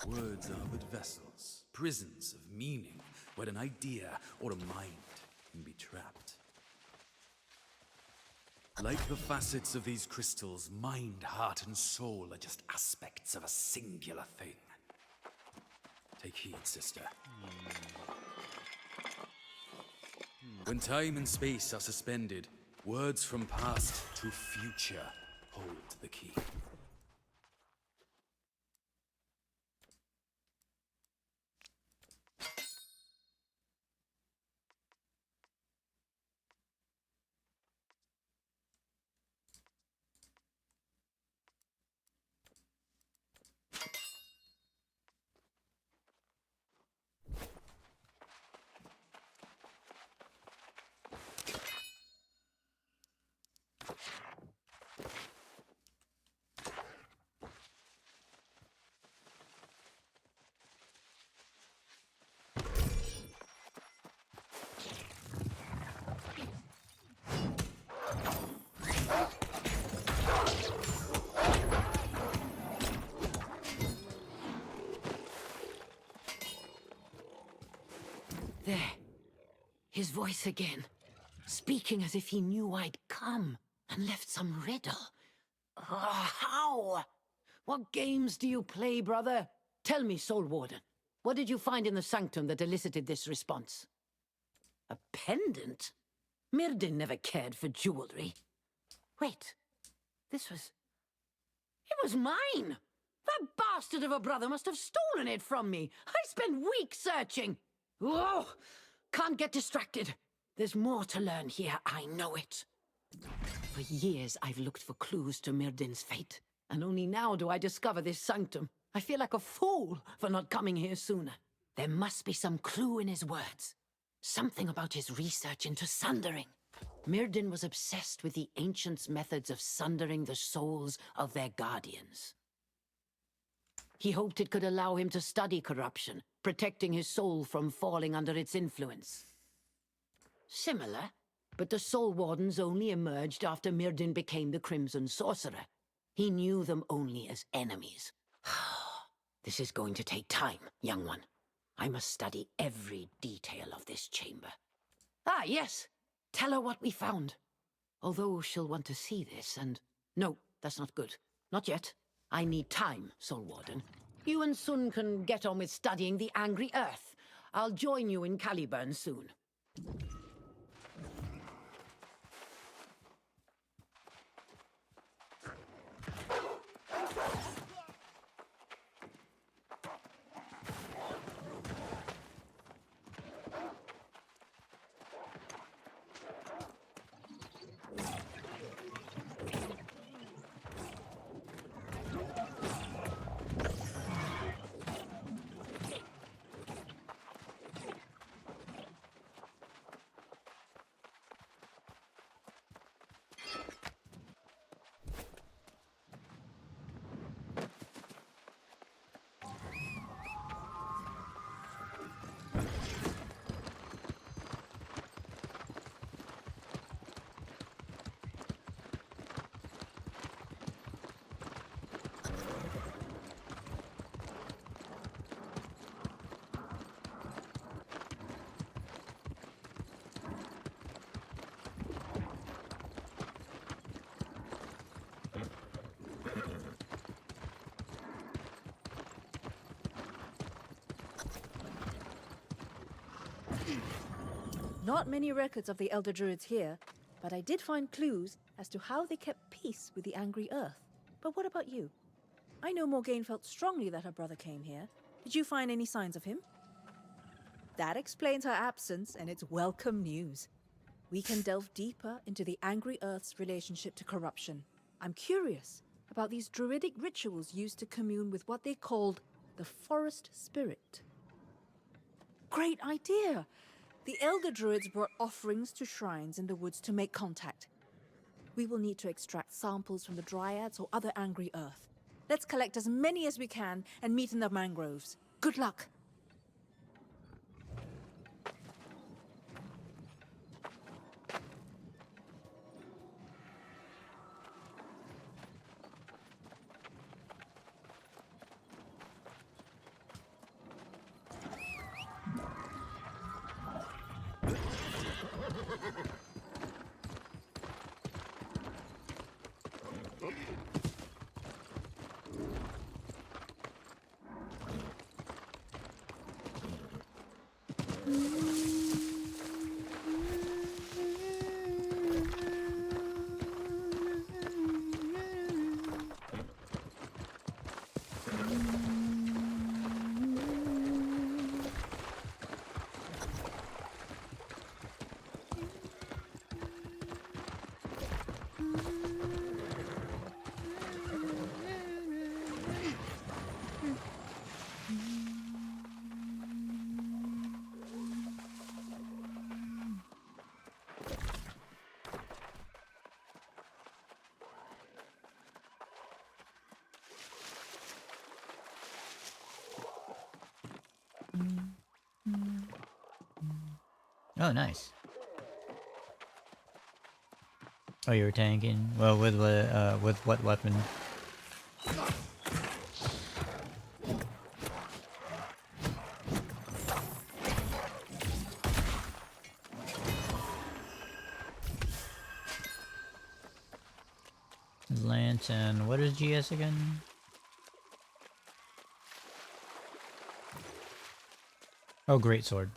Words are but vessels, prisons of meaning, where an idea or a mind can be trapped. Like the facets of these crystals, mind, heart, and soul are just aspects of a singular thing. Take heed, sister. When time and space are suspended, words from past to future hold the key. There. His voice again. Speaking as if he knew I'd come and left some riddle. How? What games do you play, brother? Tell me, Soul Warden. What did you find in the sanctum that elicited this response? A pendant? Myrddin never cared for jewelry. Wait. This was... It was mine! That bastard of a brother must have stolen it from me. I spent weeks searching. Oh, can't get distracted. There's more to learn here, I know it. For years, I've looked for clues to Myrdin's fate, and only now do I discover this sanctum. I feel like a fool for not coming here sooner. There must be some clue in his words. Something about his research into sundering. Myrdin was obsessed with the ancients' methods of sundering the souls of their guardians. He hoped it could allow him to study corruption, protecting his soul from falling under its influence. Similar, but the Soul Wardens only emerged after Myrdin became the Crimson Sorcerer. He knew them only as enemies. This is going to take time, young one. I must study every detail of this chamber. Ah, yes! Tell her what we found. Although she'll want to see this and... No, that's not good. Not yet. I need time, Soul Warden. You and Sun can get on with studying the Angry Earth. I'll join you in Caliburn soon. Not many records of the Elder Druids here, but I did find clues as to how they kept peace with the Angry Earth. But what about you? I know Morgaine felt strongly that her brother came here. Did you find any signs of him? That explains her absence, and it's welcome news. We can delve deeper into the Angry Earth's relationship to corruption. I'm curious about these druidic rituals used to commune with what they called the Forest Spirit. Great idea! The Elder Druids brought offerings to shrines in the woods to make contact. We will need to extract samples from the Dryads or other Angry Earth. Let's collect as many as we can and meet in the mangroves. Good luck! Oh, nice. Oh, you were tanking? Well, with what weapon? Lantern. What is GS again? Oh, great sword.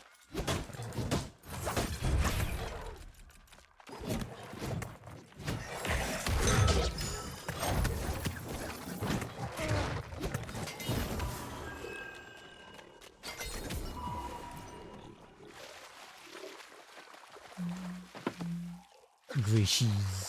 Gracies.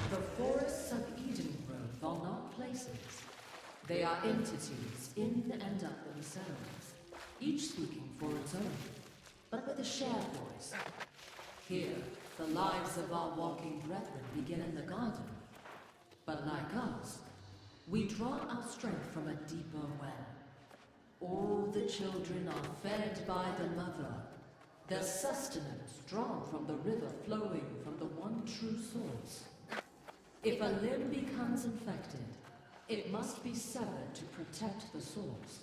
The forests of Eden Grove are not places. They are entities in and of themselves, each speaking for its own, but with a shared voice. Here, the lives of our walking brethren begin in the garden. But like us, we draw our strength from a deeper well. All the children are fed by the mother, their sustenance drawn from the river flowing from the one true source. If a limb becomes infected, it must be severed to protect the source.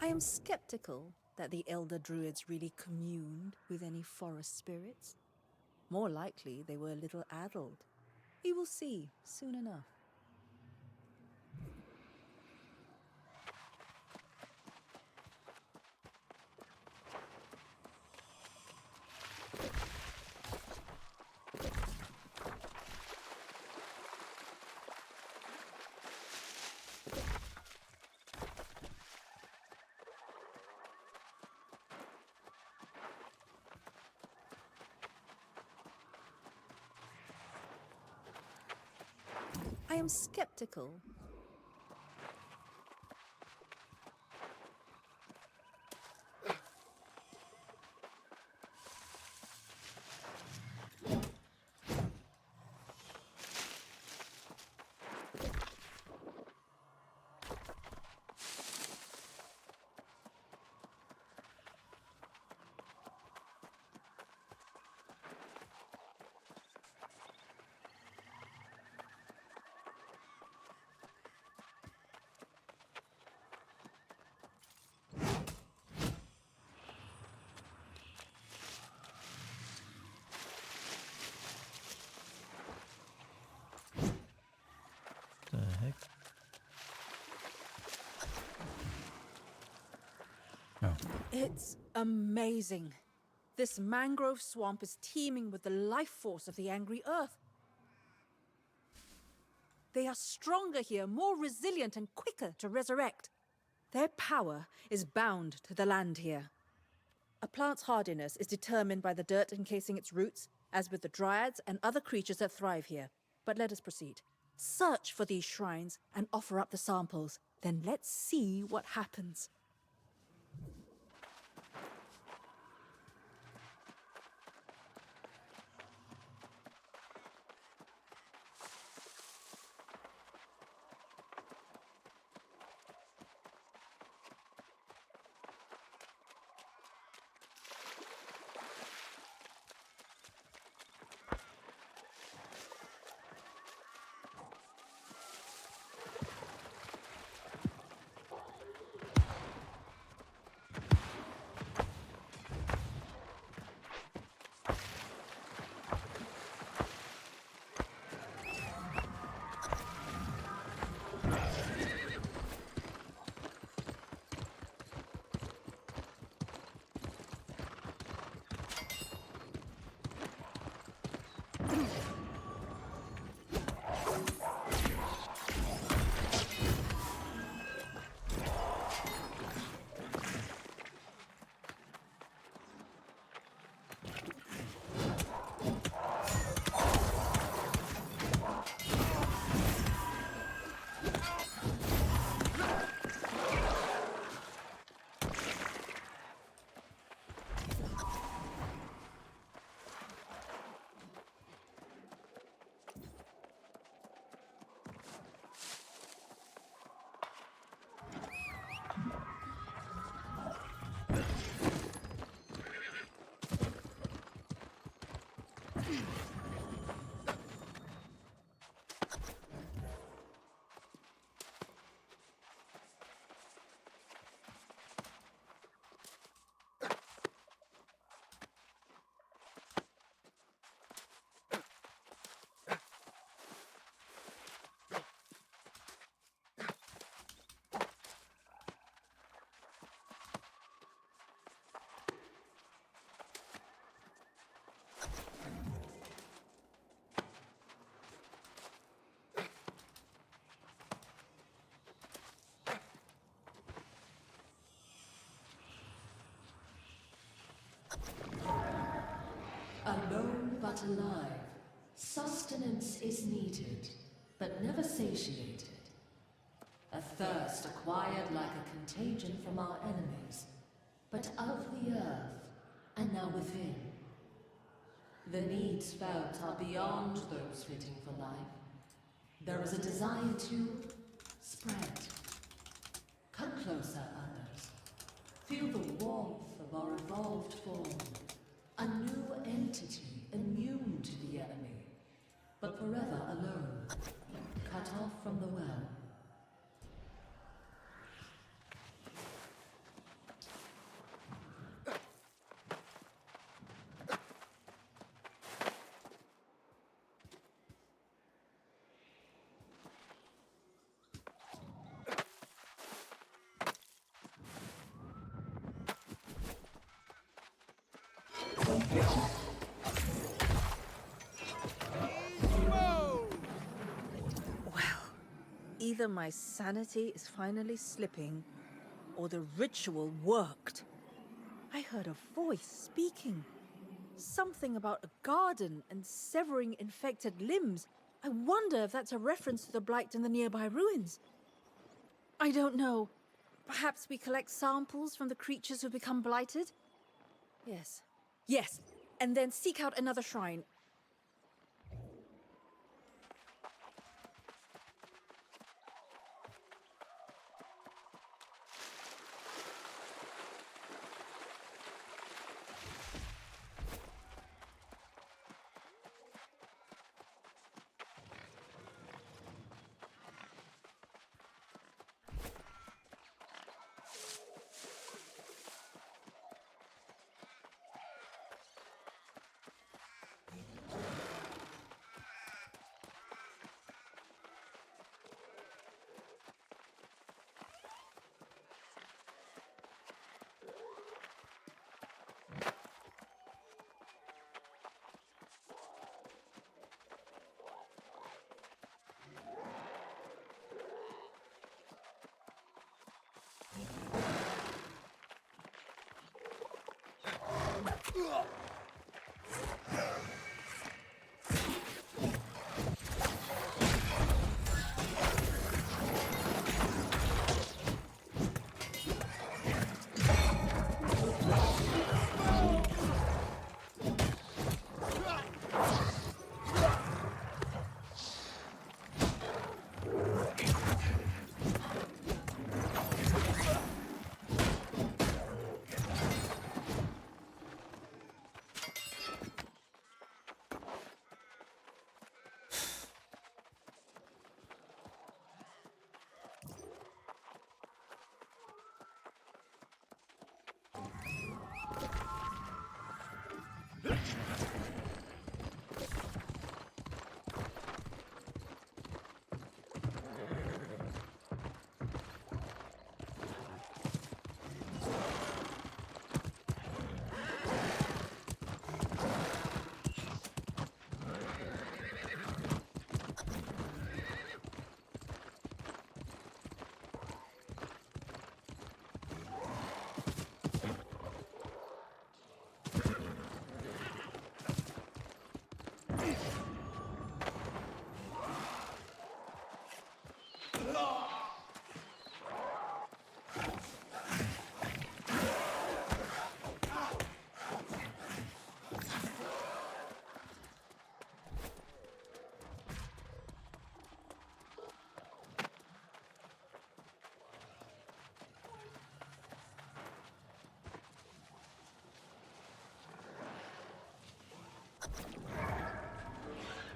I am skeptical that the Elder Druids really communed with any forest spirits. More likely, they were a little addled. We will see soon enough. I am skeptical. The heck? Oh. It's amazing. This mangrove swamp is teeming with the life force of the angry earth. They are stronger here, more resilient and quicker to resurrect. Their power is bound to the land here. A plant's hardiness is determined by the dirt encasing its roots, as with the dryads and other creatures that thrive here. But let us proceed. Search for these shrines and offer up the samples. Then let's see what happens. but alive. Sustenance is needed, but never satiated. A thirst acquired like a contagion from our enemies, but of the earth, and now within. The needs felt are beyond those fitting for life. There is a desire to spread. Come closer, others. Feel the warmth of our evolved form. A new entity, immune to the enemy, but forever alone, cut off from the well. Either my sanity is finally slipping, or the ritual worked. I heard a voice speaking. Something about a garden and severing infected limbs. I wonder if that's a reference to the blight in the nearby ruins. I don't know. Perhaps we collect samples from the creatures who become blighted? Yes. Yes, and then seek out another shrine.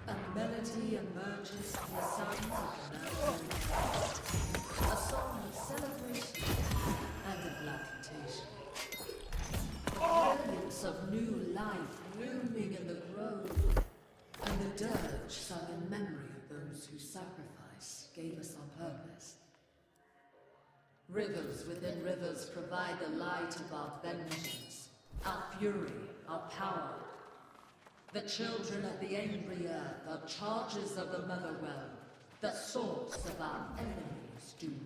A melody emerges from the sounds of the natural. A song of celebration and of lamentation. Brilliance of new life blooming in the grove, and the dirge sung in memory of those whose sacrifice gave us our purpose. Rivers within rivers provide the light of our vengeance, our fury, our power. The children of the angry earth are charges of the mother realm, the source of our enemy's doom.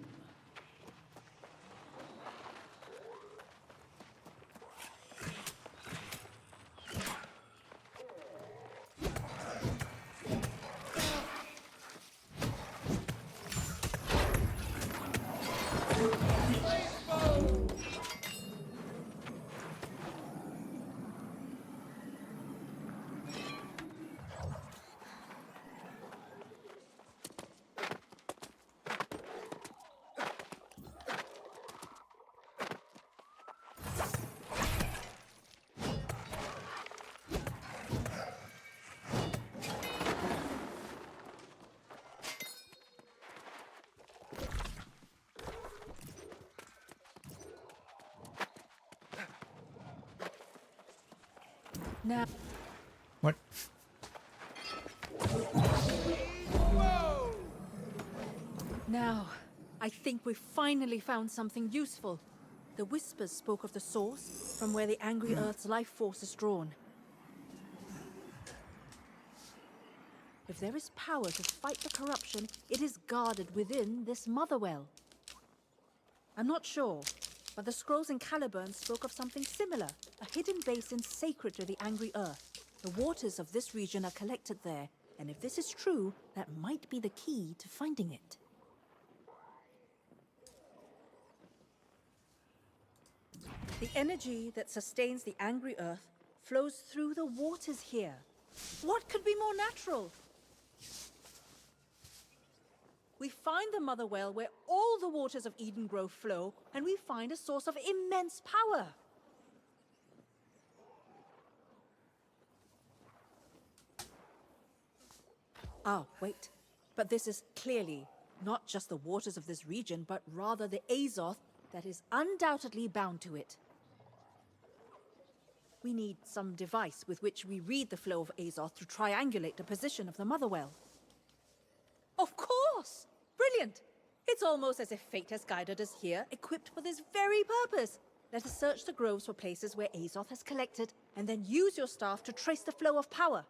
Now, What? now, I think we've finally found something useful. The whispers spoke of the source from where the angry Earth's life force is drawn. If there is power to fight the corruption, it is guarded within this motherwell. I'm not sure, but the scrolls in Caliburn spoke of something similar, a hidden basin sacred to the angry Earth. The waters of this region are collected there, and if this is true, that might be the key to finding it. The energy that sustains the angry Earth flows through the waters here. What could be more natural? We find the mother well where all the waters of Eden Grove flow, and we find a source of immense power. Ah, wait. But this is clearly not just the waters of this region, but rather the Azoth that is undoubtedly bound to it. We need some device with which we read the flow of Azoth to triangulate the position of the motherwell. Of course! Brilliant! It's almost as if fate has guided us here, equipped for this very purpose. Let us search the groves for places where Azoth has collected, and then use your staff to trace the flow of power.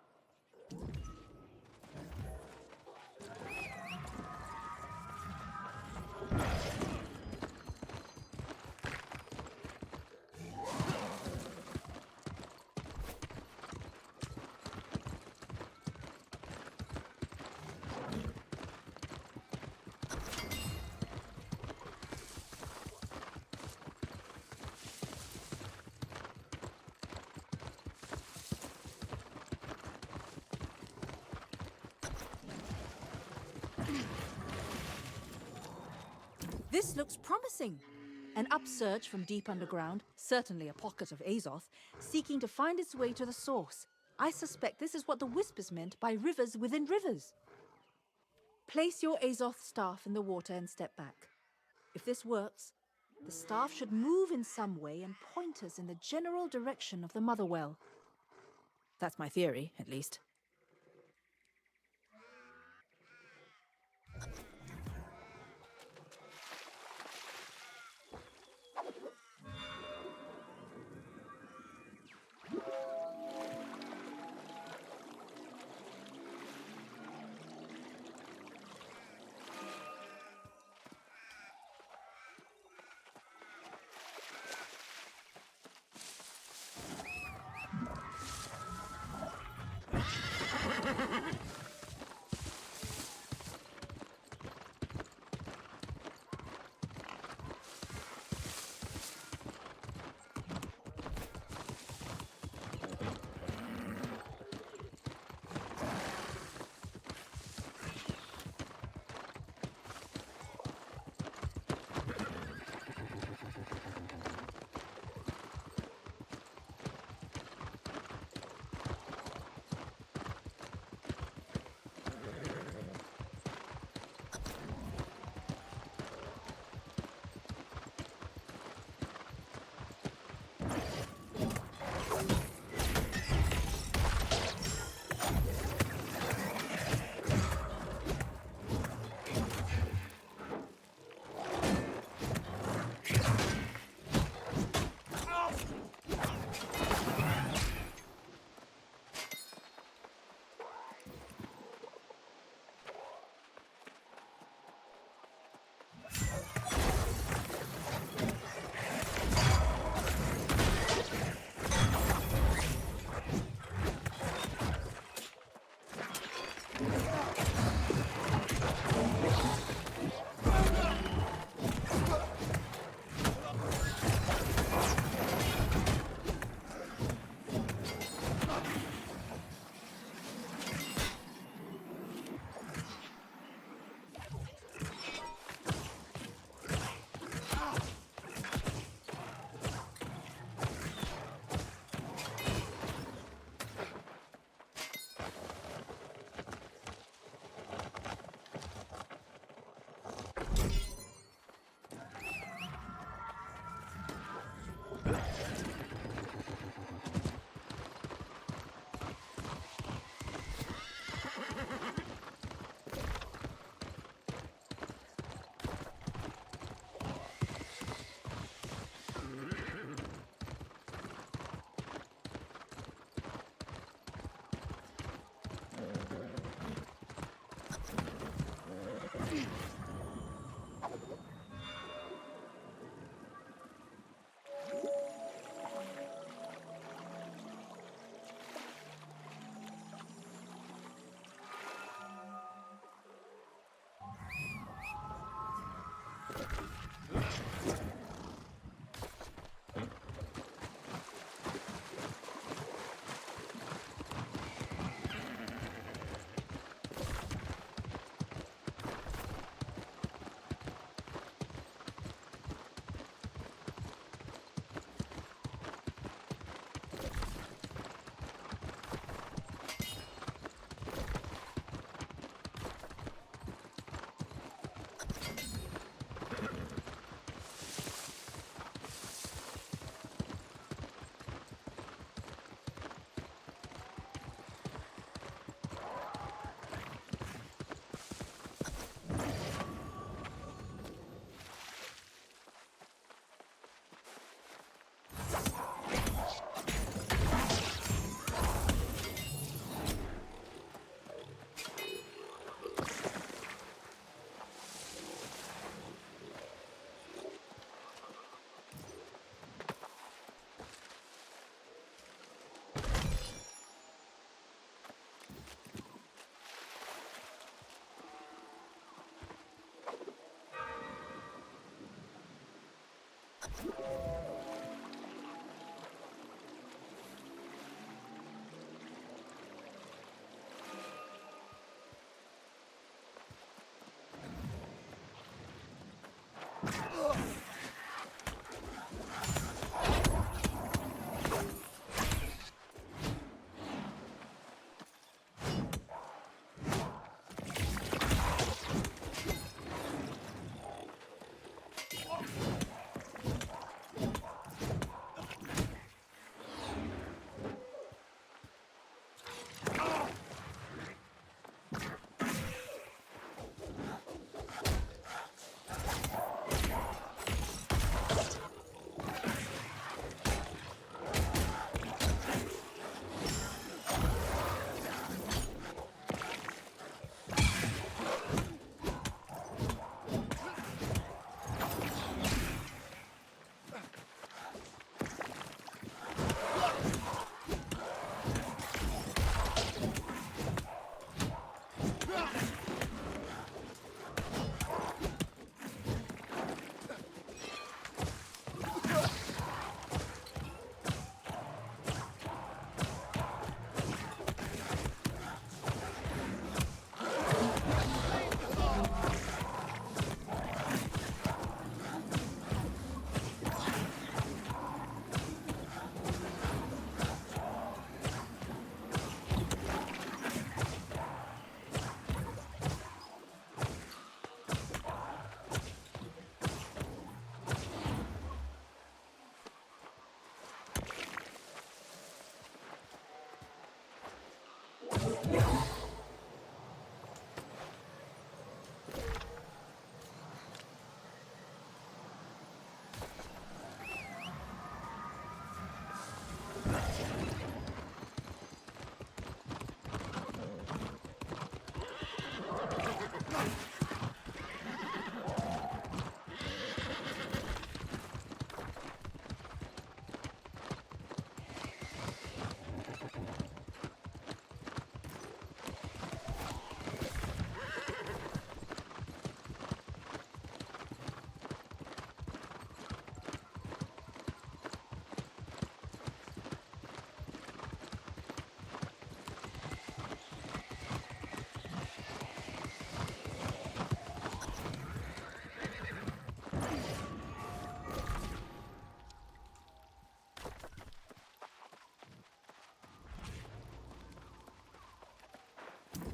This looks promising. An upsurge from deep underground, certainly a pocket of Azoth, seeking to find its way to the source. I suspect this is what the whispers meant by rivers within rivers. Place your Azoth staff in the water and step back. If this works, the staff should move in some way and point us in the general direction of the motherwell. That's my theory, at least.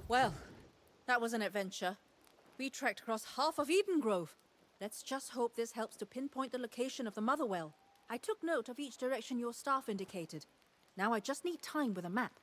Well, that was an adventure. We trekked across half of Eden Grove. Let's just hope this helps to pinpoint the location of the Motherwell. I took note of each direction your staff indicated. Now I just need time with a map.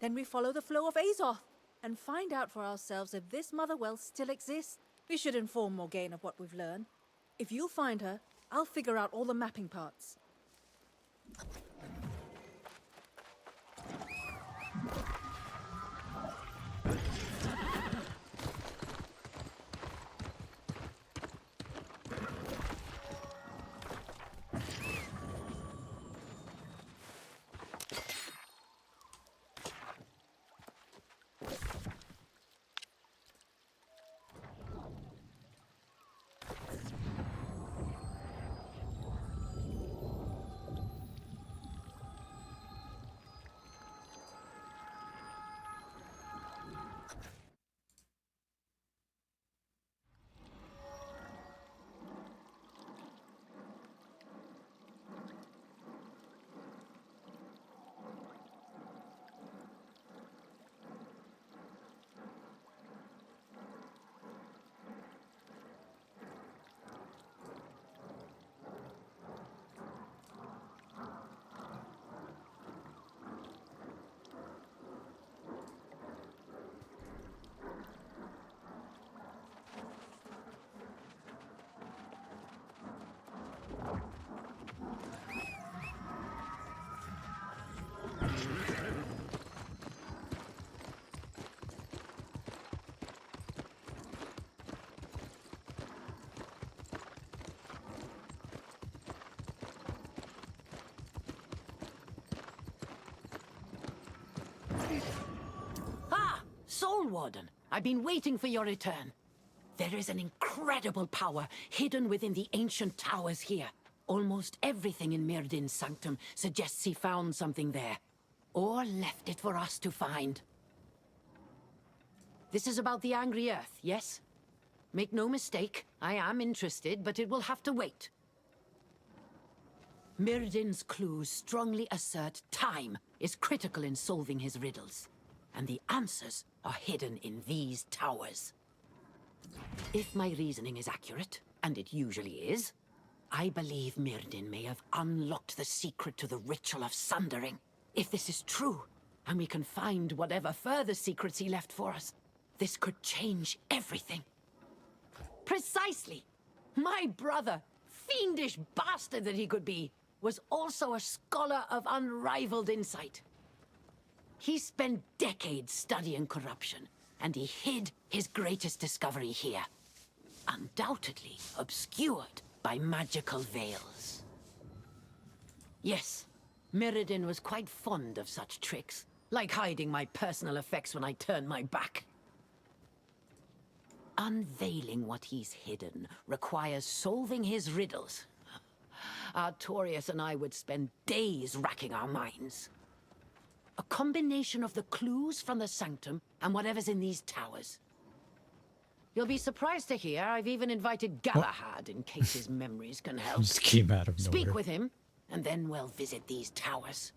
Then we follow the flow of Azoth and find out for ourselves if this Motherwell still exists. We should inform Morgaine of what we've learned. If you'll find her, I'll figure out all the mapping parts. Warden. I've been waiting for your return. There is an incredible power hidden within the ancient towers here. Almost everything in Myrdin's sanctum suggests he found something there. Or left it for us to find. This is about the Angry Earth, yes? Make no mistake, I am interested, but it will have to wait. Myrdin's clues strongly assert time is critical in solving his riddles. And the answers are hidden in these towers. If my reasoning is accurate, and it usually is, I believe Myrdin may have unlocked the secret to the ritual of sundering. If this is true, and we can find whatever further secrets he left for us, this could change everything. Precisely! My brother, fiendish bastard that he could be, was also a scholar of unrivaled insight. He spent decades studying corruption, and he hid his greatest discovery here. Undoubtedly obscured by magical veils. Yes, Myrdin was quite fond of such tricks, like hiding my personal effects when I turned my back. Unveiling what he's hidden requires solving his riddles. Artorius and I would spend days racking our minds. A combination of the clues from the Sanctum and whatever's in these towers. You'll be surprised to hear I've even invited Galahad in case his memories can help. Just came out of nowhere. Speak with him, and then we'll visit these towers.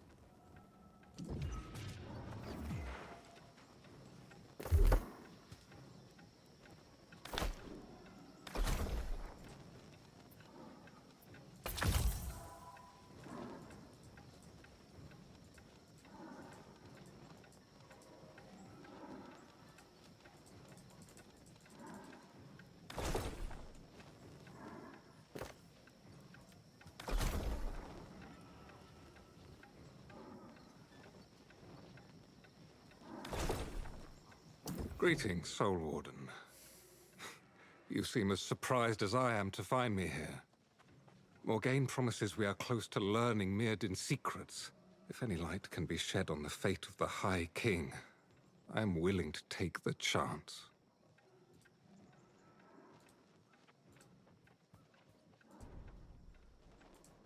Greetings, Soul Warden. You seem as surprised as I am to find me here. Morgaine promises we are close to learning Myrdin's secrets. If any light can be shed on the fate of the High King, I am willing to take the chance.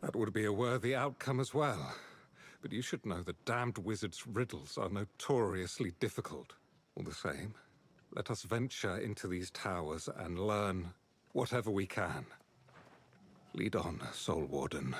That would be a worthy outcome as well. But you should know that damned wizards' riddles are notoriously difficult. All the same, let us venture into these towers and learn whatever we can. Lead on, Soul Warden.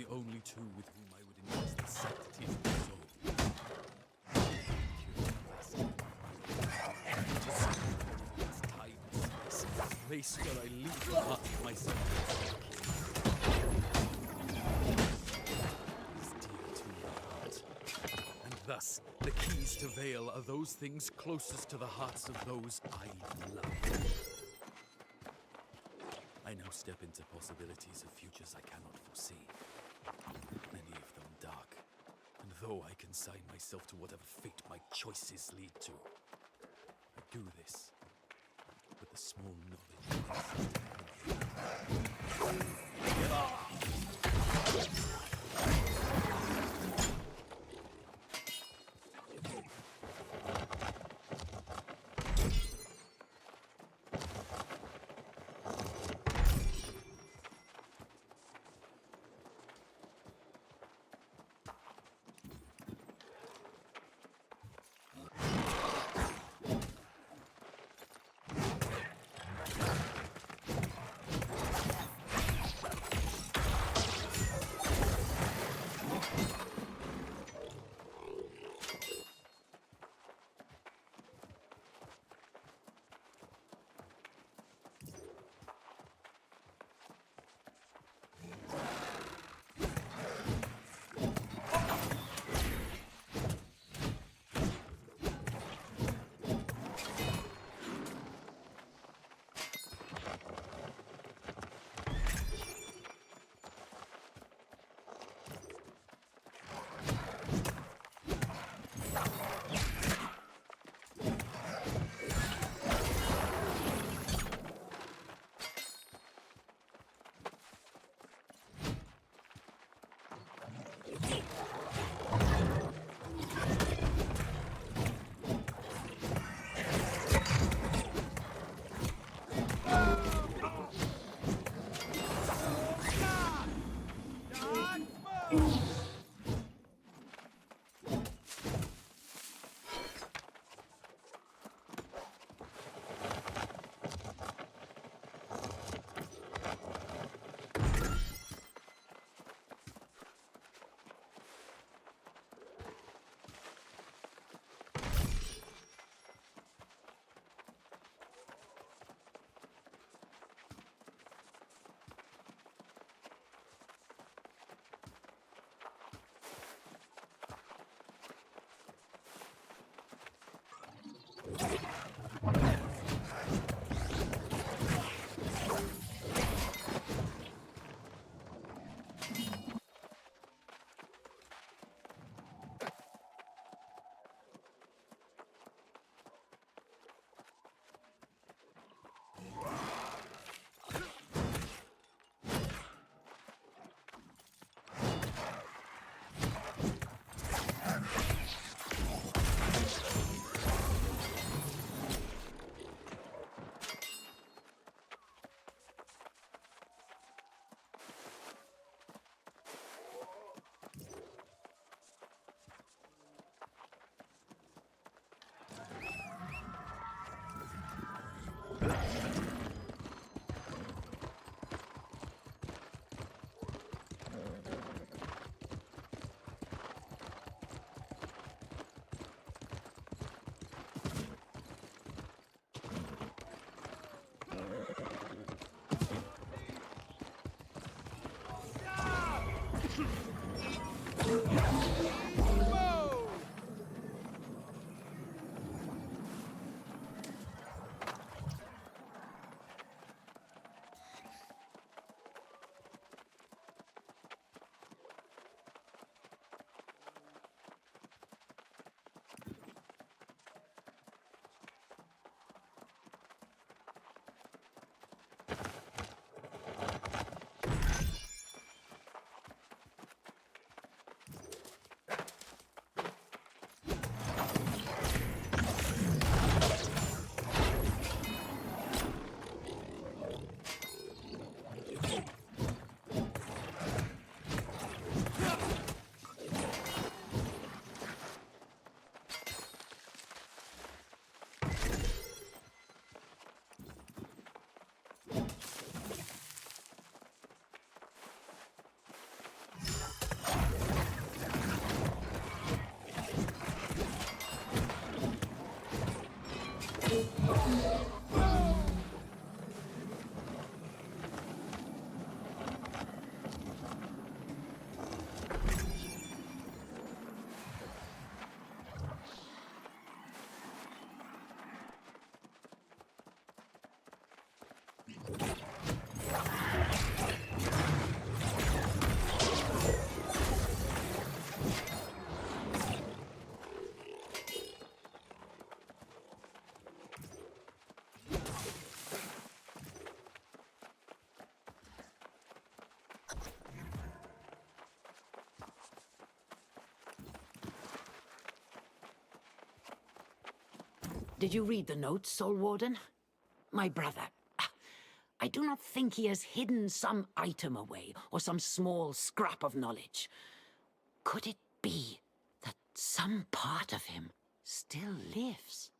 the only two with whom I would entrust the sanctity of my soul. This time, this place where I leave the heart of myself. Is dear to my heart. And thus, the keys to Vale are those things closest to the hearts of those I love. I now step into possibilities of futures I cannot foresee. Many of them dark. And though I consign myself to whatever fate my choices lead to, I do this with the small knowledge Did you read the notes, Soul Warden? My brother. I do not think he has hidden some item away, or some small scrap of knowledge. Could it be that some part of him still lives?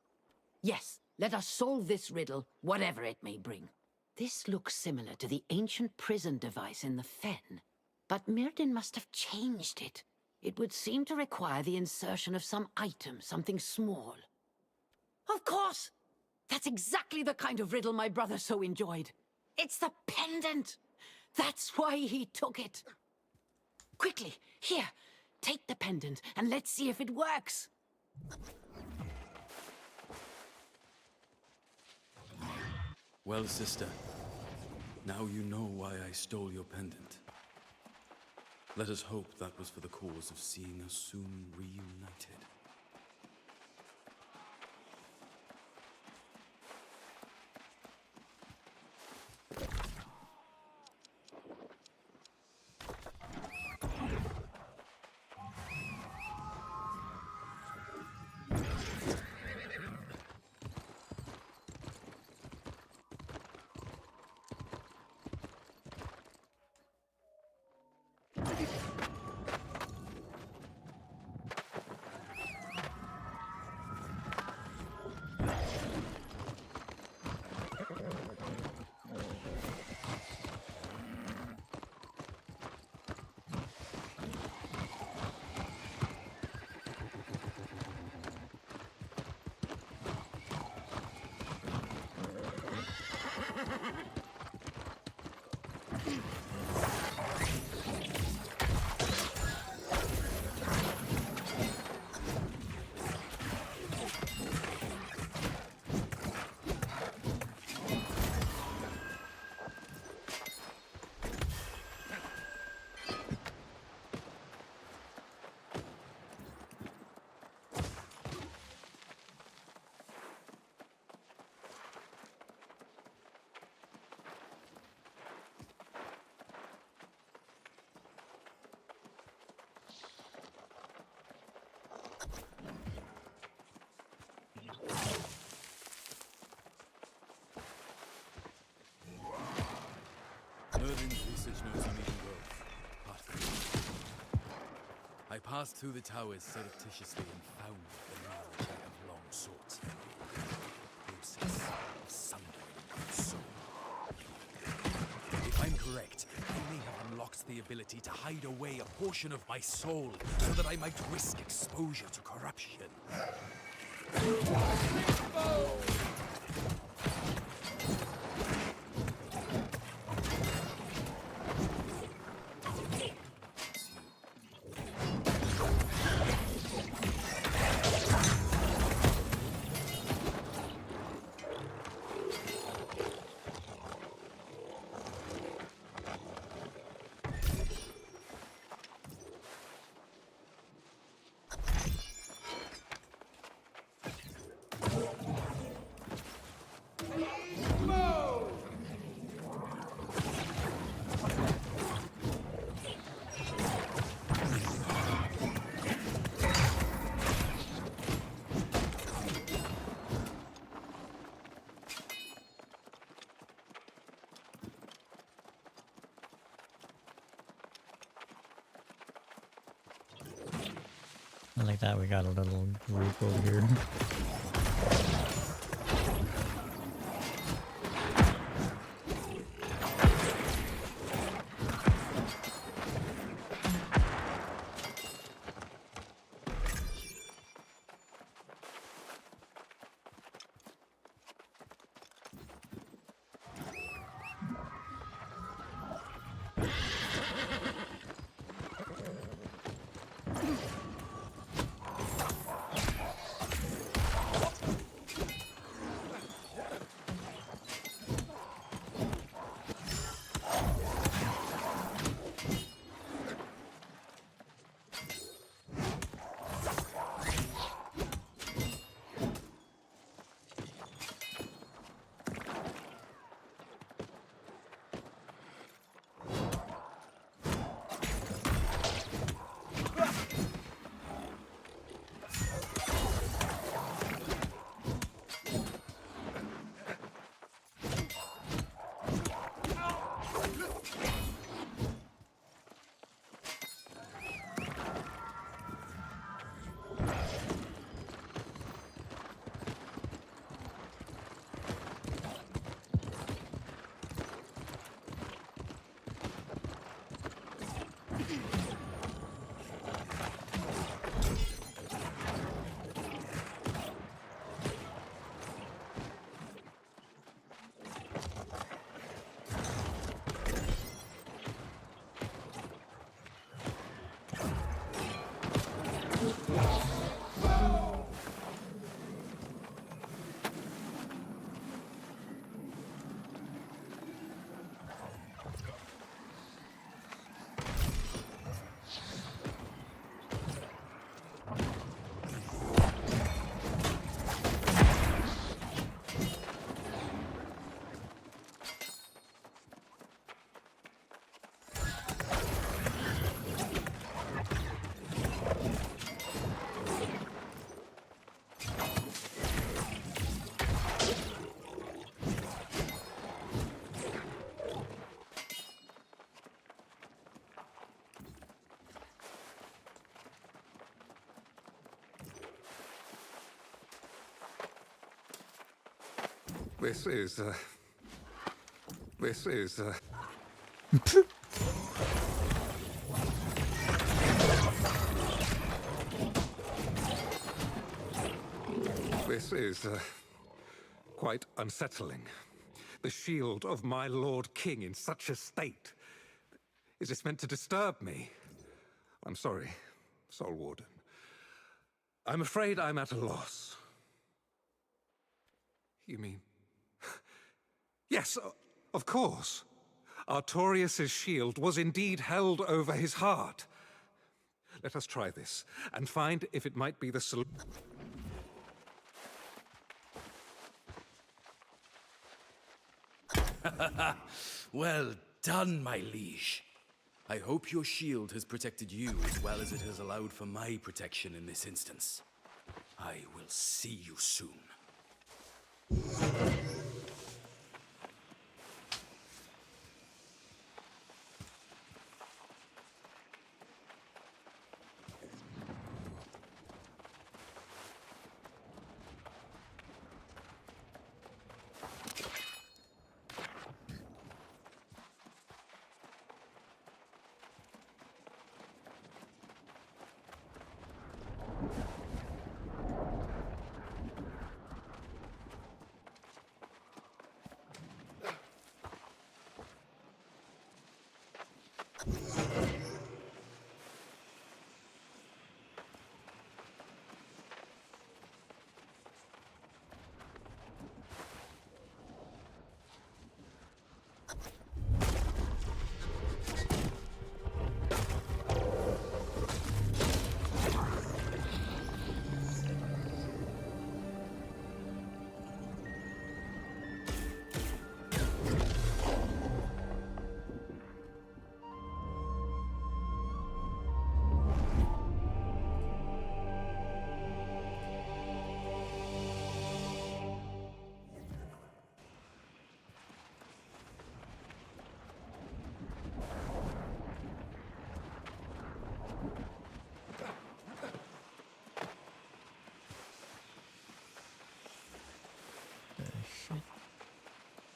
Yes, let us solve this riddle, whatever it may bring. This looks similar to the ancient prison device in the fen, but Mirden must have changed it. It would seem to require the insertion of some item, something small. Of course! That's exactly the kind of riddle my brother so enjoyed. It's the pendant! That's why he took it. Quickly, here, take the pendant and let's see if it works. Well, sister, now you know why I stole your pendant. Let us hope that was for the cause of seeing us soon reunited. Merlin's research notes on Eden Grove, Part 3. I passed through the towers surreptitiously and found the knowledge I have long sought. Process of sundering the soul. If I'm correct, I may have unlocked the ability to hide away a portion of my soul so that I might risk exposure to corruption. And like that, we got a little group over here. This is, This is, quite unsettling. The shield of my Lord King in such a state. Is this meant to disturb me? I'm sorry, Soul Warden. I'm afraid I'm at a loss. You mean... Yes, of course. Artorius' shield was indeed held over his heart. Let us try this, and find if it might be the solution. Well done, my liege. I hope your shield has protected you as well as it has allowed for my protection in this instance. I will see you soon.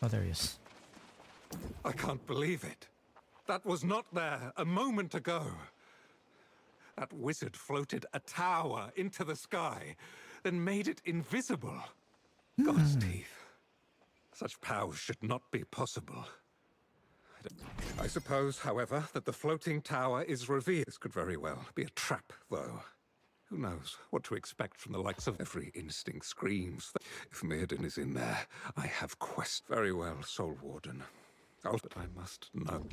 Oh, there he is. I can't believe it. That was not there a moment ago. That wizard floated a tower into the sky, then made it invisible. God's teeth. Such powers should not be possible. I suppose, however, that the floating tower is revealed. This could very well be a trap, though. Who knows what to expect from the likes of every instinct screams. If Mirrodin is in there, I have quest. Very well, Soul Warden. But I must know.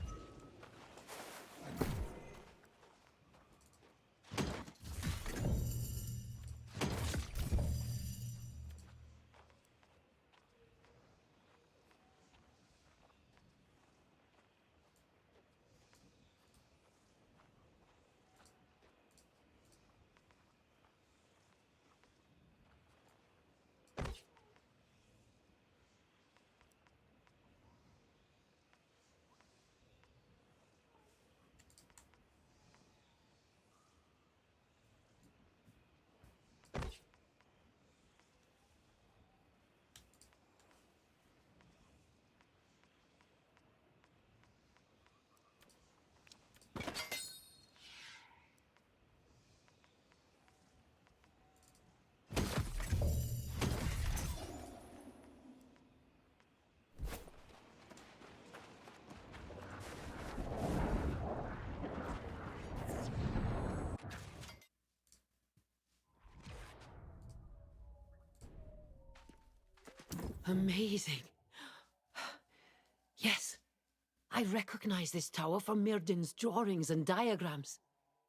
Amazing. Yes, I recognize this tower from Mirrodin's drawings and diagrams.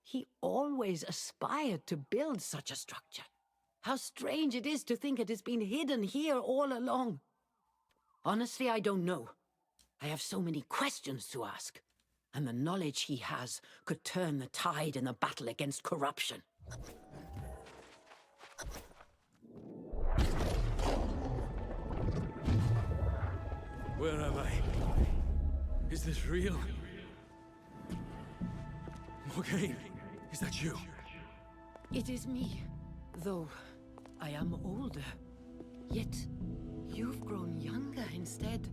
He always aspired to build such a structure. How strange it is to think it has been hidden here all along. Honestly, I don't know. I have so many questions to ask, and the knowledge he has could turn the tide in the battle against corruption. Where am I? Is this real? Morgaine, is that you? It is me, though I am older. Yet, You've grown younger instead.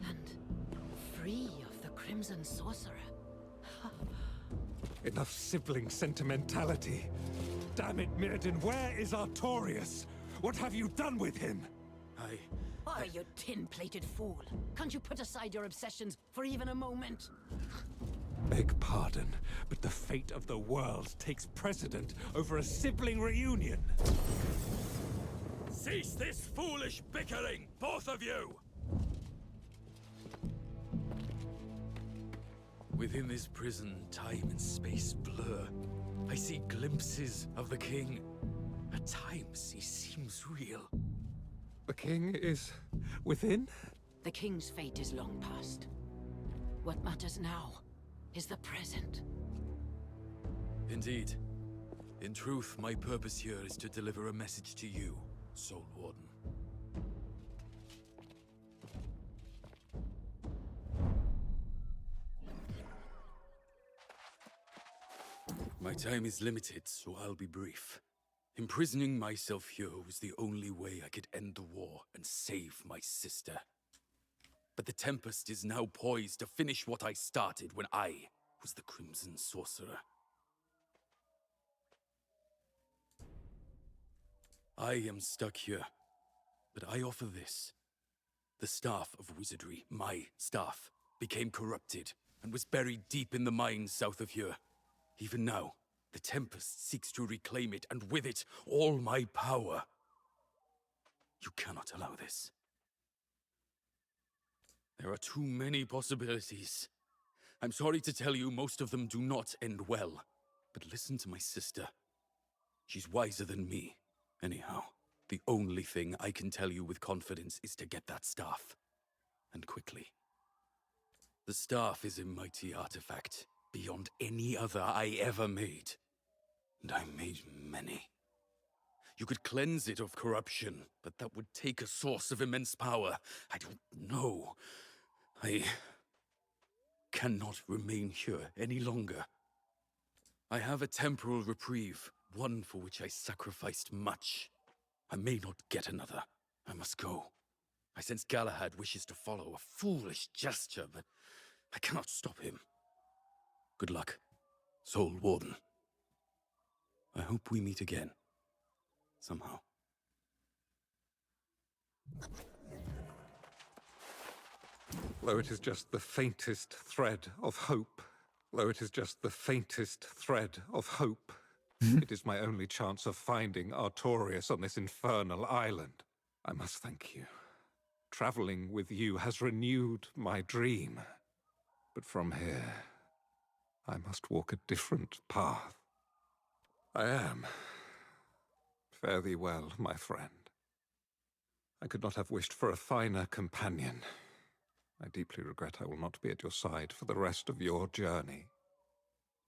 And free of the Crimson Sorcerer. Enough sibling sentimentality. Damn it, Mirrodin, where is Artorius? What have you done with him? Oh, you tin-plated fool. Can't you put aside your obsessions for even a moment? Beg pardon, but the fate of the world takes precedent over a sibling reunion. Cease this foolish bickering, both of you! Within this prison, time and space blur. I see glimpses of the king. At times, he seems real. The king is within? The king's fate is long past. What matters now is the present. Indeed. In truth, my purpose here is to deliver a message to you, Soul Warden. My time is limited, so I'll be brief. Imprisoning myself here was the only way I could end the war and save my sister. But the Tempest is now poised to finish what I started when I was the Crimson Sorcerer. I am stuck here, but I offer this. The Staff of Wizardry, my staff, became corrupted and was buried deep in the mines south of here. Even now, the Tempest seeks to reclaim it, and with it, all my power. You cannot allow this. There are too many possibilities. I'm sorry to tell you, most of them do not end well. But listen to my sister. She's wiser than me. Anyhow, the only thing I can tell you with confidence is to get that staff. And quickly. The staff is a mighty artifact, beyond any other I ever made. And I made many. You could cleanse it of corruption, but that would take a source of immense power. I don't know. I cannot remain here any longer. I have a temporal reprieve, one for which I sacrificed much. I may not get another. I must go. I sense Galahad wishes to follow, a foolish gesture, but I cannot stop him. Good luck, Soul Warden. I hope we meet again. Somehow. Though it is just the faintest thread of hope. Though it is just the faintest thread of hope. It is my only chance of finding Artorius on this infernal island. I must thank you. Traveling with you has renewed my dream. But from here, I must walk a different path. I am. Fare thee well, my friend. I could not have wished for a finer companion. I deeply regret I will not be at your side for the rest of your journey.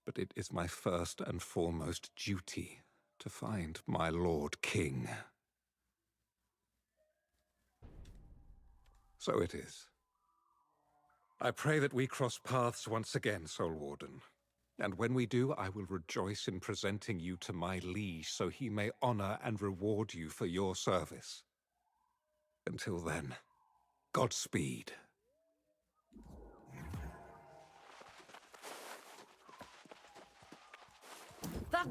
But it is my first and foremost duty to find my Lord King. So it is. I pray that we cross paths once again, Soul Warden. And when we do, I will rejoice in presenting you to my liege, so he may honor and reward you for your service. Until then, Godspeed. That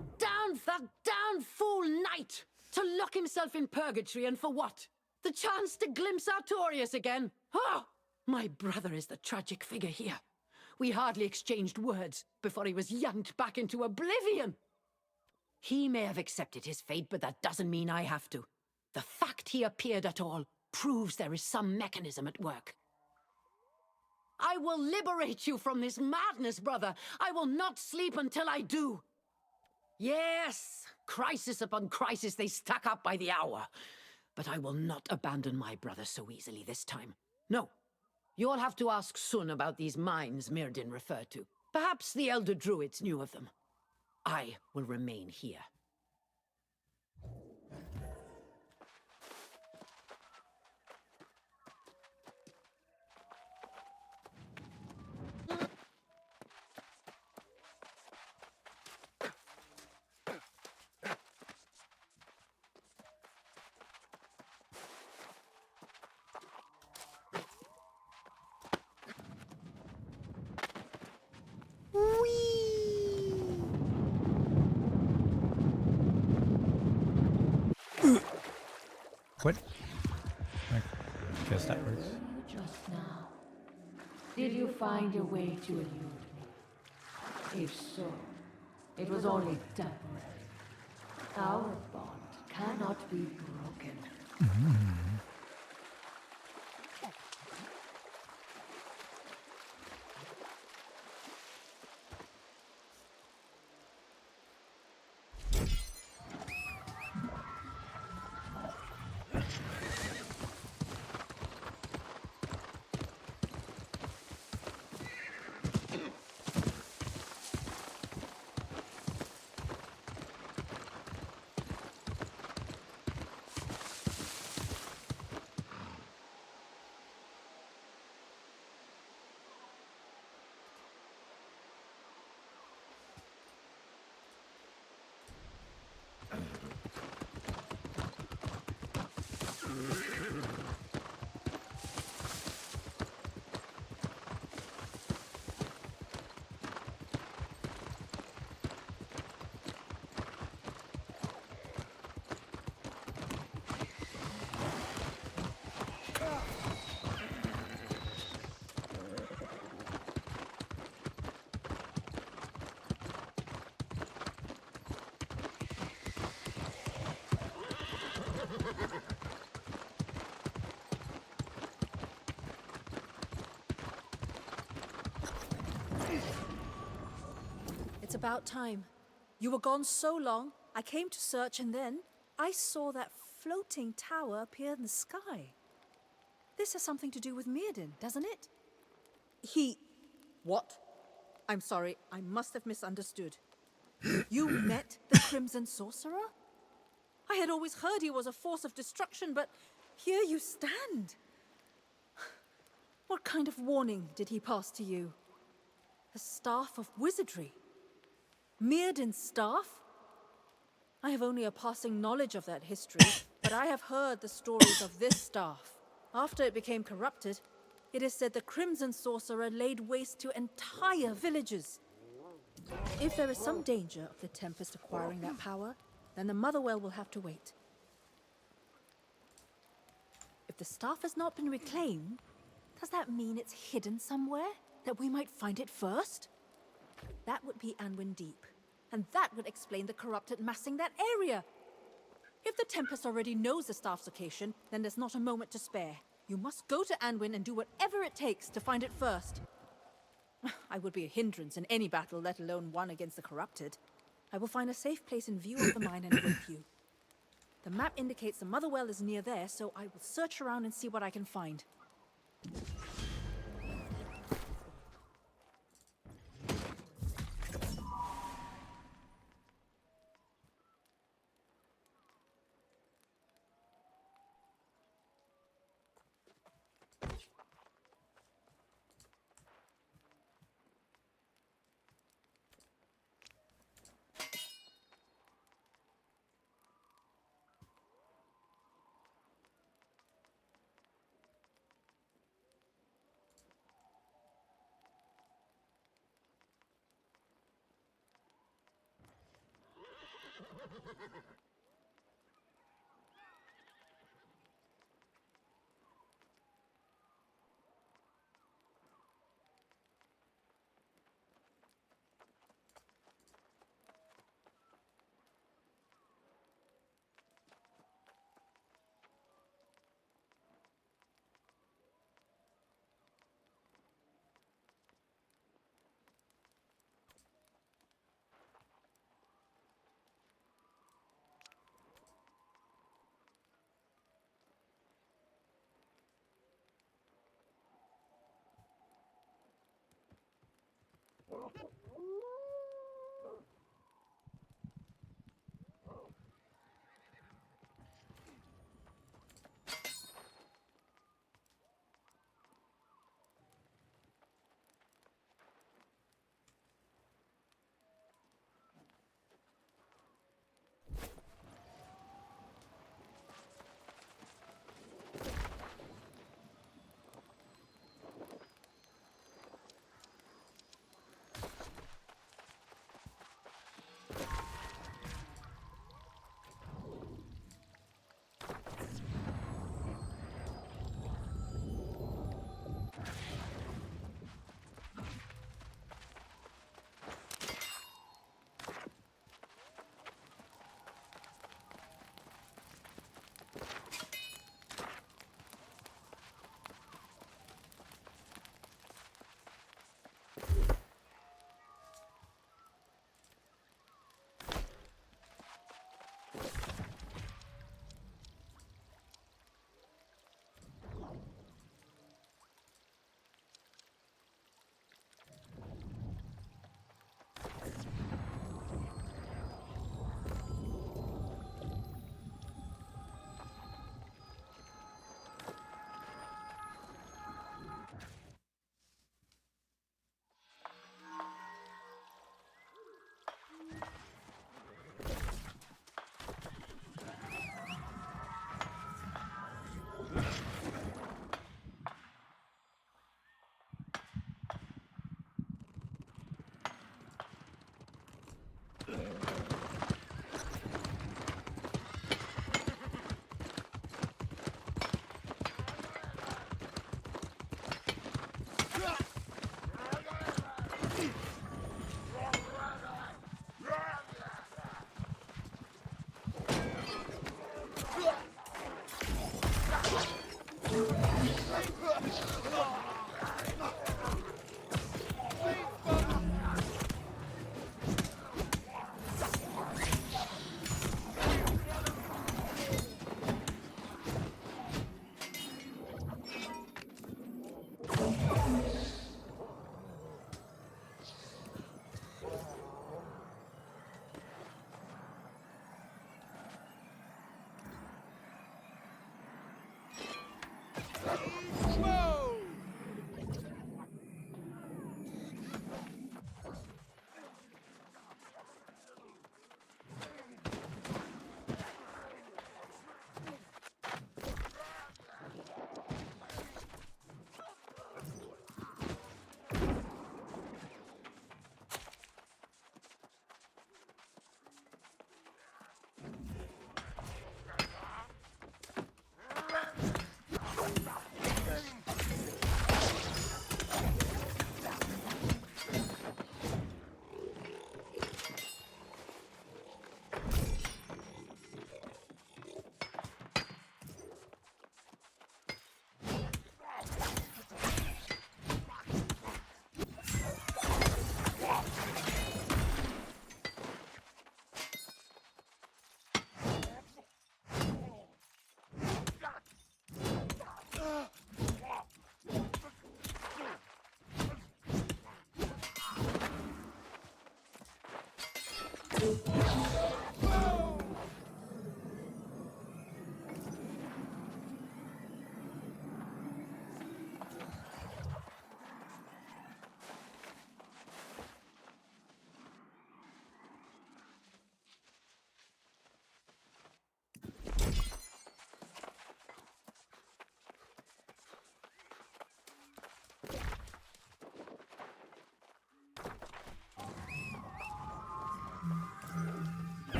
damn fool knight! To lock himself in purgatory, and for what? The chance to glimpse Artorius again? Oh! My brother is the tragic figure here. We hardly exchanged words before he was yanked back into oblivion. He may have accepted his fate, but that doesn't mean I have to. The fact he appeared at all proves there is some mechanism at work. I will liberate you from this madness, brother. I will not sleep until I do. Yes, crisis upon crisis they stack up by the hour. But I will not abandon my brother so easily this time. No. You'll have to ask Sun about these mines Mirrodin referred to. Perhaps the Elder Druids knew of them. I will remain here. quit? I guess that Where works. were you just now? Did you find a way to elude me? If so, it was only temporary. Our bond cannot be broken. It's about time. You were gone so long, I came to search and then I saw that floating tower appear in the sky. This has something to do with Mirrodin, doesn't it? What? I'm sorry, I must have misunderstood. You met the Crimson Sorcerer? I had always heard he was a force of destruction, but here you stand. What kind of warning did he pass to you? The Staff of Wizardry? Mirrodin's staff? I have only a passing knowledge of that history, but I have heard the stories of this staff. After it became corrupted, it is said the Crimson Sorcerer laid waste to entire villages. If there is some danger of the Tempest acquiring that power, then the Motherwell will have to wait. If the staff has not been reclaimed, does that mean it's hidden somewhere? That we might find it first? That would be Anwin Deep. And that would explain the corrupted massing that area. If the Tempest already knows the staff's location, then there's not a moment to spare. You must go to Anwin and do whatever it takes to find it first. I would be a hindrance in any battle, let alone one against the corrupted. I will find a safe place in view of the mine and wait for you. The map indicates the Motherwell is near there, so I will search around and see what I can find.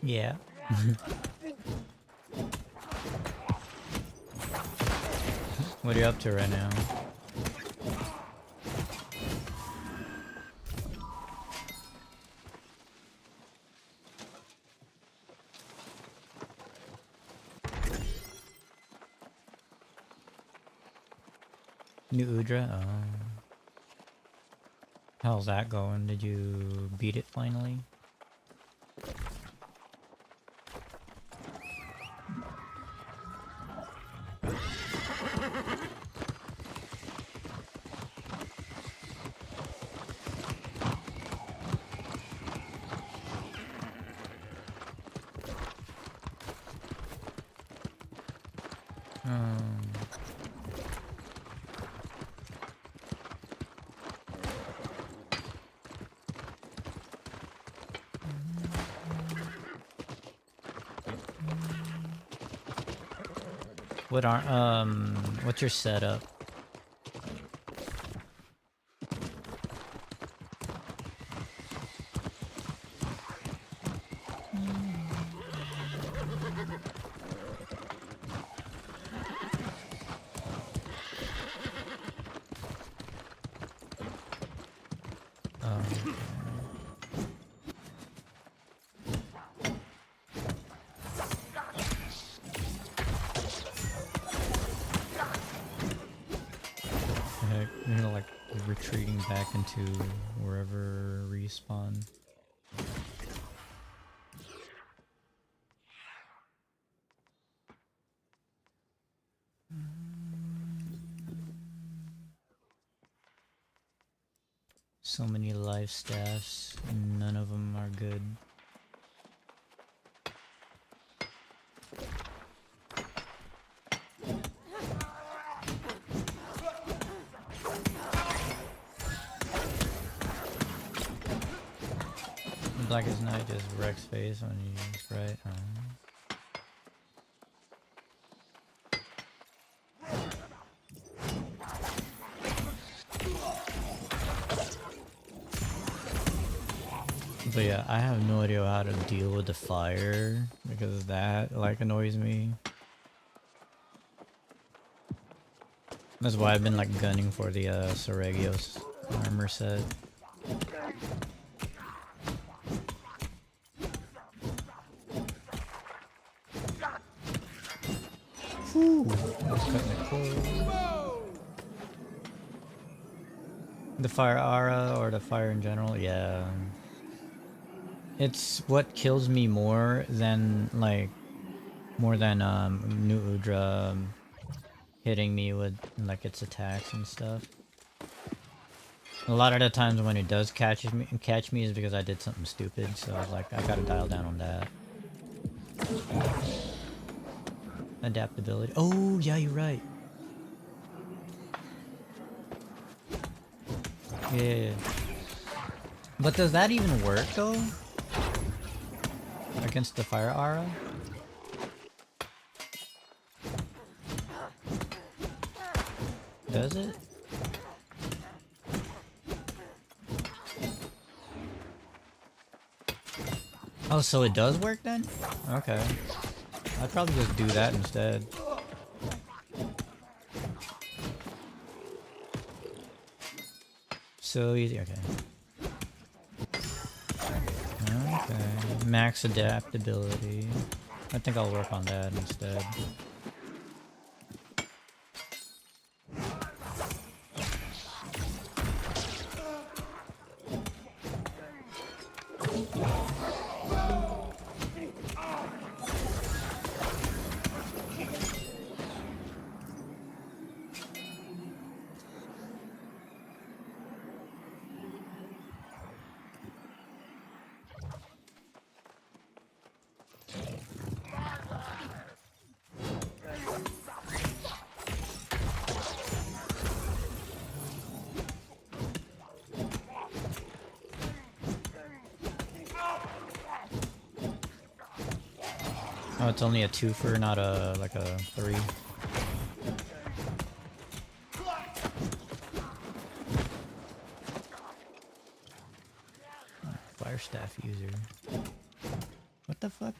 Yeah. What are you up to right now? New Udra? Oh. How's that going? Did you beat it finally? What are what's your setup? Heck, you're like retreating back into wherever respawn. So many life staffs, none of them are good. Blackest Night just wrecks face when you use right. But yeah, I have no idea how to deal with the fire because that like annoys me. That's why I've been like gunning for the Soregios armor set. Whew, that's cutting it close. The fire aura or the fire in general, yeah. It's what kills me more than like New Udra hitting me with like its attacks and stuff. A lot of the times when it does catch me is because I did something stupid, so like I gotta dial down on that. Adaptability. Oh yeah, you're right. Yeah. But does that even work though? Against the fire aura? Does it? Oh, so it does work then? Okay. I'd probably just do that instead. So easy, okay. Okay, max adaptability. I think I'll work on that instead. Oh, it's only a 2-fer, not a like a 3. Fire staff user. What the fuck?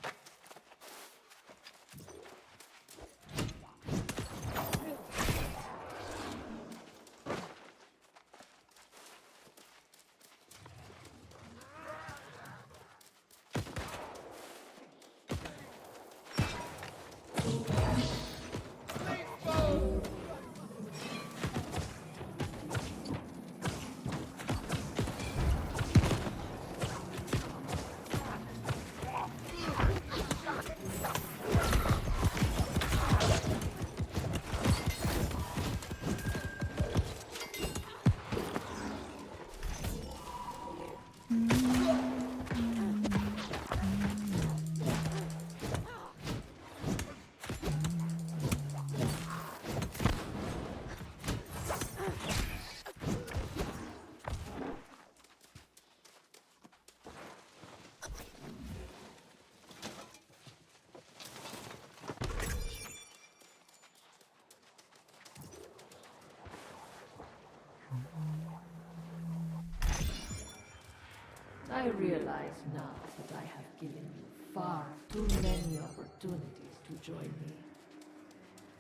I realize now that I have given you far too many opportunities to join me.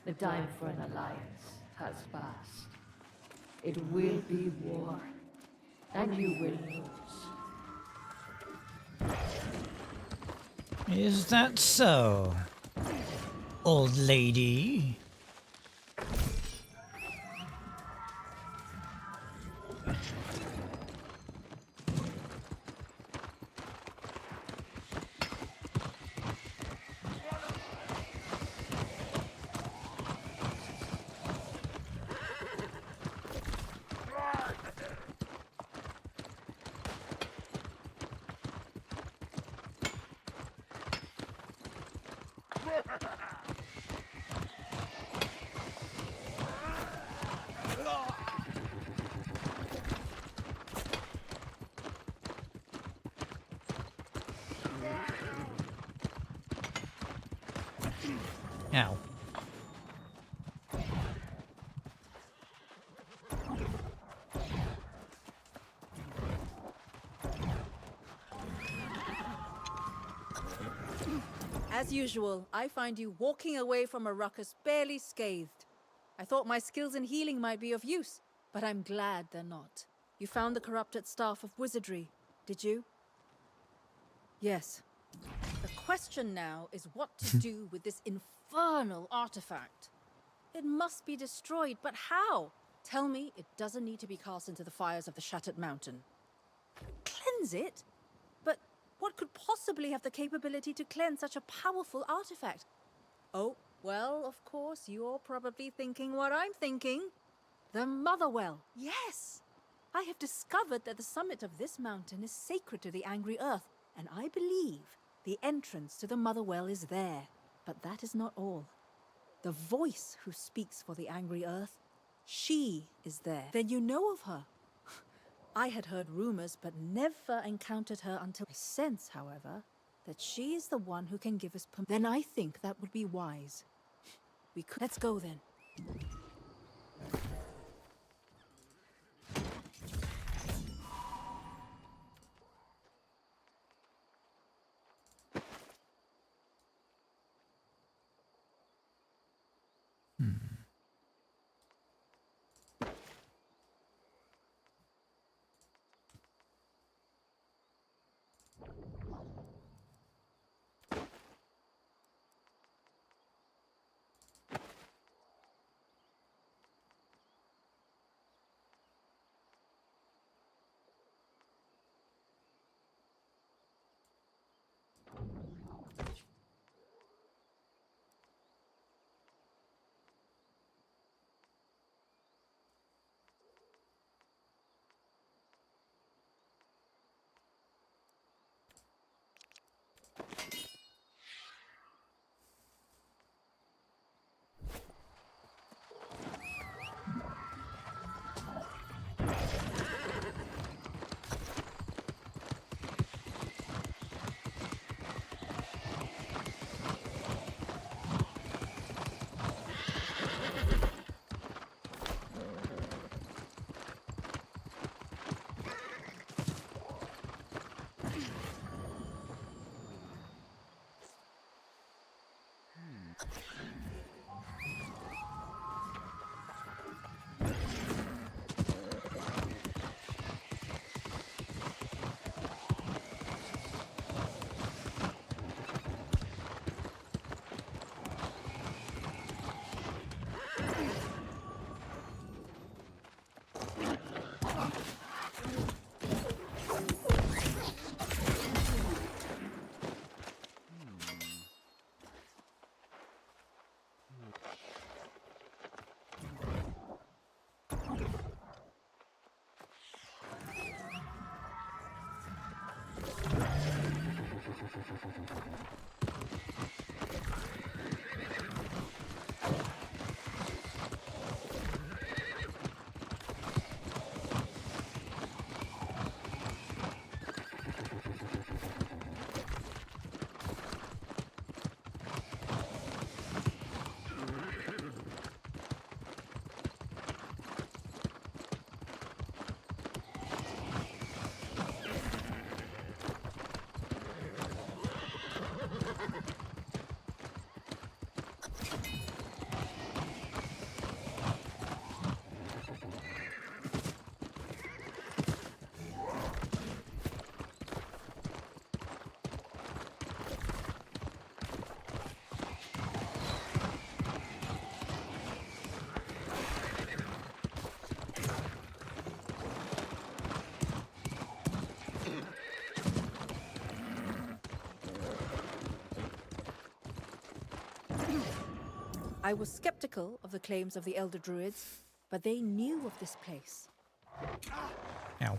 The time for an alliance has passed. It will be war, and you will lose. Is that so, old lady? Ow. As usual, I find you walking away from a ruckus barely scathed. I thought my skills in healing might be of use, but I'm glad they're not. You found the corrupted staff of wizardry, did you? Yes. The question now is what to do with this infernal artifact. It must be destroyed, but how? Tell me it doesn't need to be cast into the fires of the Shattered Mountain. Cleanse it? But what could possibly have the capability to cleanse such a powerful artifact? Oh, well, of course, you're probably thinking what I'm thinking. The Motherwell. Yes! I have discovered that the summit of this mountain is sacred to the Angry Earth, and I believe the entrance to the Motherwell is there. But that is not all. The voice who speaks for the Angry Earth, she is there. Then you know of her. I had heard rumors, but never encountered her until I sense, however, that she is the one who can give us permission. Then I think that would be wise. We could. Let's go then. I was skeptical of the claims of the Elder Druids, but they knew of this place. Ow.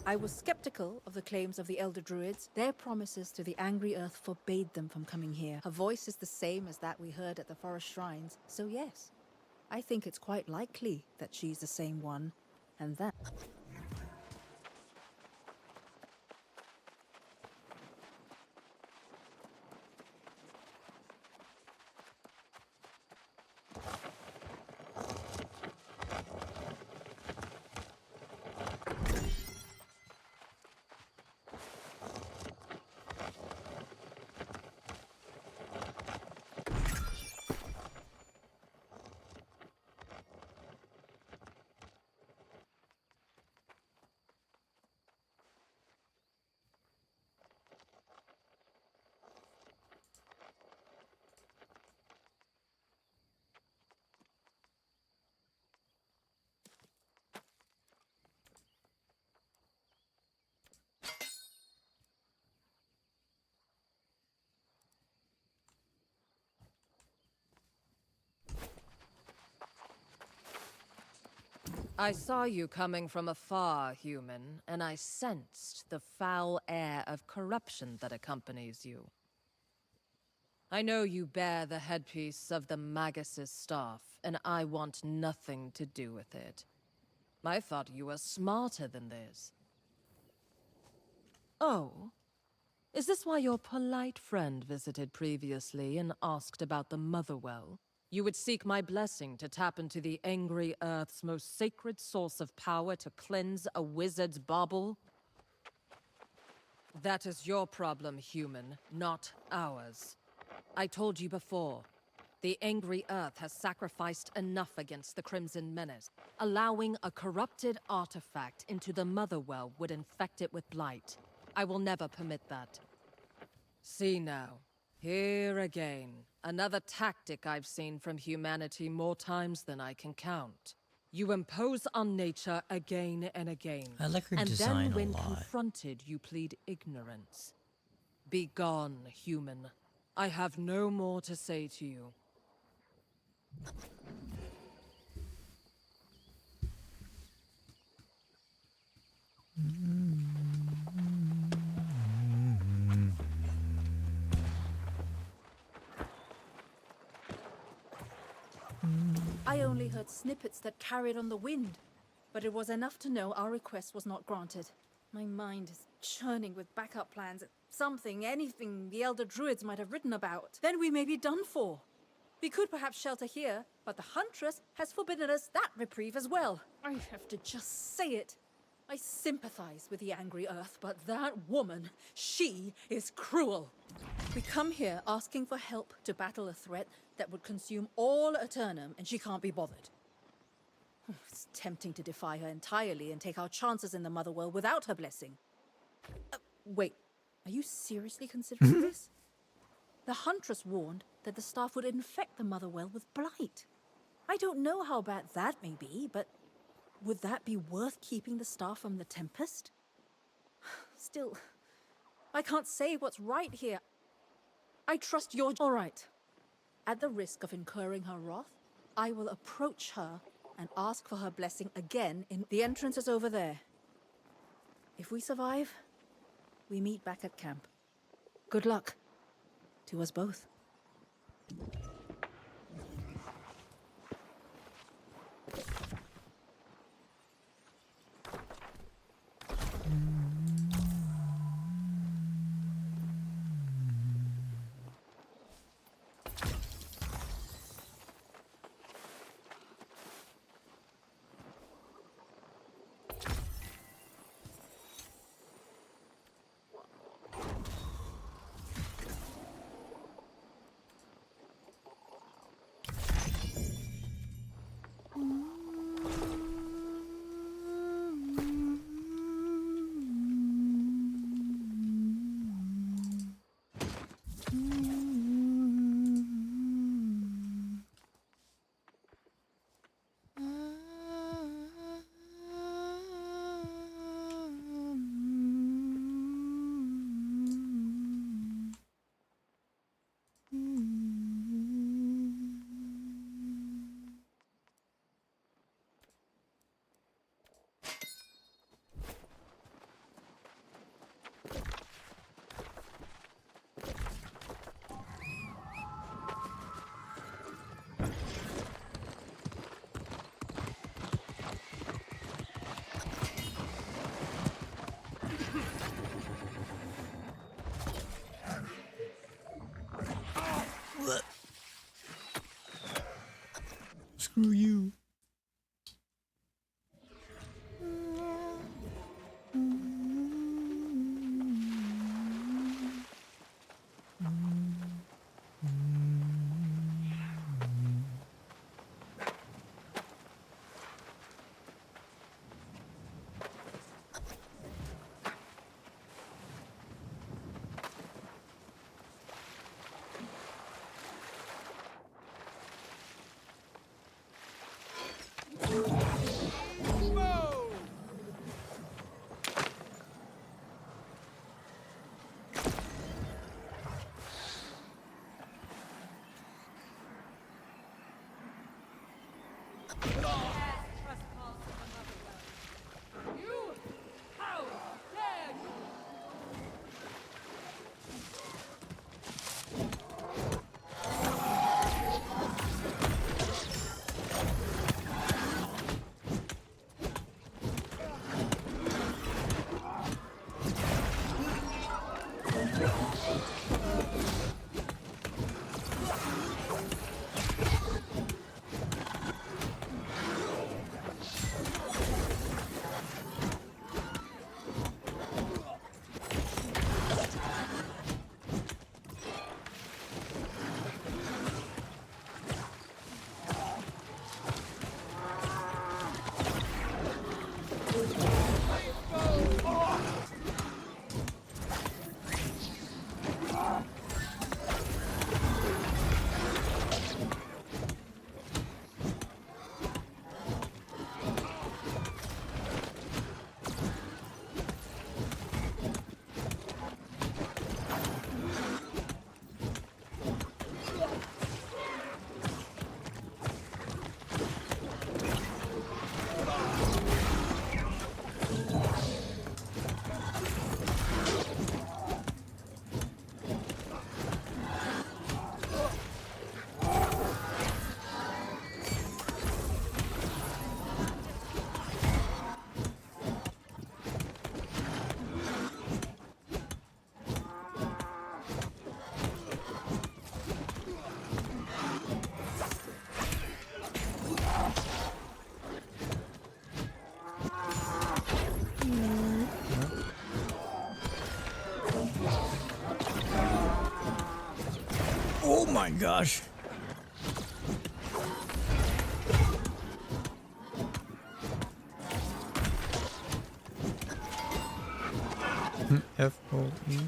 I was skeptical of the claims of the Elder Druids. Their promises to the angry earth forbade them from coming here. Her voice is the same as that we heard at the forest shrines, so yes, I think it's quite likely that she's the same one, and that... I saw you coming from afar, human, and I sensed the foul air of corruption that accompanies you. I know you bear the headpiece of the Magus's staff, and I want nothing to do with it. I thought you were smarter than this. Oh? Is this why your polite friend visited previously and asked about the Motherwell? You would seek my blessing to tap into the angry earth's most sacred source of power to cleanse a wizard's bauble? That is your problem, human, not ours. I told you before, the angry earth has sacrificed enough against the Crimson Menace. Allowing a corrupted artifact into the Motherwell would infect it with blight. I will never permit that. See now. Here again. Another tactic I've seen from humanity more times than I can count. You impose on nature again and again. I like her and design then when a lot. confronted, you plead ignorance. Be gone, human. I have no more to say to you. I only heard snippets that carried on the wind, but it was enough to know our request was not granted. My mind is churning with backup plans. Something, anything the Elder Druids might have written about. Then we may be done for. We could perhaps shelter here, but the Huntress has forbidden us that reprieve as well. I have to just say it. I sympathize with the angry earth, but that woman, she is cruel. We come here asking for help to battle a threat that would consume all Eternum, and she can't be bothered. It's tempting to defy her entirely and take our chances in the Motherworld without her blessing. Wait, are you seriously considering this? The Huntress warned that the staff would infect the Motherwell with blight. I don't know how bad that may be, but would that be worth keeping the staff from the Tempest? Still, I can't say what's right here. I trust your... All right. At the risk of incurring her wrath, I will approach her and ask for her blessing again in... The entrance is over there. If we survive, we meet back at camp. Good luck to us both. Screw you. Oh my gosh. F-O-E.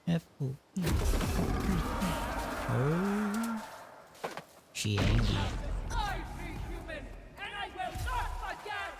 F-O-E. Oh. She angry. I be human, and I will not forget!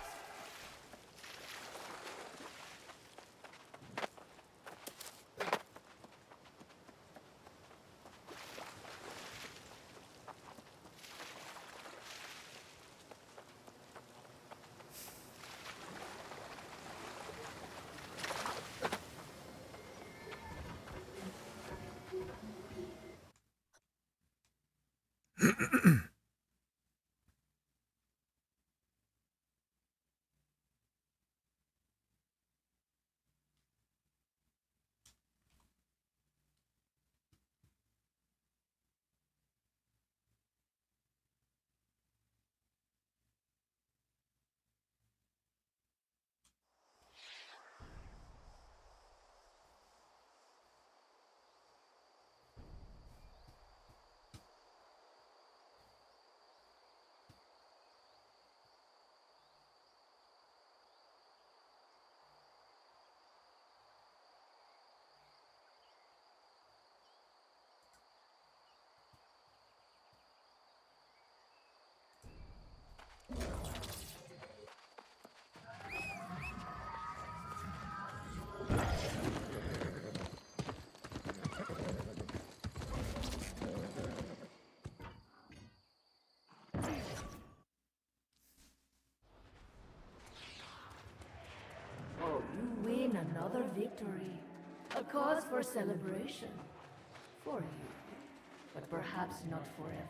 another victory. A cause for celebration. For you. But perhaps not for everyone.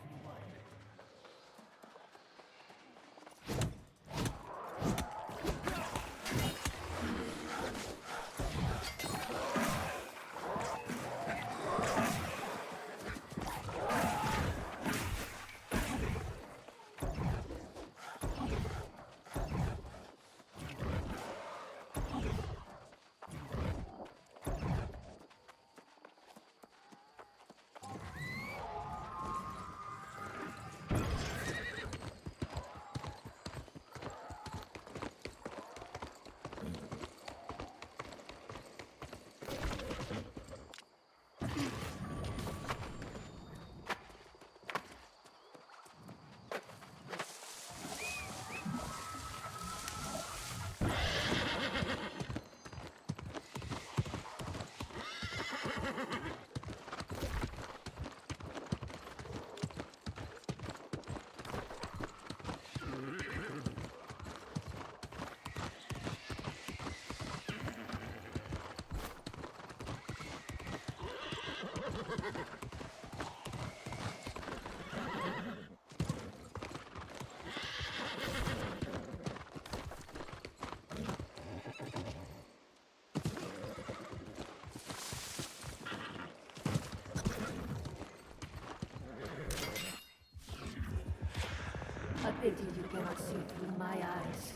A pity you cannot see through my eyes.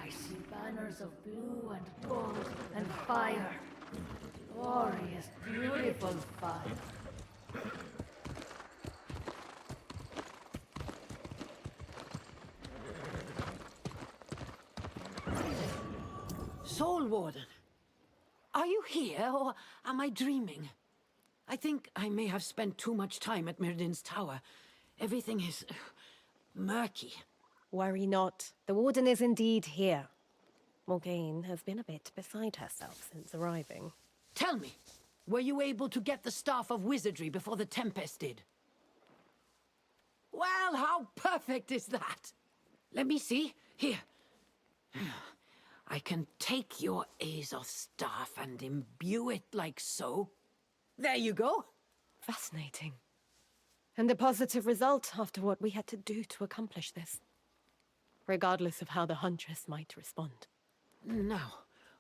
I see banners of blue and gold and fire. Glorious, beautiful fire. Soul Warden, are you here or am I dreaming? I think I may have spent too much time at Mirrodin's tower. Everything is murky. Worry not. The Warden is indeed here. Morgaine has been a bit beside herself since arriving. Tell me, were you able to get the Staff of Wizardry before the Tempest did? Well, how perfect is that? Let me see. Here. I can take your Azoth staff and imbue it like so. There you go. Fascinating. And a positive result after what we had to do to accomplish this. Regardless of how the Huntress might respond. Now,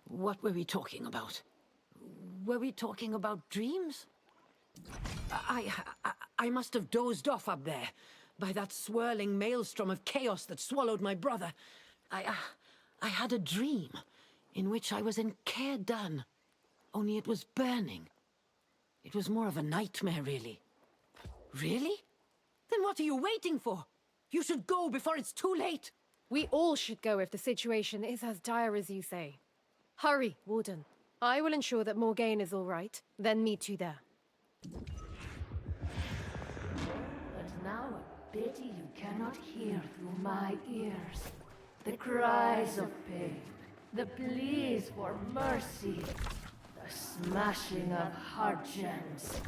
what were we talking about? Were we talking about dreams? I must have dozed off up there by that swirling maelstrom of chaos that swallowed my brother. I had a dream in which I was in Caer Dun, only it was burning. It was more of a nightmare, really. Really? Then what are you waiting for? You should go before it's too late. We all should go if the situation is as dire as you say. Hurry, Warden. I will ensure that Morgaine is all right, then meet you there. But now a pity you cannot hear through my ears. The cries of pain, the pleas for mercy, the smashing of heart gems.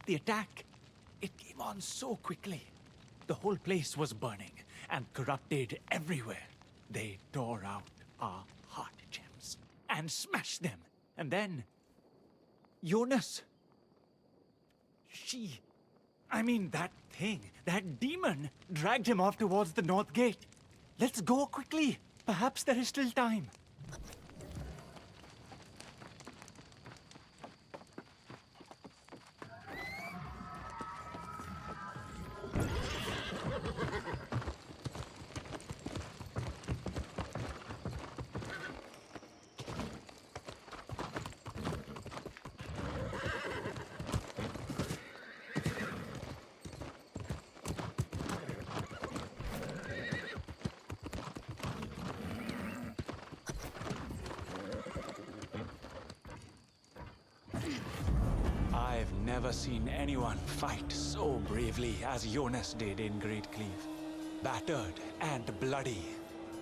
the attack. It came on so quickly. The whole place was burning and corrupted everywhere. They tore out our heart gems and smashed them. And then Jonas. That thing, that demon, dragged him off towards the north gate. Let's go quickly. Perhaps there is still time. I've never seen anyone fight so bravely as Jonas did in Great Cleave. Battered and bloody,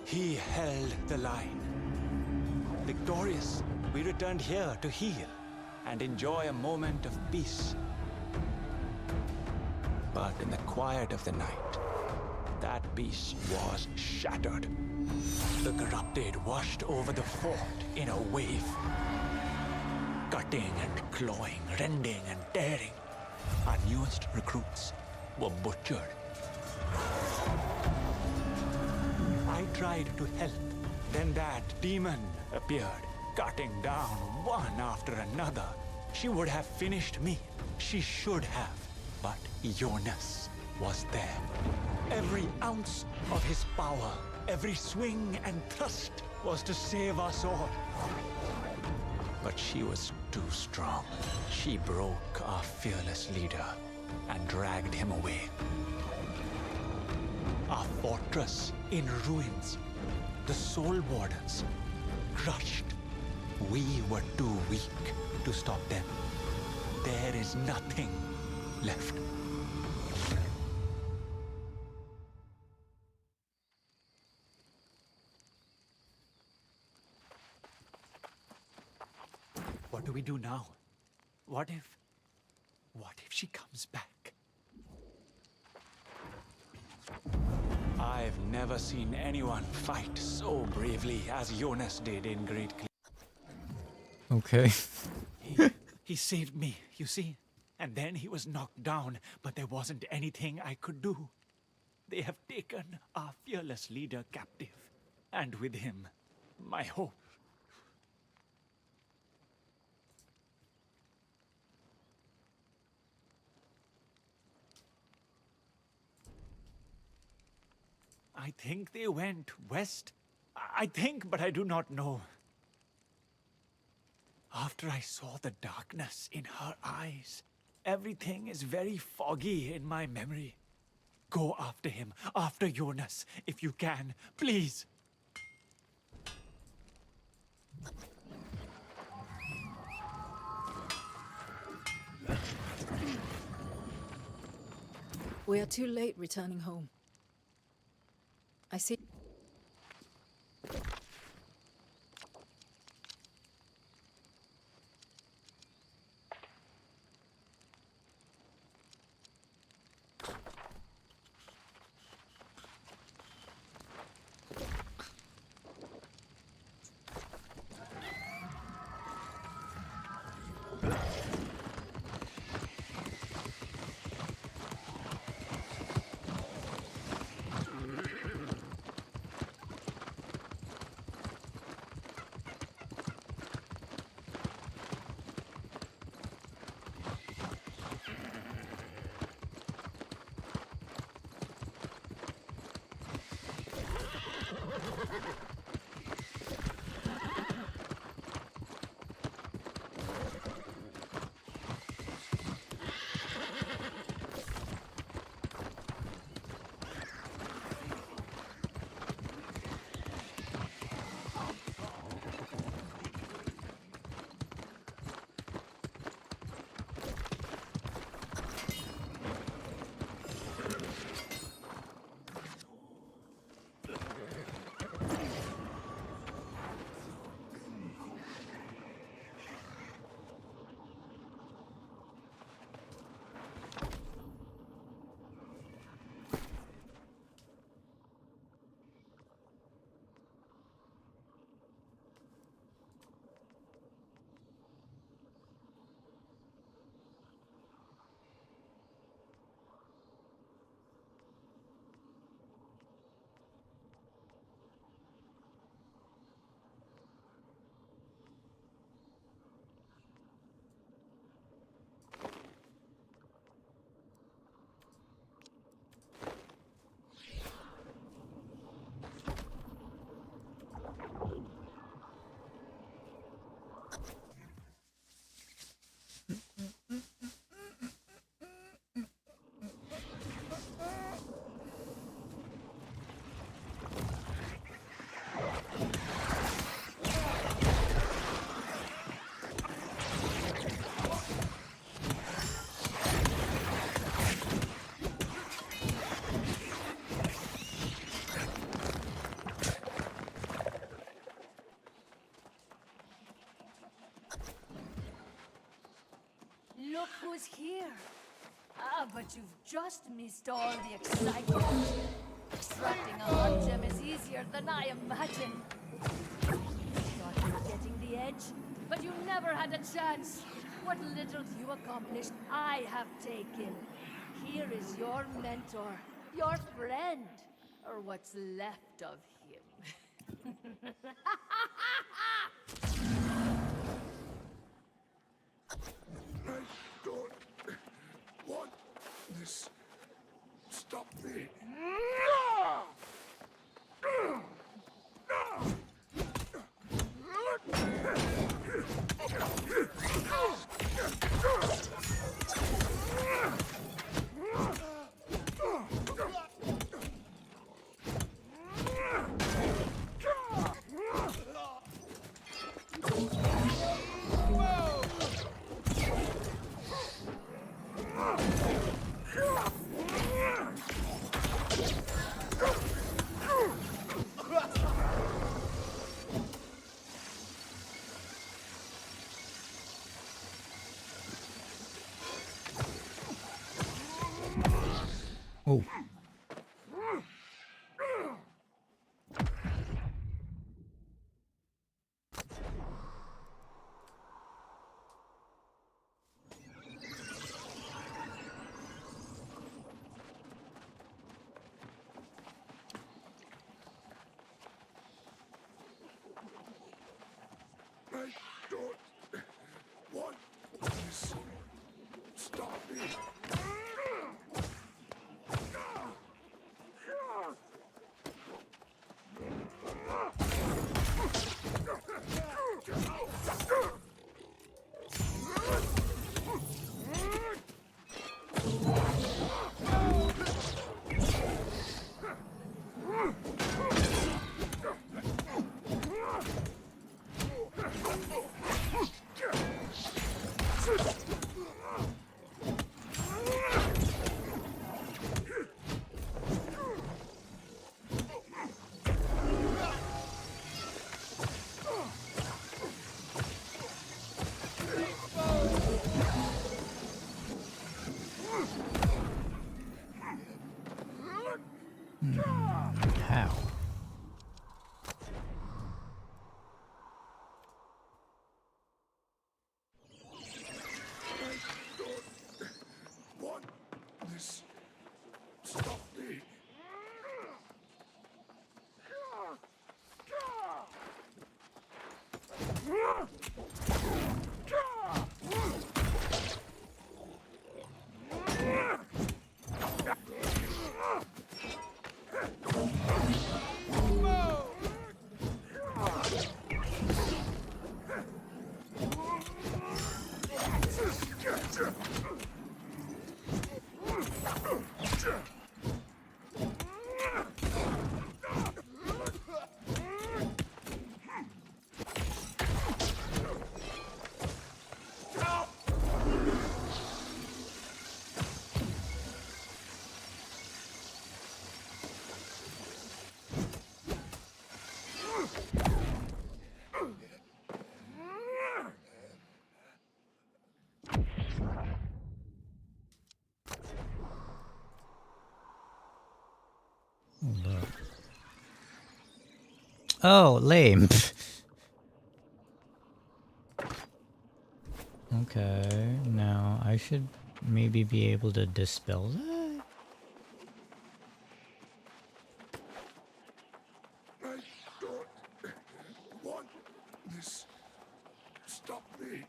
he held the line. Victorious, we returned here to heal and enjoy a moment of peace. But in the quiet of the night, that peace was shattered. The corrupted washed over the fort in a wave. Cutting and clawing, rending and tearing. Our newest recruits were butchered. I tried to help. Then that demon appeared, cutting down one after another. She would have finished me. She should have. But Jonas was there. Every ounce of his power, every swing and thrust was to save us all. But she was too strong. She broke our fearless leader and dragged him away. Our fortress in ruins. The Soul Wardens crushed. We were too weak to stop them. There is nothing left. What do we do now? What if she comes back? I've never seen anyone fight so bravely as Jonas did in Great Cleave. Okay. He saved me, you see? And then he was knocked down, but there wasn't anything I could do. They have taken our fearless leader captive, and with him, my hope. I think they went west. I think, but I do not know. After I saw the darkness in her eyes, everything is very foggy in my memory. Go after him, after Jonas, if you can, please. We are too late returning home. I see. was here. Ah, but you've just missed all the excitement. Extracting a hot gem is easier than I imagined. Thought you were getting the edge, but you never had a chance. What little you accomplished, I have taken. Here is your mentor, your friend, or what's left of him. I don't want this. Stop me. Oh. I don't want this. Stop me. How? Want this. Stop me. Oh, lame. Okay, now I should maybe be able to dispel that. I don't want this. Stop me.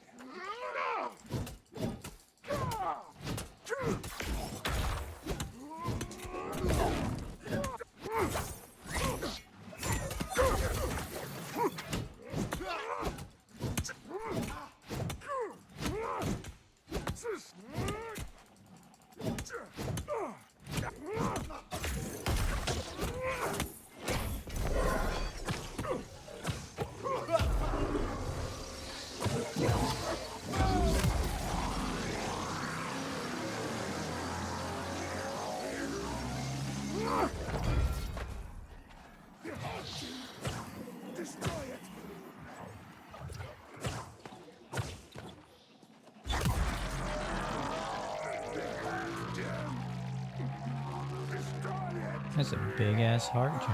That's a big ass heart gem.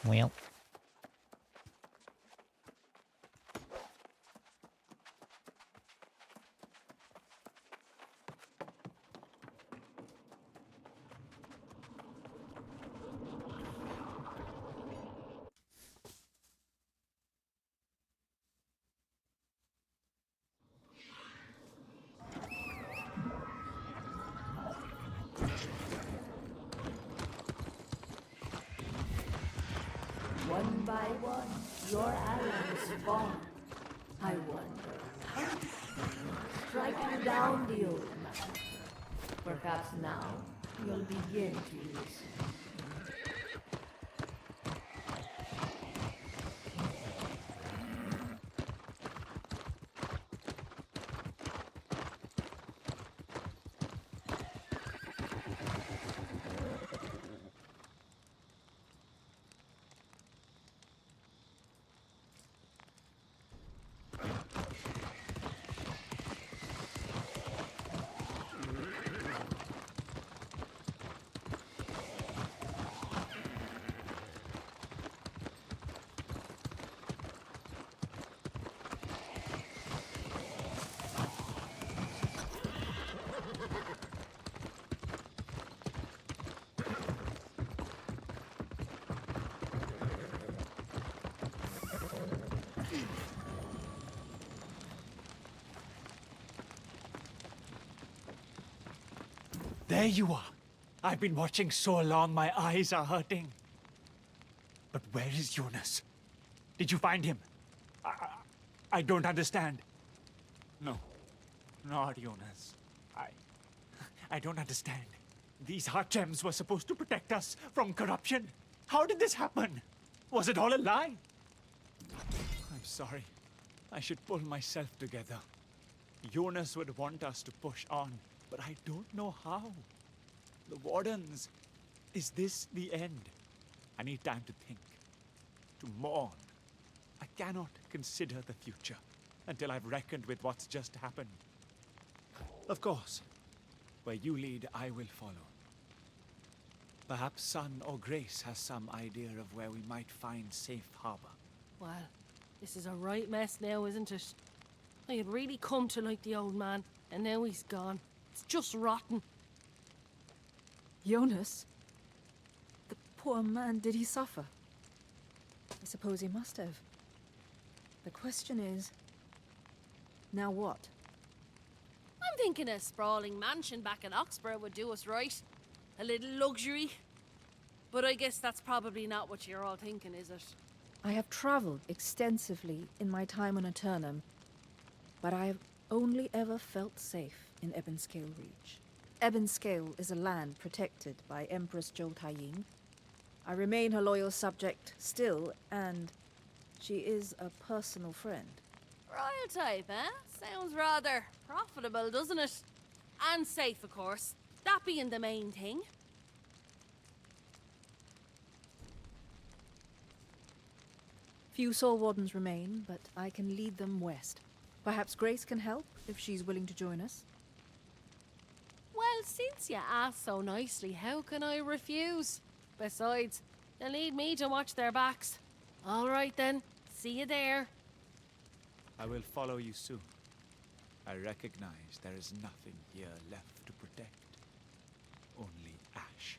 Well. One by one, your allies fall. I wonder how striking down the old man. Perhaps now you'll begin to listen. There you are. I've been watching so long, my eyes are hurting. But where is Jonas? Did you find him? I don't understand. No, not Jonas. I don't understand. These heart gems were supposed to protect us from corruption. How did this happen? Was it all a lie? I'm sorry. I should pull myself together. Jonas would want us to push on, but I don't know how. The Wardens. Is this the end? I need time to think. To mourn. I cannot consider the future until I've reckoned with what's just happened. Of course, where you lead, I will follow. Perhaps Sun or Grace has some idea of where we might find safe harbor. Well, this is a right mess now, isn't it? I had really come to like the old man, and now he's gone. It's just rotten. Jonas? The poor man, did he suffer? I suppose he must have. The question is, now what? I'm thinking a sprawling mansion back in Oxford would do us right. A little luxury. But I guess that's probably not what you're all thinking, is it? I have traveled extensively in my time on Eternum, but I have only ever felt safe in Ebonscale Reach. Ebonscale is a land protected by Empress Zhou Taiying. I remain her loyal subject still, and she is a personal friend. Royal type, eh? Sounds rather profitable, doesn't it? And safe, of course. That being the main thing. Few Soul Wardens remain, but I can lead them west. Perhaps Grace can help if she's willing to join us. Well, since you asked so nicely, how can I refuse? Besides, they'll need me to watch their backs. All right then, see you there. I will follow you soon. I recognize there is nothing here left to protect. Only ash.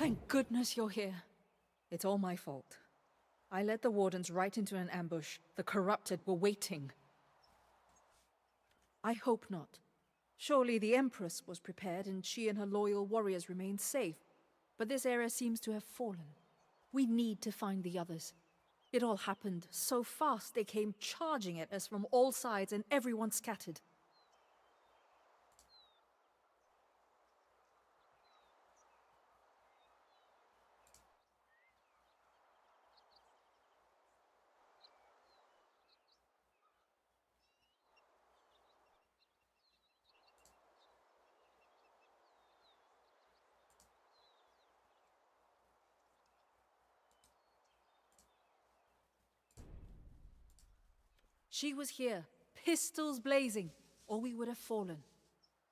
Thank goodness you're here. It's all my fault. I led the Wardens right into an ambush. The corrupted were waiting. I hope not. Surely the Empress was prepared and she and her loyal warriors remained safe. But this area seems to have fallen. We need to find the others. It all happened so fast they came charging at us from all sides and everyone scattered. She was here, pistols blazing, or we would have fallen.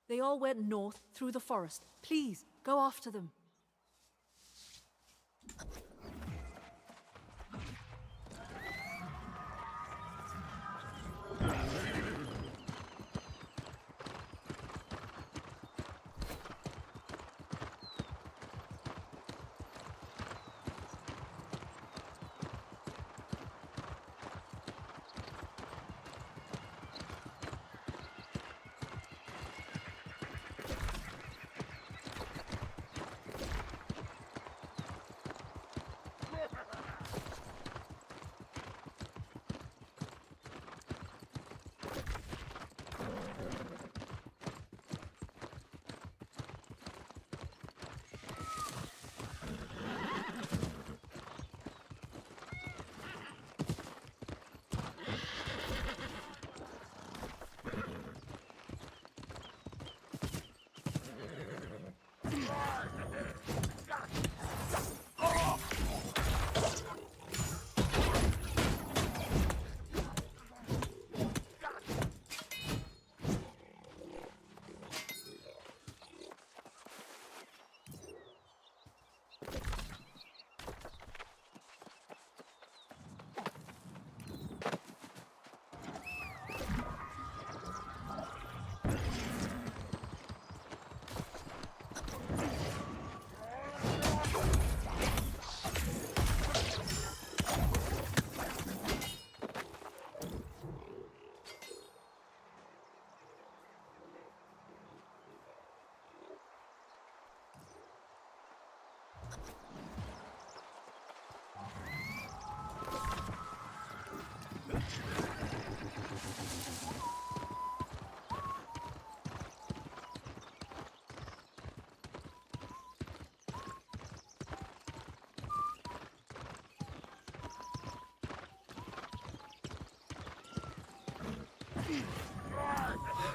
They all went north through the forest. Please, go after them.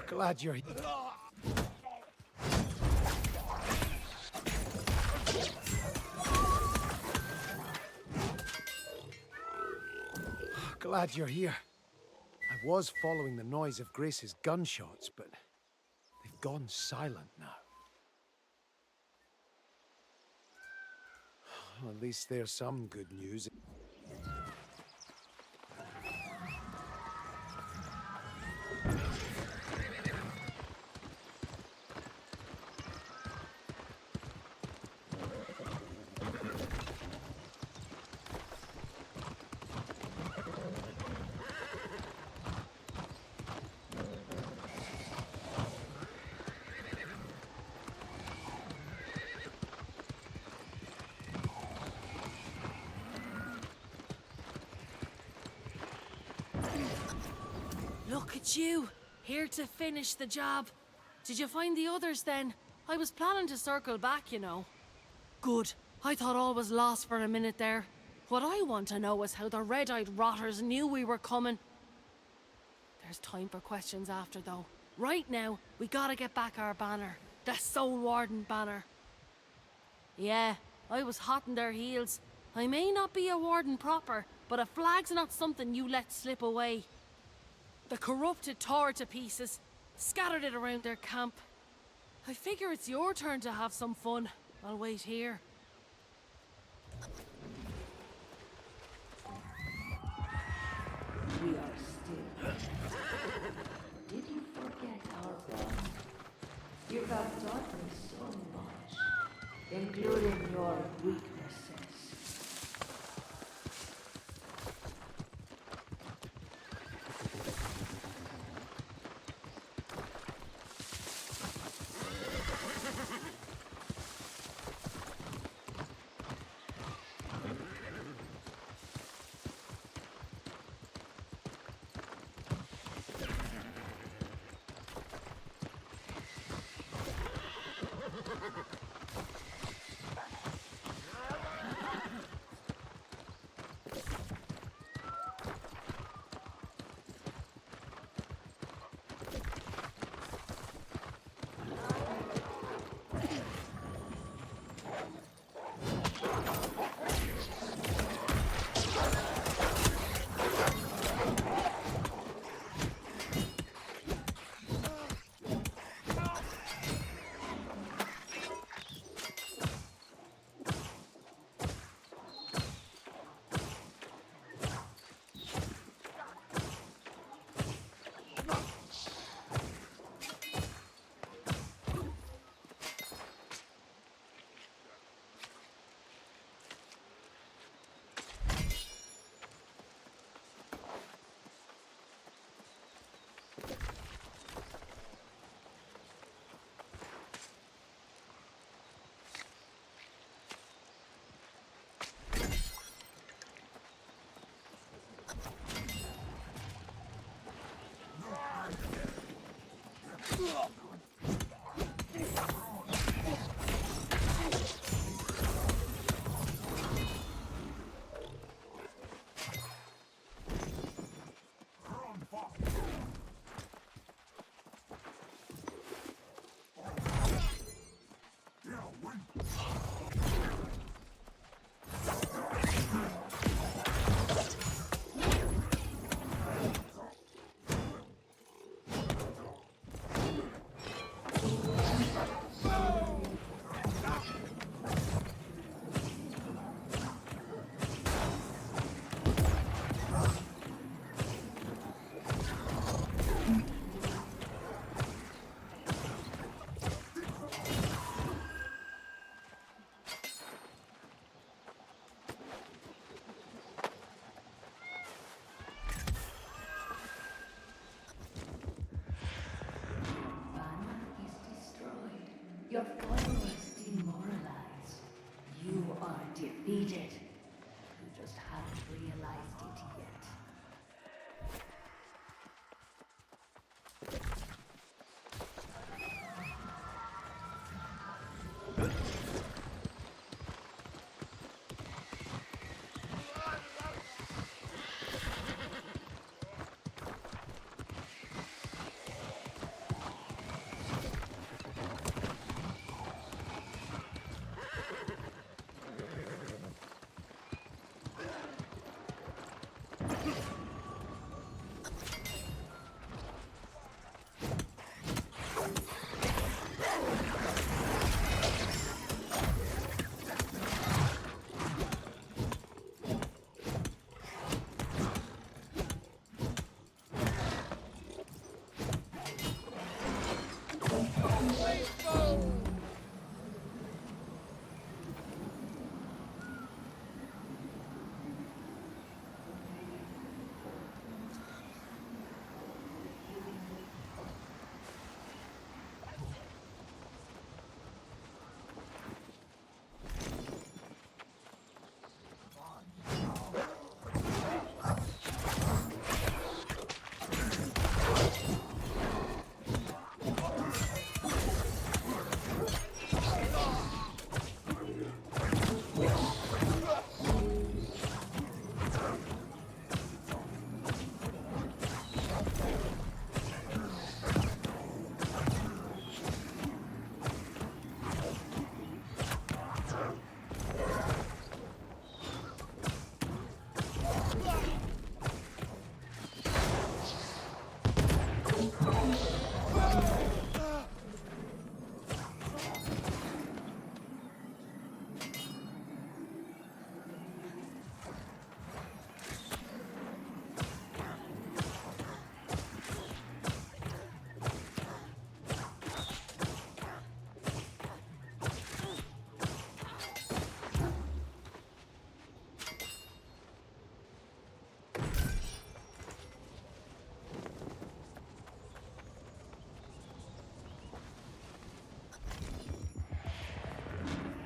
Glad you're here. Glad you're here. I was following the noise of Grace's gunshots, but they've gone silent now. Well, at least there's some good news. Look at you, here to finish the job. Did you find the others then? I was planning to circle back, you know. Good. I thought all was lost for a minute there. What I want to know is how the red-eyed rotters knew we were coming. There's time for questions after, though. Right now, we gotta get back our banner. The Soul Warden banner. Yeah, I was hot in their heels. I may not be a warden proper, but a flag's not something you let slip away. The corrupted tore it to pieces, scattered it around their camp. I figure it's your turn to have some fun. I'll wait here. We are still. Did you forget our bond? You have taught me so much, including your Eat it. You just haven't realized it yet.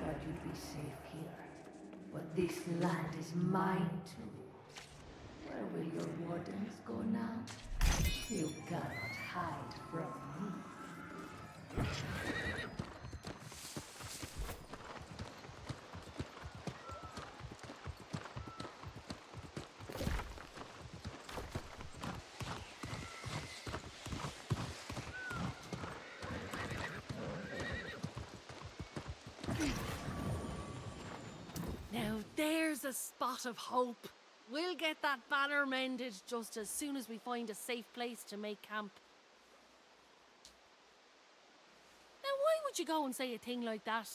Thought you'd be safe here. But this land is mine too. Where will your wardens go now? You cannot hide from me. Now there's a spot of hope. We'll get that banner mended just as soon as we find a safe place to make camp. Now why would you go and say a thing like that?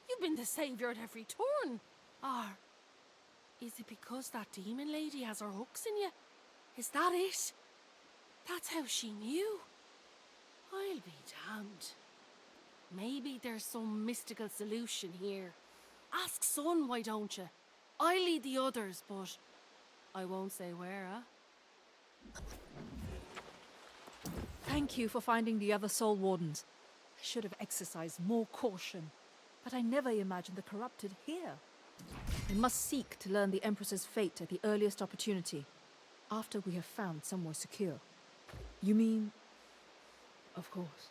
You've been the saviour at every turn. Or is it because that demon lady has her hooks in you? Is that it? That's how she knew. I'll be damned. Maybe there's some mystical solution here. Ask Son, why don't you? I lead the others, but I won't say where, huh? Thank you for finding the other Soul Wardens. I should have exercised more caution, but I never imagined the corrupted here. I must seek to learn the Empress's fate at the earliest opportunity, after we have found somewhere secure. You mean... Of course.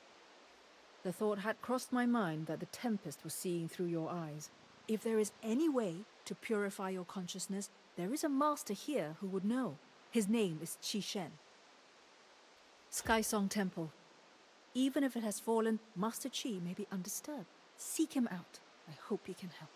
The thought had crossed my mind that the Tempest was seeing through your eyes. If there is any way to purify your consciousness, there is a master here who would know. His name is Qi Shen. Sky Song Temple. Even if it has fallen, Master Qi may be undisturbed. Seek him out. I hope he can help.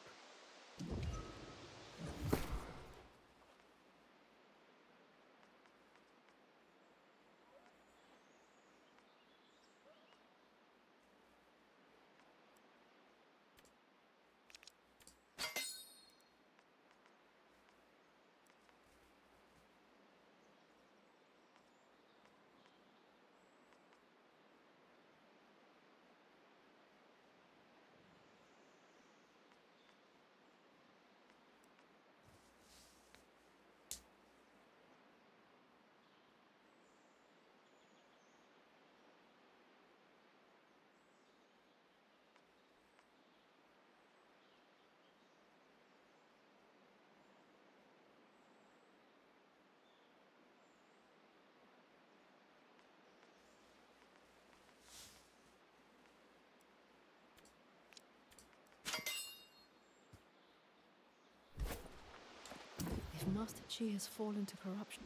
Master Chi has fallen to corruption.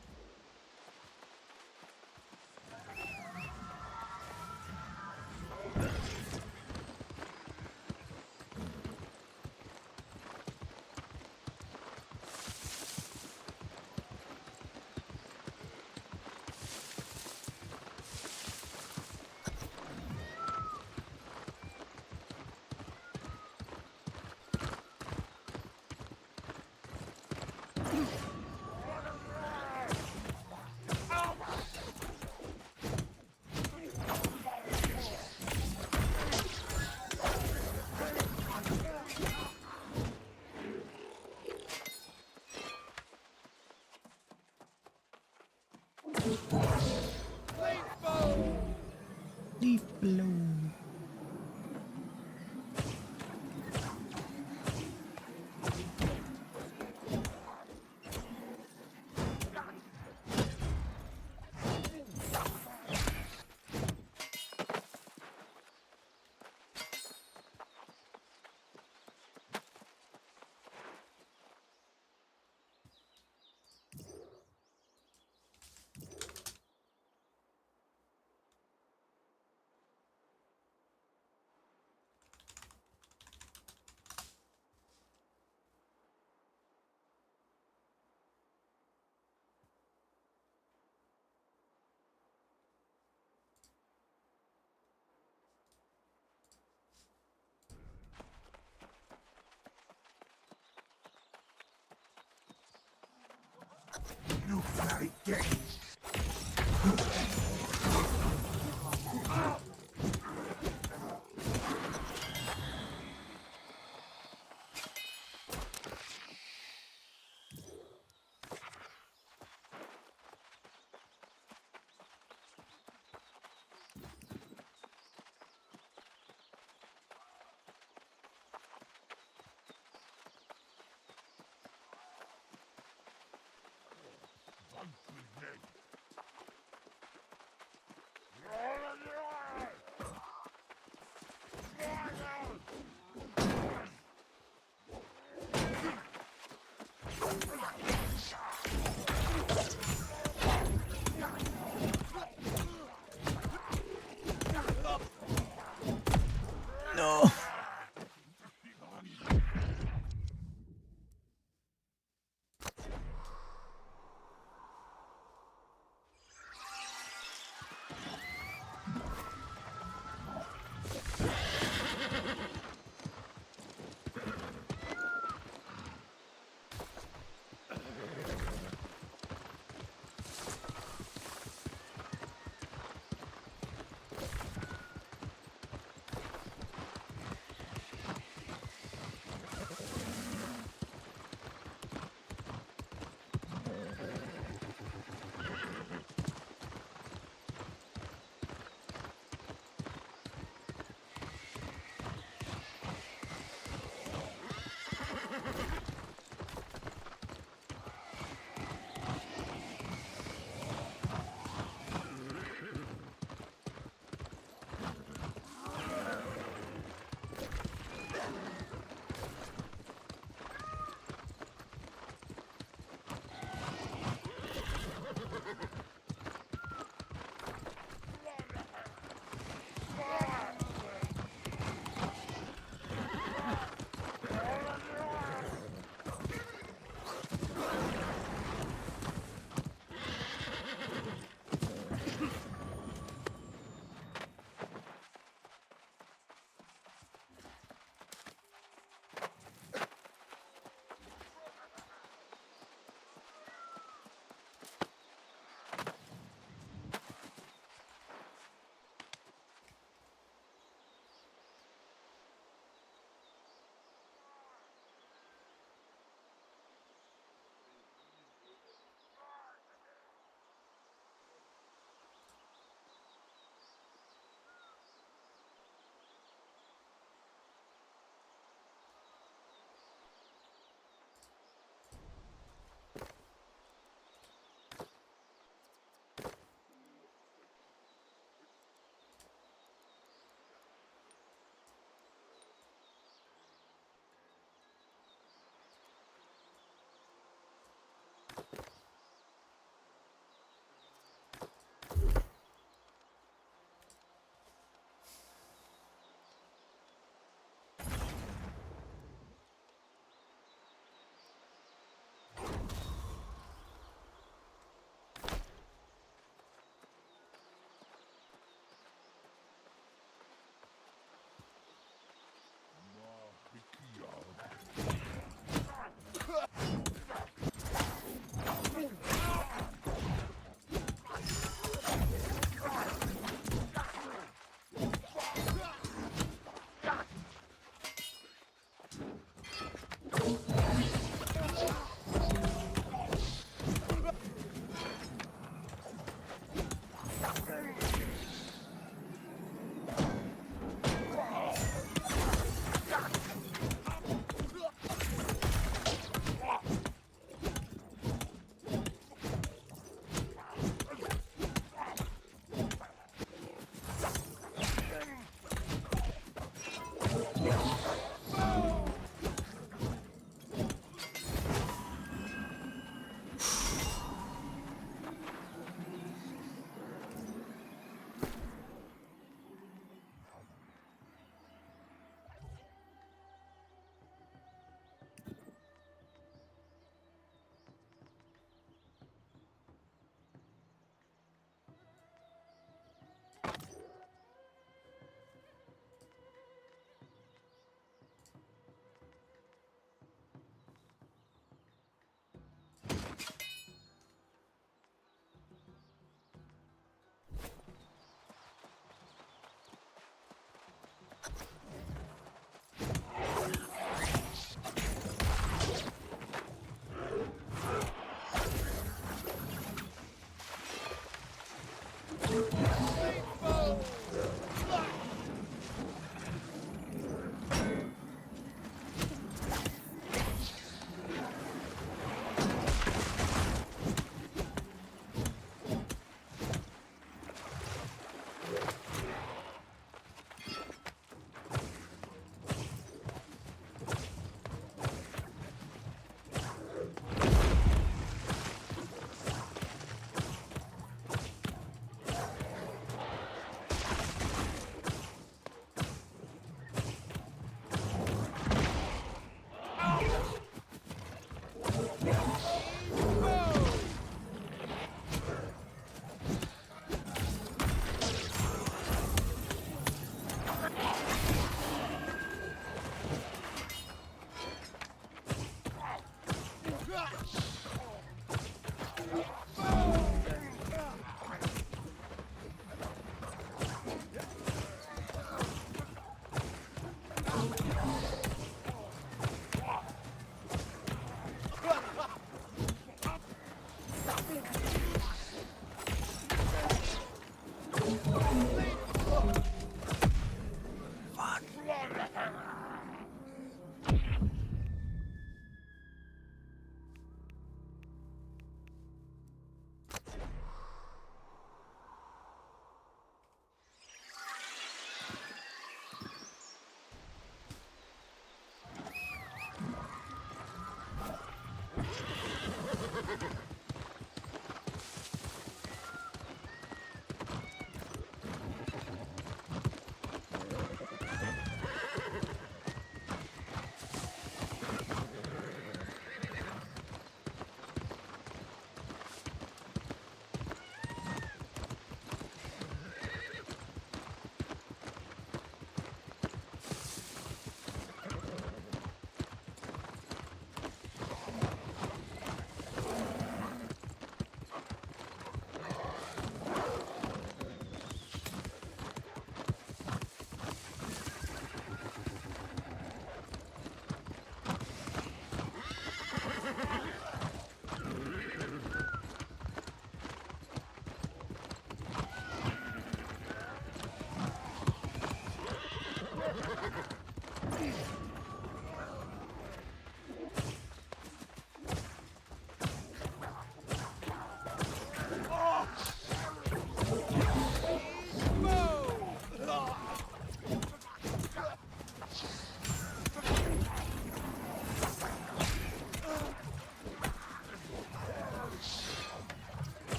Leaf blow. You very gay. No.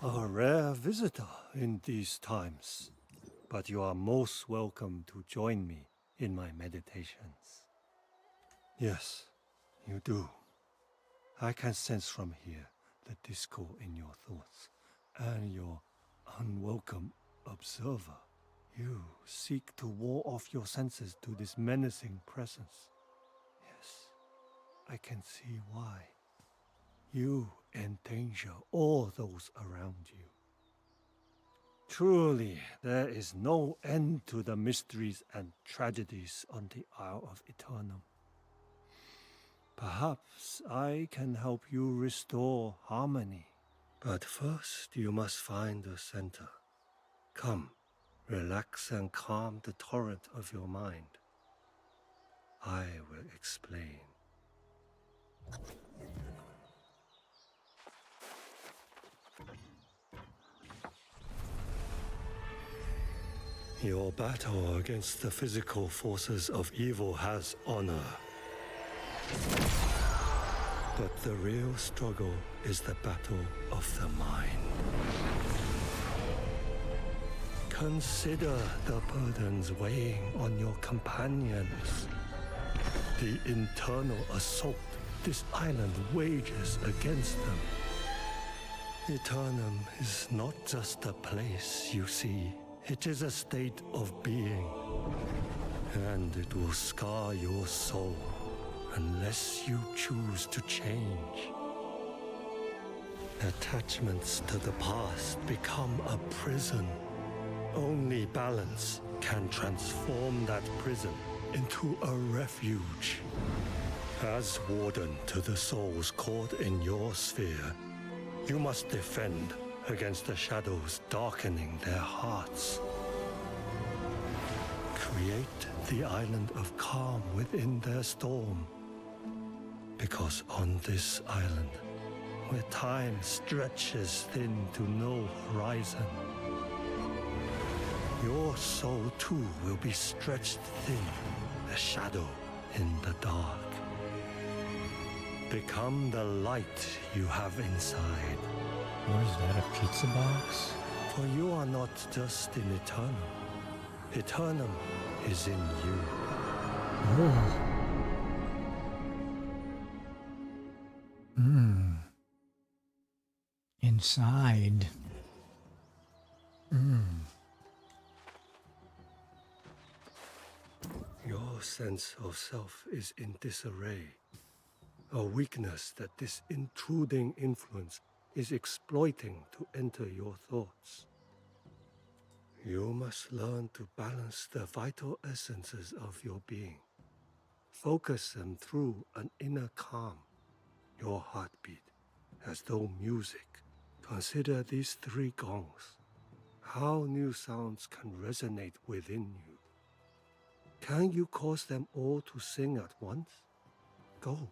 A rare visitor in these times, but you are most welcome to join me in my meditations. Yes, you do. I can sense from here the discord in your thoughts and your unwelcome observer. You seek to ward off your senses to this menacing presence. Yes, I can see why. You endanger all those around you. Truly, there is no end to the mysteries and tragedies on the Isle of Eternum. Perhaps I can help you restore harmony. But first, you must find the center. Come, relax and calm the torrent of your mind. I will explain. Your battle against the physical forces of evil has honor. But the real struggle is the battle of the mind. Consider the burdens weighing on your companions. The internal assault this island wages against them. Eternum is not just a place, you see. It is a state of being, and it will scar your soul unless you choose to change. Attachments to the past become a prison. Only balance can transform that prison into a refuge. As warden to the souls caught in your sphere, you must defend against the shadows darkening their hearts. Create the island of calm within their storm. Because on this island, where time stretches thin to no horizon, your soul too will be stretched thin, a shadow in the dark. Become the light you have inside. What is that, a pizza box? For you are not just in Eternum. Eternum is in you. Oh. Inside. Your sense of self is in disarray. A weakness that this intruding influence is exploiting to enter your thoughts. You must learn to balance the vital essences of your being. Focus them through an inner calm, your heartbeat, as though music. Consider these 3 gongs. How new sounds can resonate within you. Can you cause them all to sing at once? Go,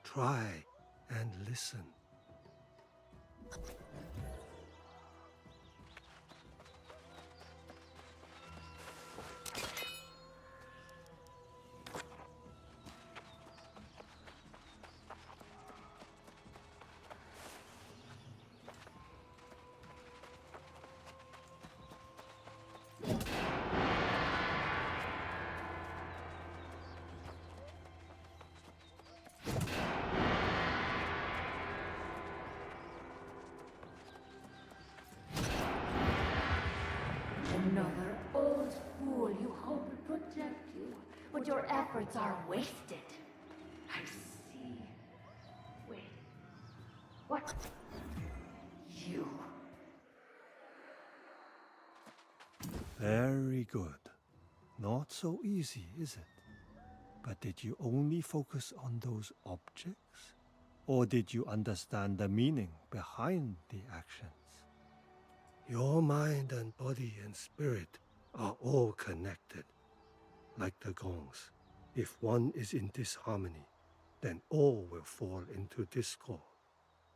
try and listen. your efforts are wasted. I see. Wait. What? You. Very good. Not so easy, is it? But did you only focus on those objects? Or did you understand the meaning behind the actions? Your mind and body and spirit are all connected. Like the gongs. If one is in disharmony, then all will fall into discord.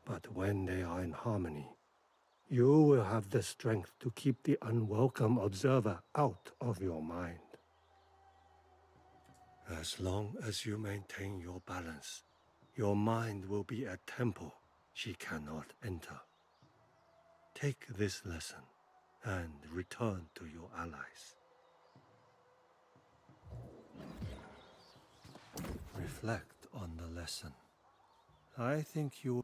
But when they are in harmony, you will have the strength to keep the unwelcome observer out of your mind. As long as you maintain your balance, your mind will be a temple she cannot enter. Take this lesson and return to your allies. Reflect on the lesson. I think you...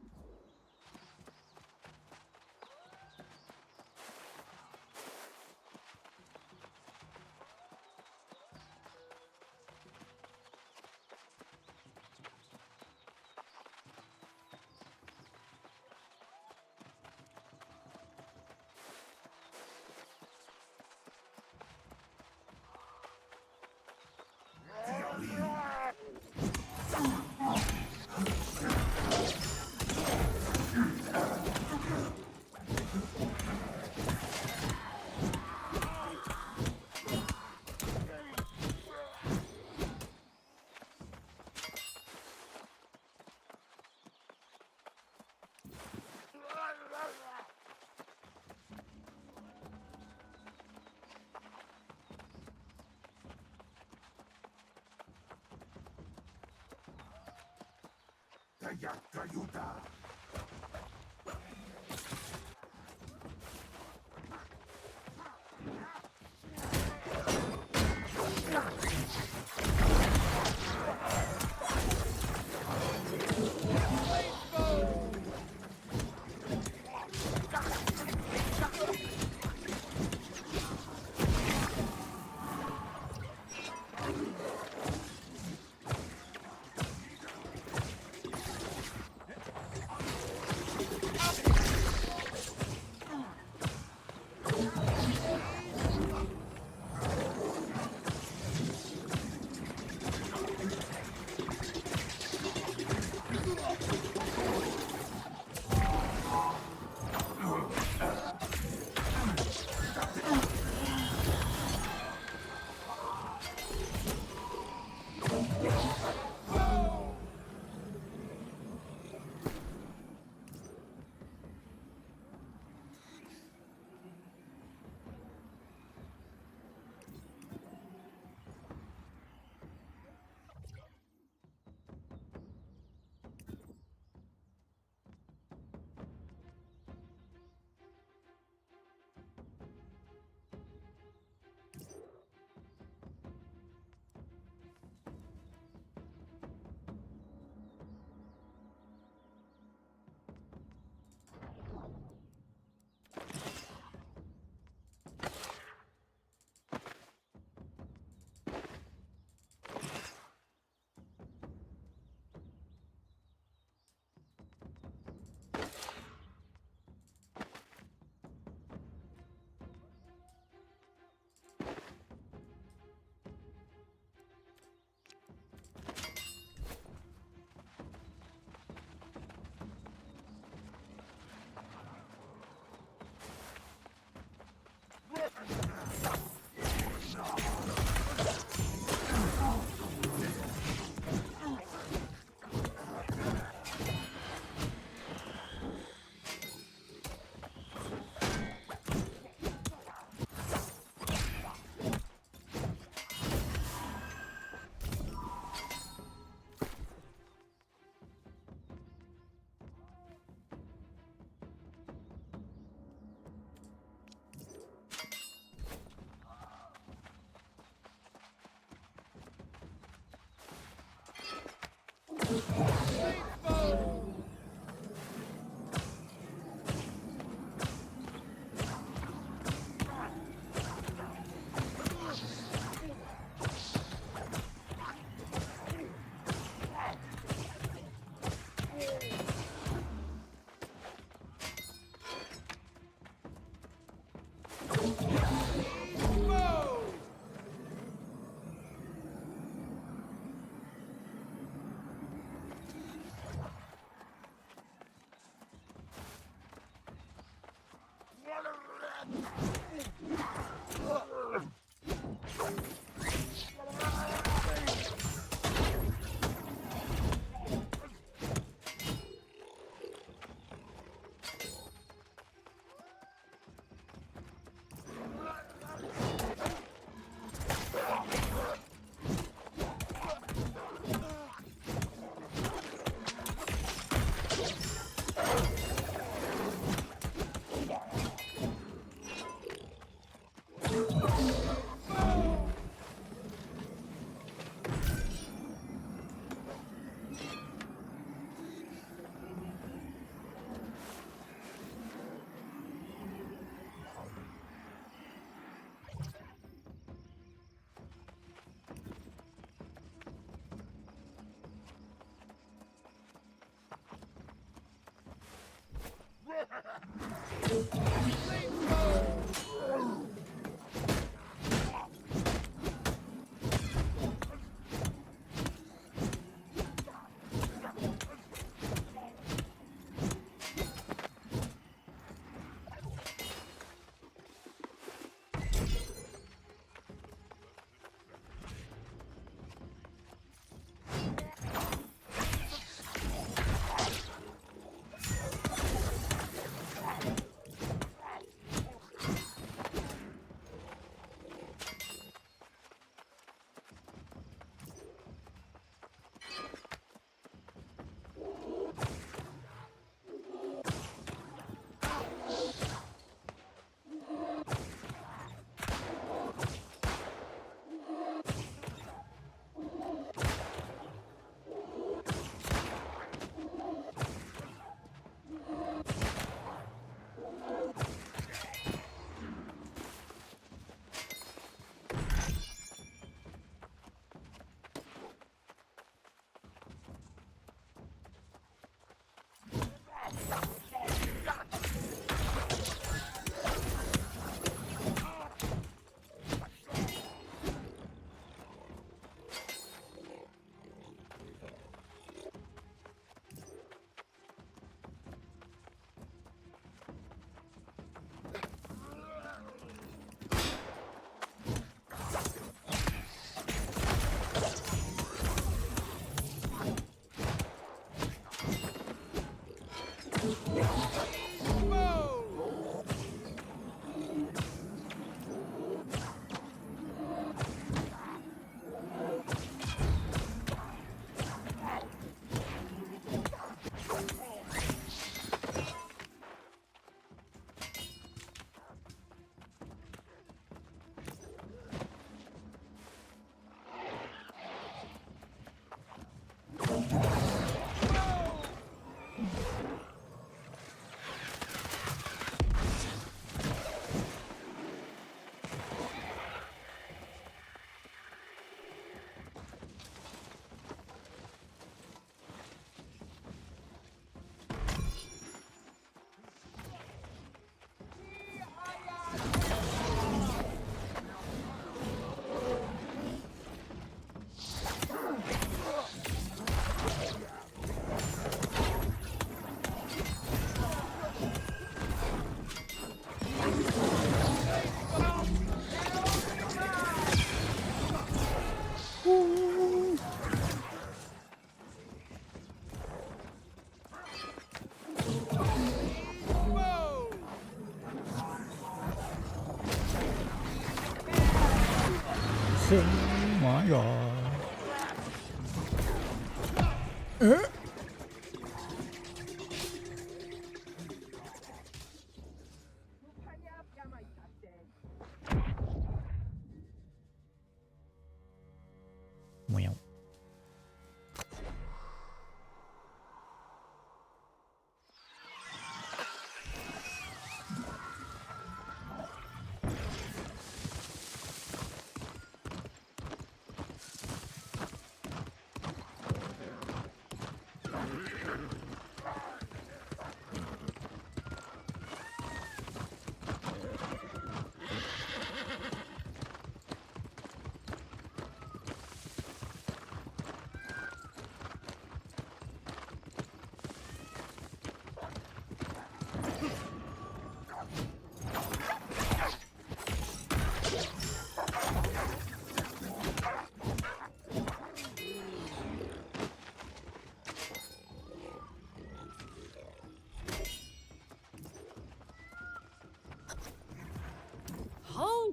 Oh my god. Wow.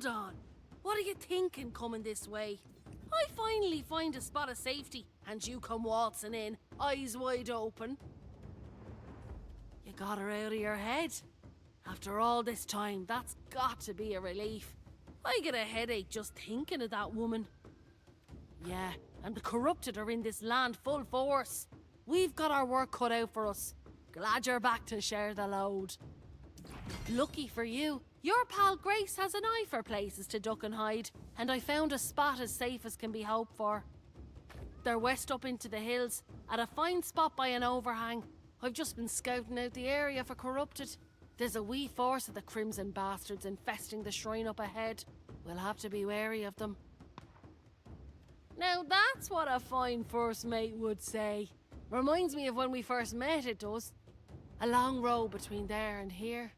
hold on. What are you thinking coming this way? I finally find a spot of safety, and you come waltzing in, eyes wide open. You got her out of your head. After all this time, that's got to be a relief. I get a headache just thinking of that woman. Yeah, and the corrupted are in this land full force. We've got our work cut out for us. Glad you're back to share the load. Lucky for you, your pal Grace has an eye for places to duck and hide, and I found a spot as safe as can be hoped for. They're west up into the hills, at a fine spot by an overhang. I've just been scouting out the area for corrupted. There's a wee force of the Crimson bastards infesting the shrine up ahead. We'll have to be wary of them. Now that's what a fine first mate would say. Reminds me of when we first met, it does. A long row between there and here.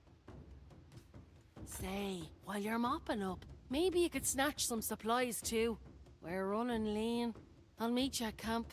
Say, while you're mopping up, maybe you could snatch some supplies too. We're running lean. I'll meet you at camp.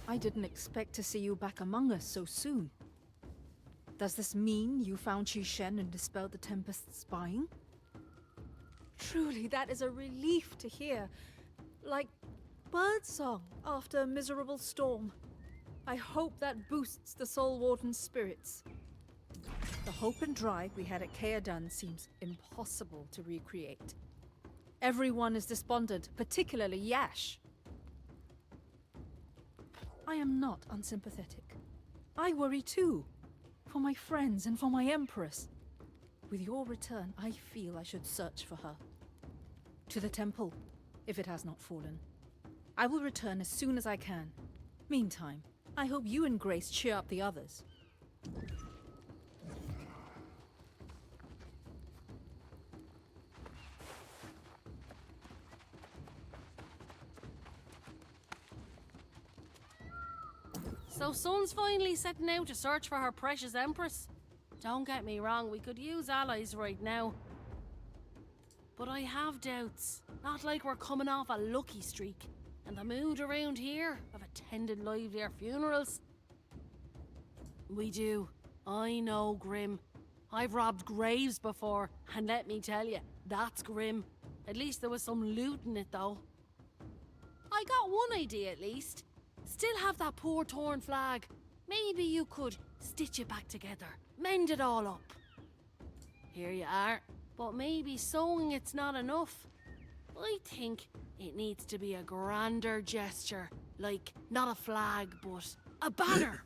I didn't expect to see you back among us so soon. Does this mean you found Qishen and dispelled the Tempest's spying? Truly, that is a relief to hear. Like birdsong after a miserable storm. I hope that boosts the Soul Warden's spirits. The hope and drive we had at Kaedan seems impossible to recreate. Everyone is despondent, particularly Yash. I am not unsympathetic. I worry too. For my friends and for my Empress. With your return, I feel I should search for her. To the temple, if it has not fallen. I will return as soon as I can. Meantime, I hope you and Grace cheer up the others. So Sun's finally setting out to search for her precious Empress. Don't get me wrong, we could use allies right now. But I have doubts. Not like we're coming off a lucky streak. And the mood around here, I've attended livelier funerals. We do. I know, Grim. I've robbed graves before, and let me tell you, that's grim. At least there was some loot in it, though. I got one idea, at least. Still have that poor torn flag. Maybe you could stitch it back together. Mend it all up. Here you are. But maybe sewing it's not enough. I think it needs to be a grander gesture. Like, not a flag, but A banner!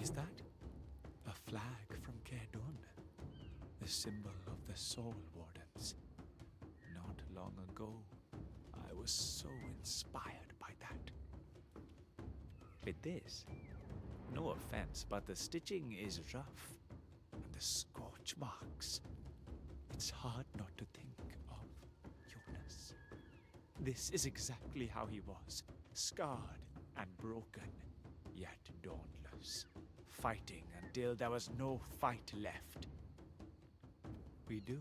Is that a flag from Kerdun? The symbol of the Soul Wardens. Not long ago, I was so inspired by that. With this, no offense, but the stitching is rough. And the scorch marks. It's hard not to think of Jonas. This is exactly how he was. Scarred and broken, yet dauntless. Fighting until there was no fight left. We do.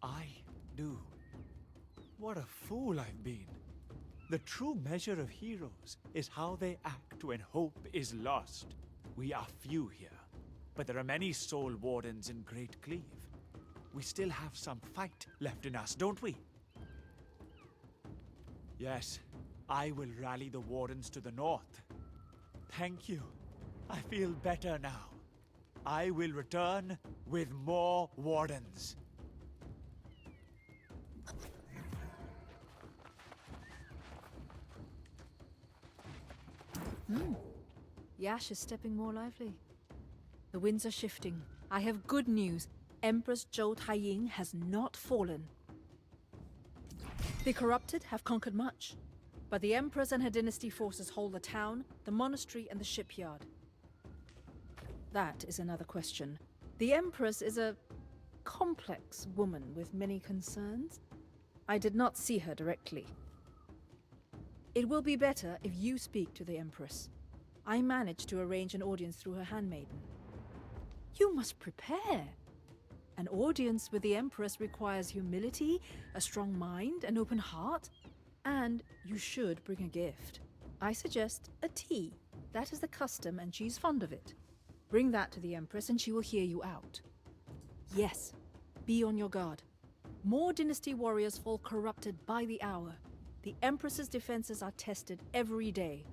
I do. What a fool I've been. The true measure of heroes is how they act when hope is lost. We are few here, but there are many Soul Wardens in Great Cleave. We still have some fight left in us, don't we? Yes, I will rally the Wardens to the north. Thank you. I feel better now. I will return with more Wardens. Yash is stepping more lively. The winds are shifting. I have good news. Empress Zhou Taiying has not fallen. The corrupted have conquered much, but the Empress and her dynasty forces hold the town, the monastery, and the shipyard. That is another question. The Empress is a complex woman with many concerns. I did not see her directly. It will be better if you speak to the Empress. I managed to arrange an audience through her handmaiden. You must prepare. An audience with the Empress requires humility, a strong mind, an open heart, and you should bring a gift. I suggest a tea. That is the custom and she's fond of it. Bring that to the Empress and she will hear you out. Yes, be on your guard. More dynasty warriors fall corrupted by the hour. The Empress's defenses are tested every day.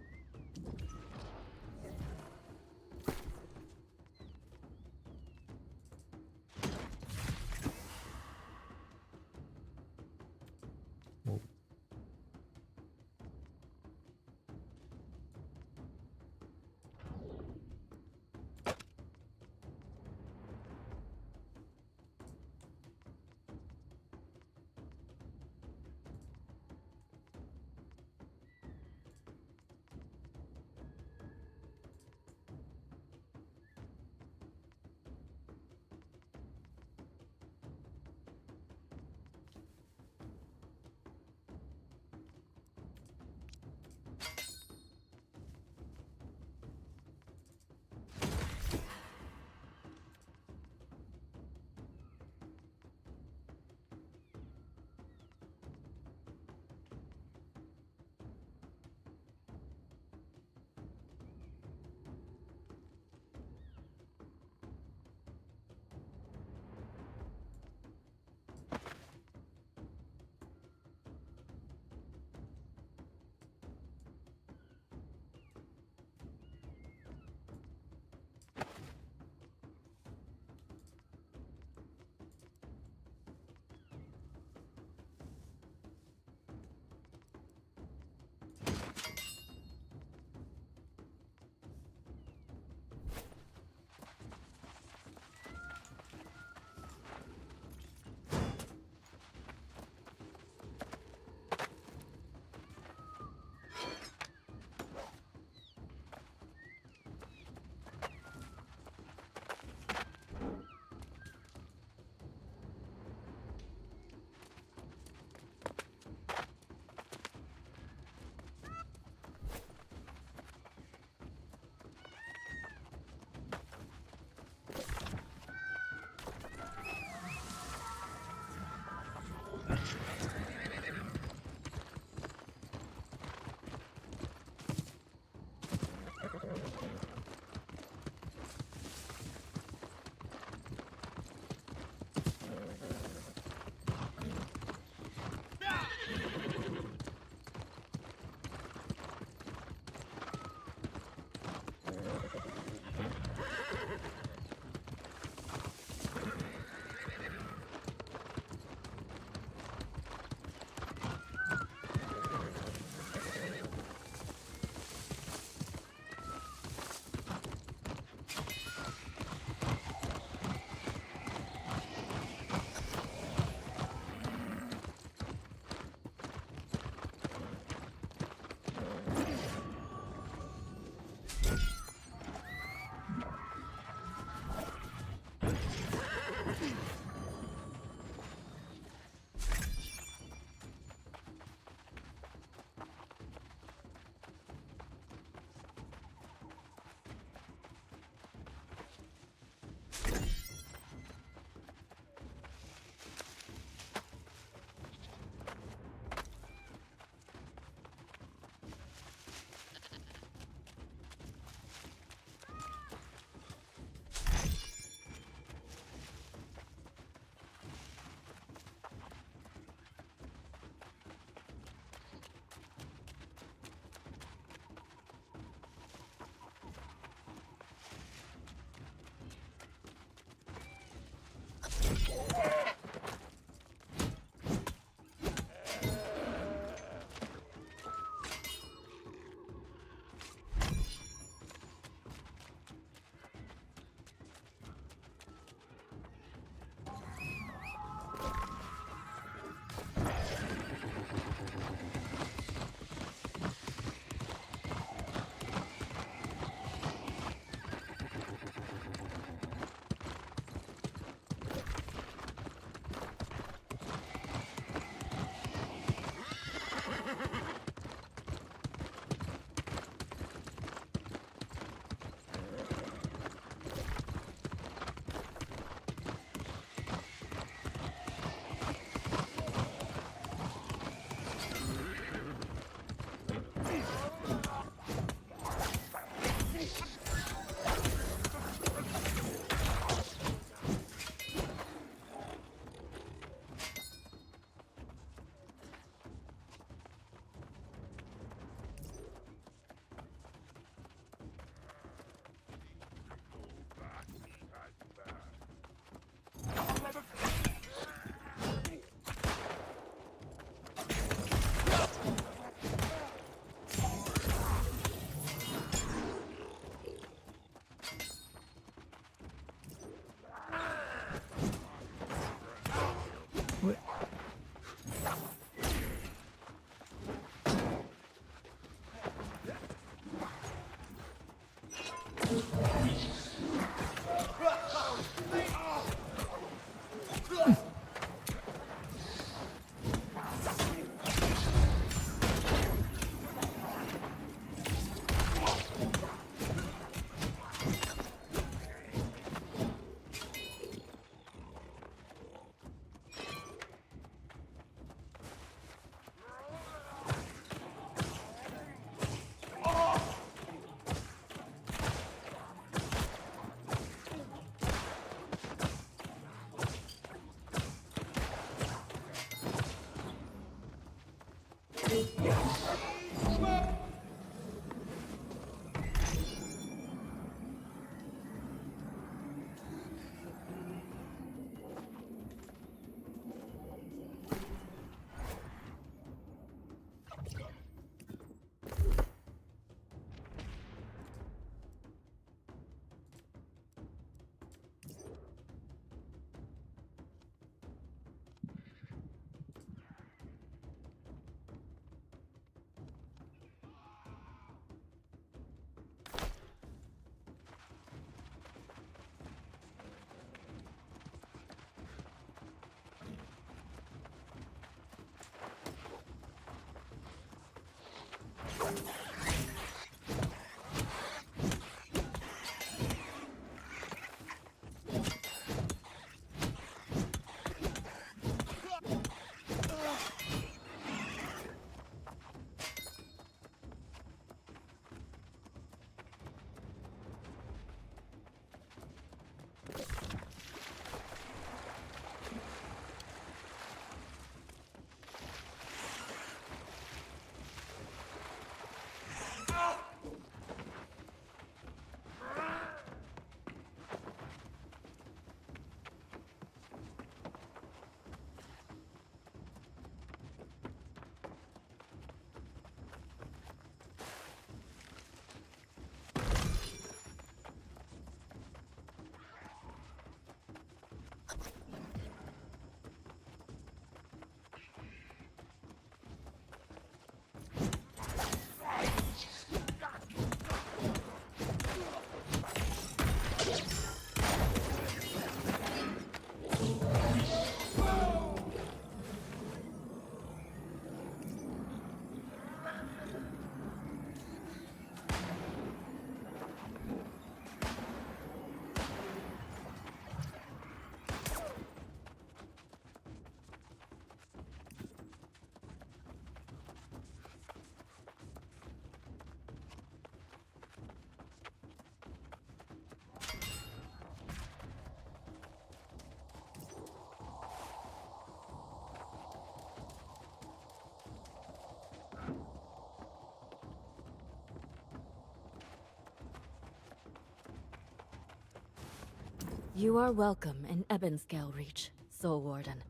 You are welcome in Ebonscale Reach, Soul Warden.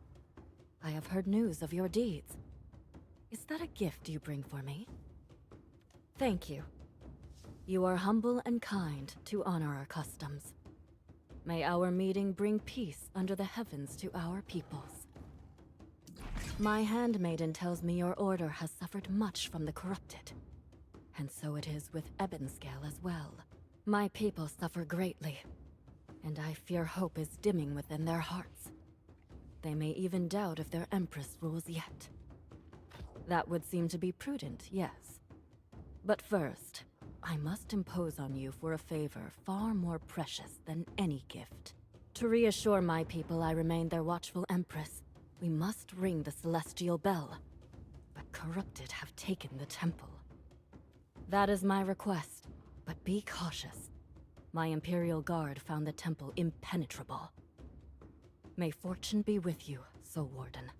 I have heard news of your deeds. Is that a gift you bring for me? Thank you. You are humble and kind to honor our customs. May our meeting bring peace under the heavens to our peoples. My handmaiden tells me your order has suffered much from the corrupted. And so it is with Ebonscale as well. My people suffer greatly, and I fear hope is dimming within their hearts. They may even doubt if their Empress rules yet. That would seem to be prudent, yes. But first, I must impose on you for a favor far more precious than any gift. To reassure my people I remain their watchful Empress, we must ring the celestial bell. But corrupted have taken the temple. That is my request, but be cautious. My Imperial Guard found the temple impenetrable. May fortune be with you, Soul Warden.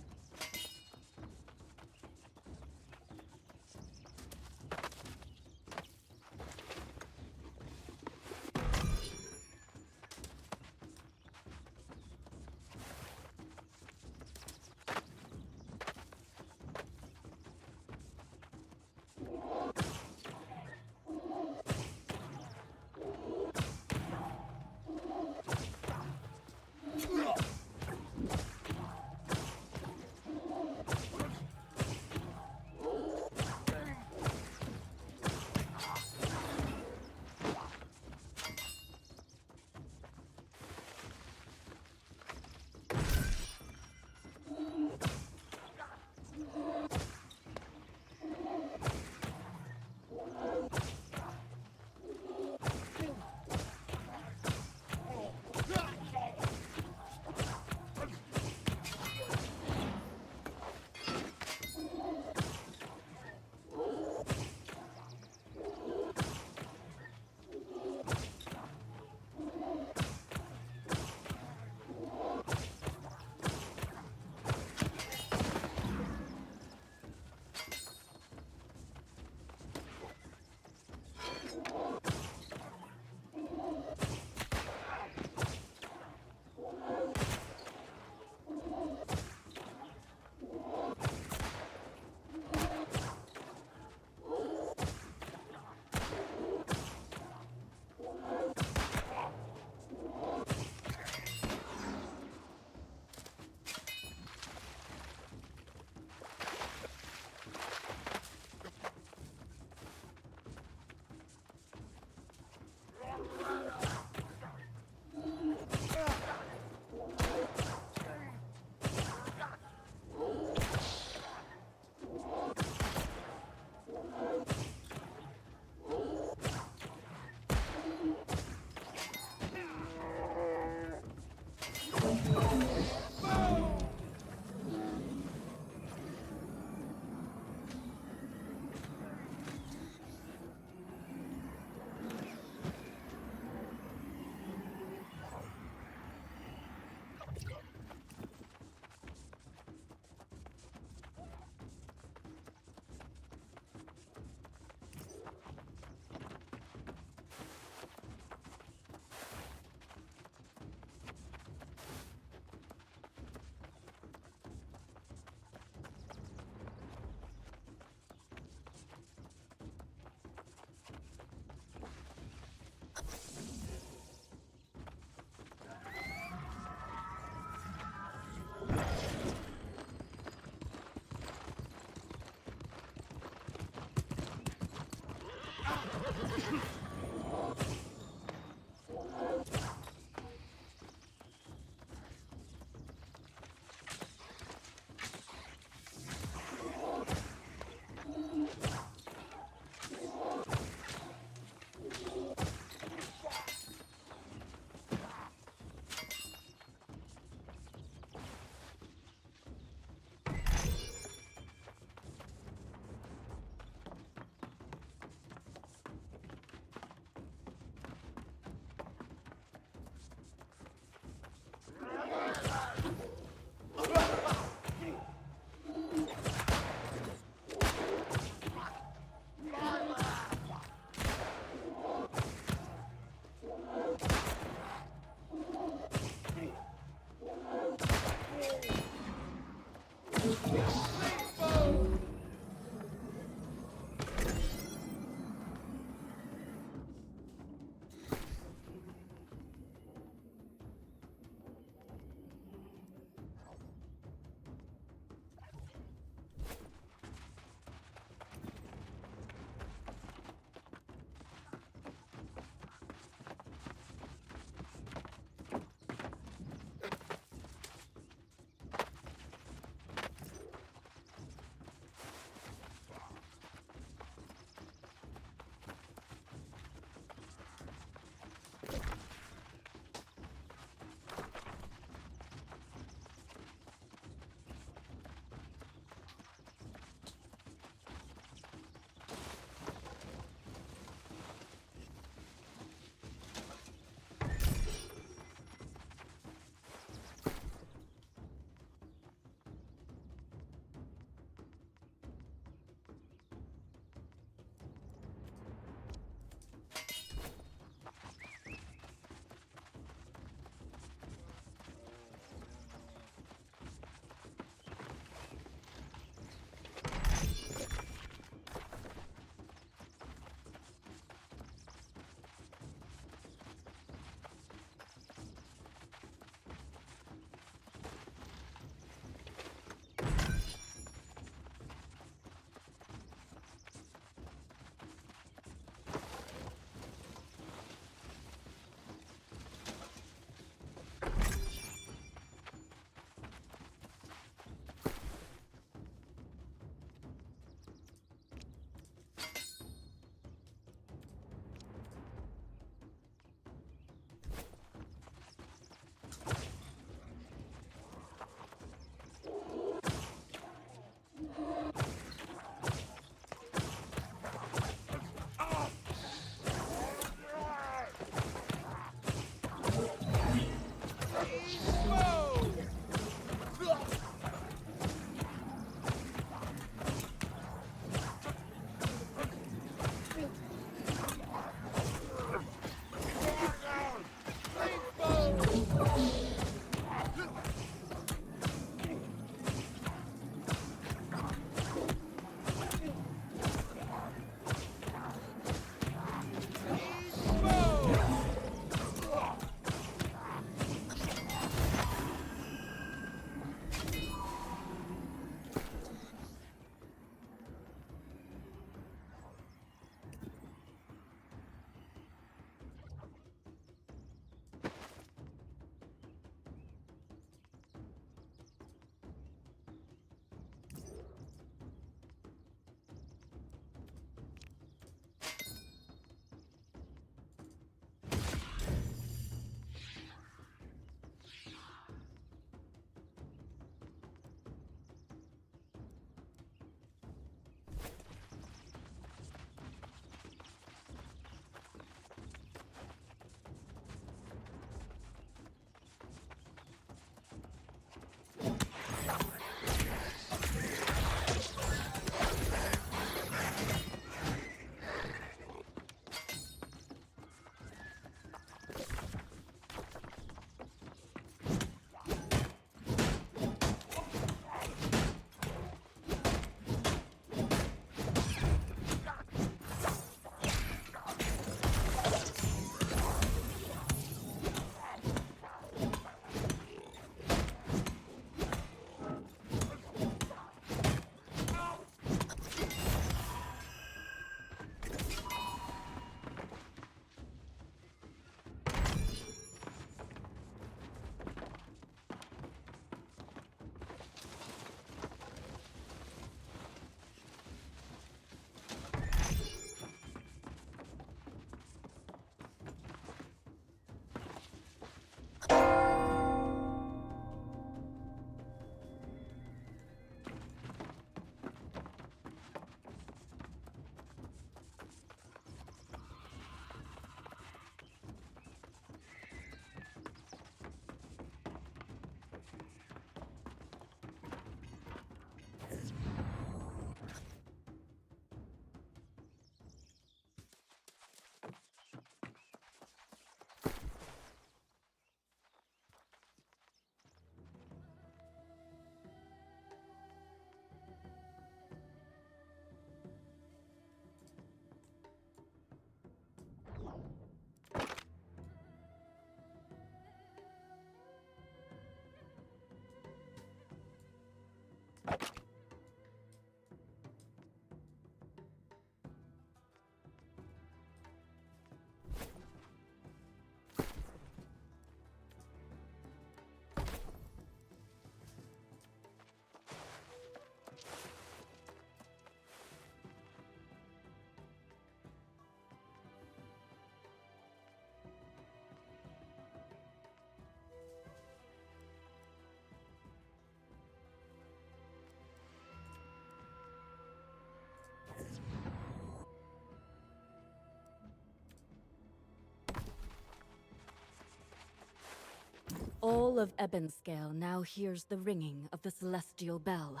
soul of Ebonscale now hears the ringing of the celestial bell.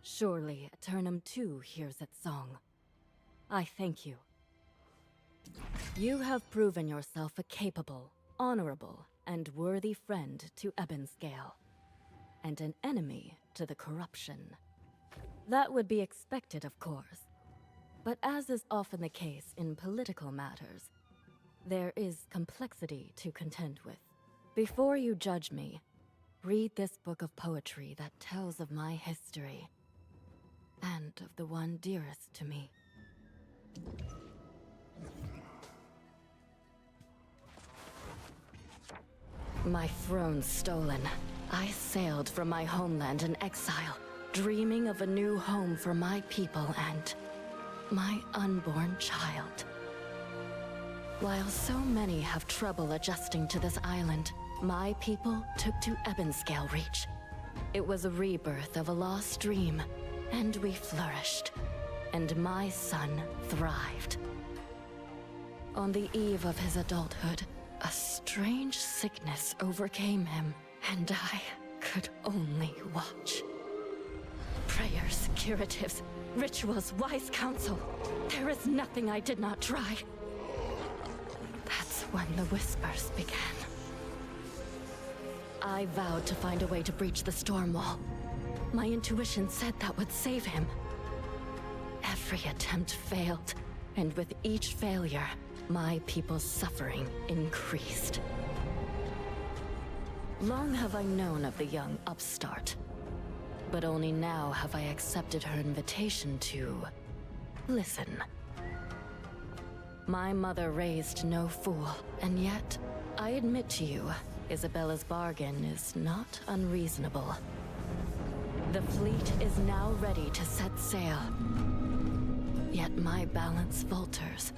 Surely Eternum too hears its song. I thank you. You have proven yourself a capable, honorable, and worthy friend to Ebonscale, and an enemy to the corruption. That would be expected, of course. But as is often the case in political matters, there is complexity to contend with. Before you judge me, read this book of poetry that tells of my history, and of the one dearest to me. My throne stolen, I sailed from my homeland in exile, dreaming of a new home for my people and my unborn child. While so many have trouble adjusting to this island, my people took to Ebonscale Reach. It was a rebirth of a lost dream, and we flourished, and my son thrived. On the eve of his adulthood, a strange sickness overcame him, and I could only watch. Prayers, curatives, rituals, wise counsel. There is nothing I did not try. That's when the whispers began. I vowed to find a way to breach the storm wall. My intuition said that would save him. Every attempt failed, and with each failure, my people's suffering increased. Long have I known of the young upstart, but only now have I accepted her invitation to listen. My mother raised no fool, and yet, I admit to you, Isabella's bargain is not unreasonable. The fleet is now ready to set sail. Yet my balance falters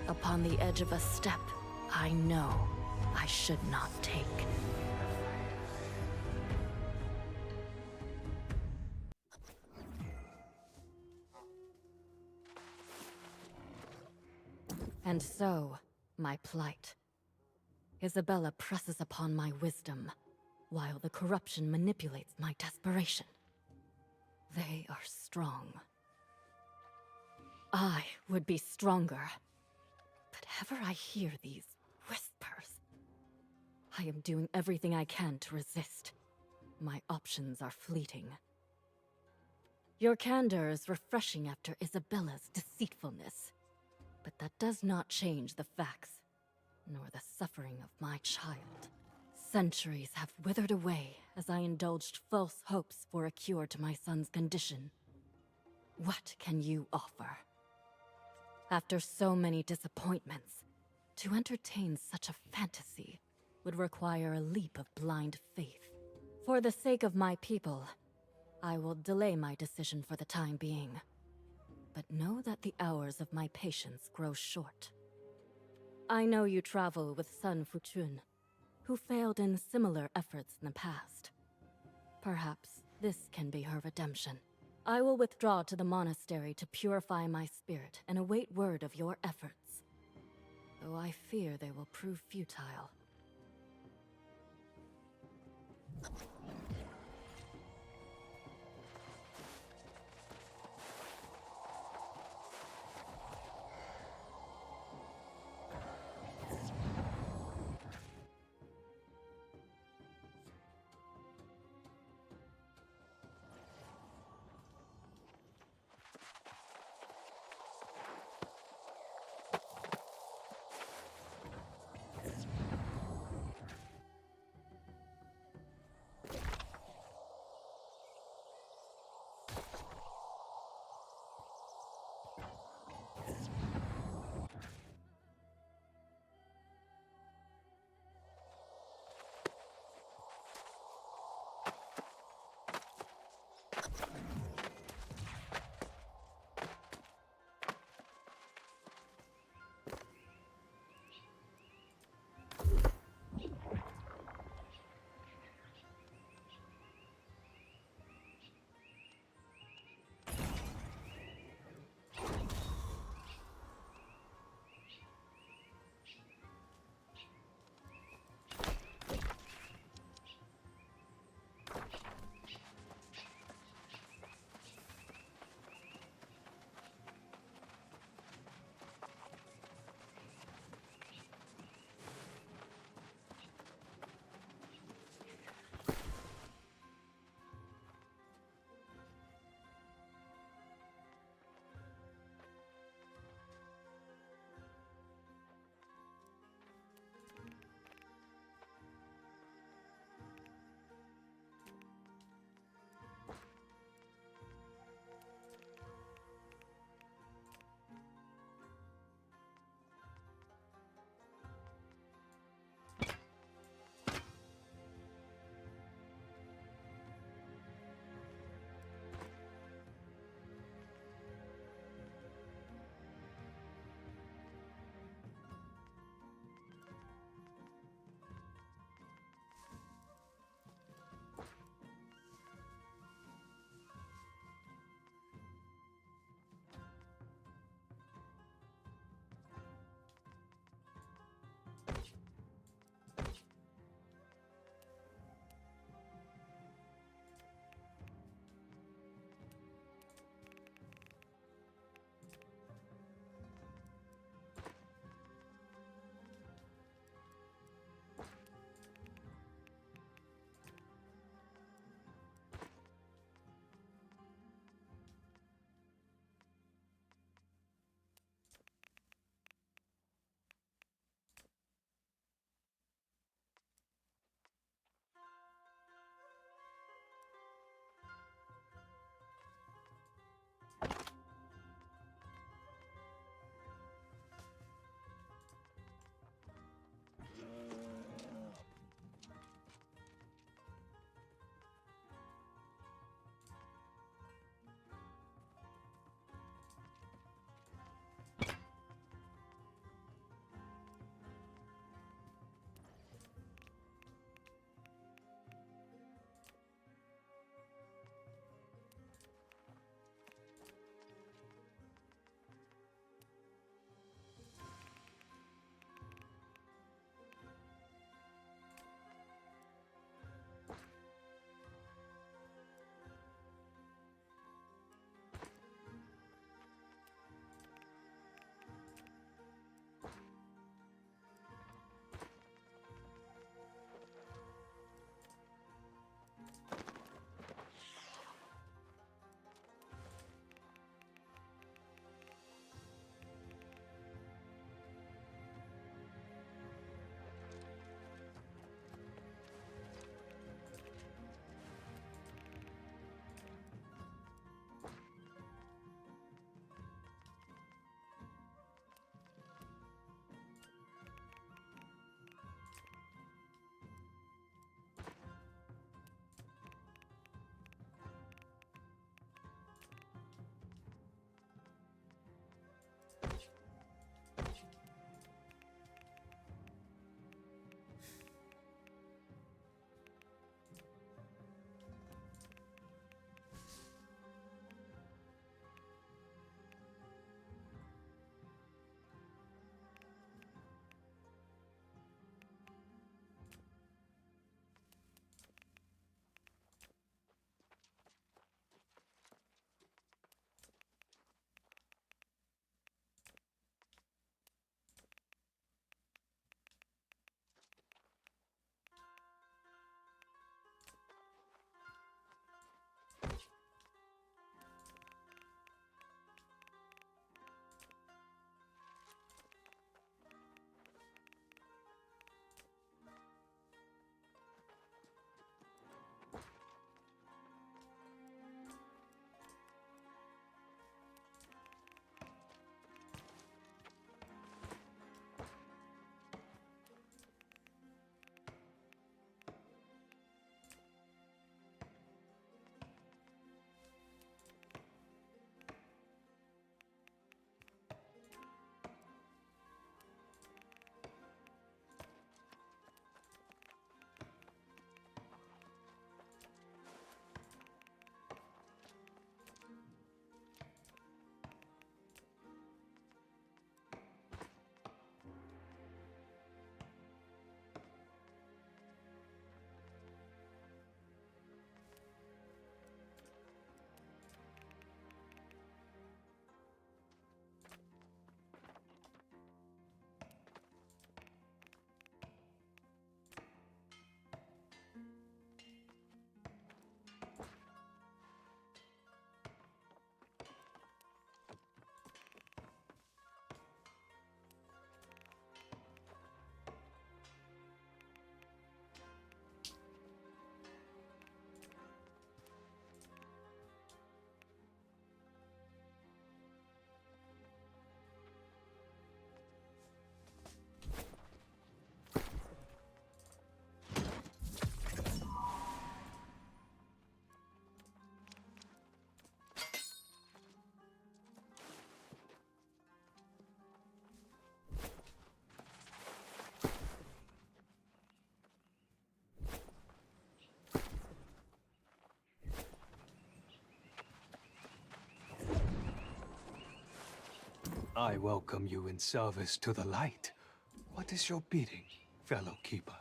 upon the edge of a step I know I should not take. And so, my plight. Isabella presses upon my wisdom, while the corruption manipulates my desperation. They are strong. I would be stronger. But ever I hear these whispers, I am doing everything I can to resist. My options are fleeting. Your candor is refreshing after Isabella's deceitfulness. But that does not change the facts, nor the suffering of my child. Centuries have withered away as I indulged false hopes for a cure to my son's condition. What can you offer? After so many disappointments, to entertain such a fantasy would require a leap of blind faith. For the sake of my people, I will delay my decision for the time being. But know that the hours of my patience grow short. I know you travel with Sun Fuchun, who failed in similar efforts in the past. Perhaps this can be her redemption. I will withdraw to the monastery to purify my spirit and await word of your efforts. Though I fear they will prove futile. I welcome you in service to the light. What is your bidding, fellow keeper?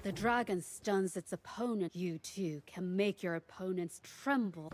The dragon stuns its opponent. You too can make your opponents tremble.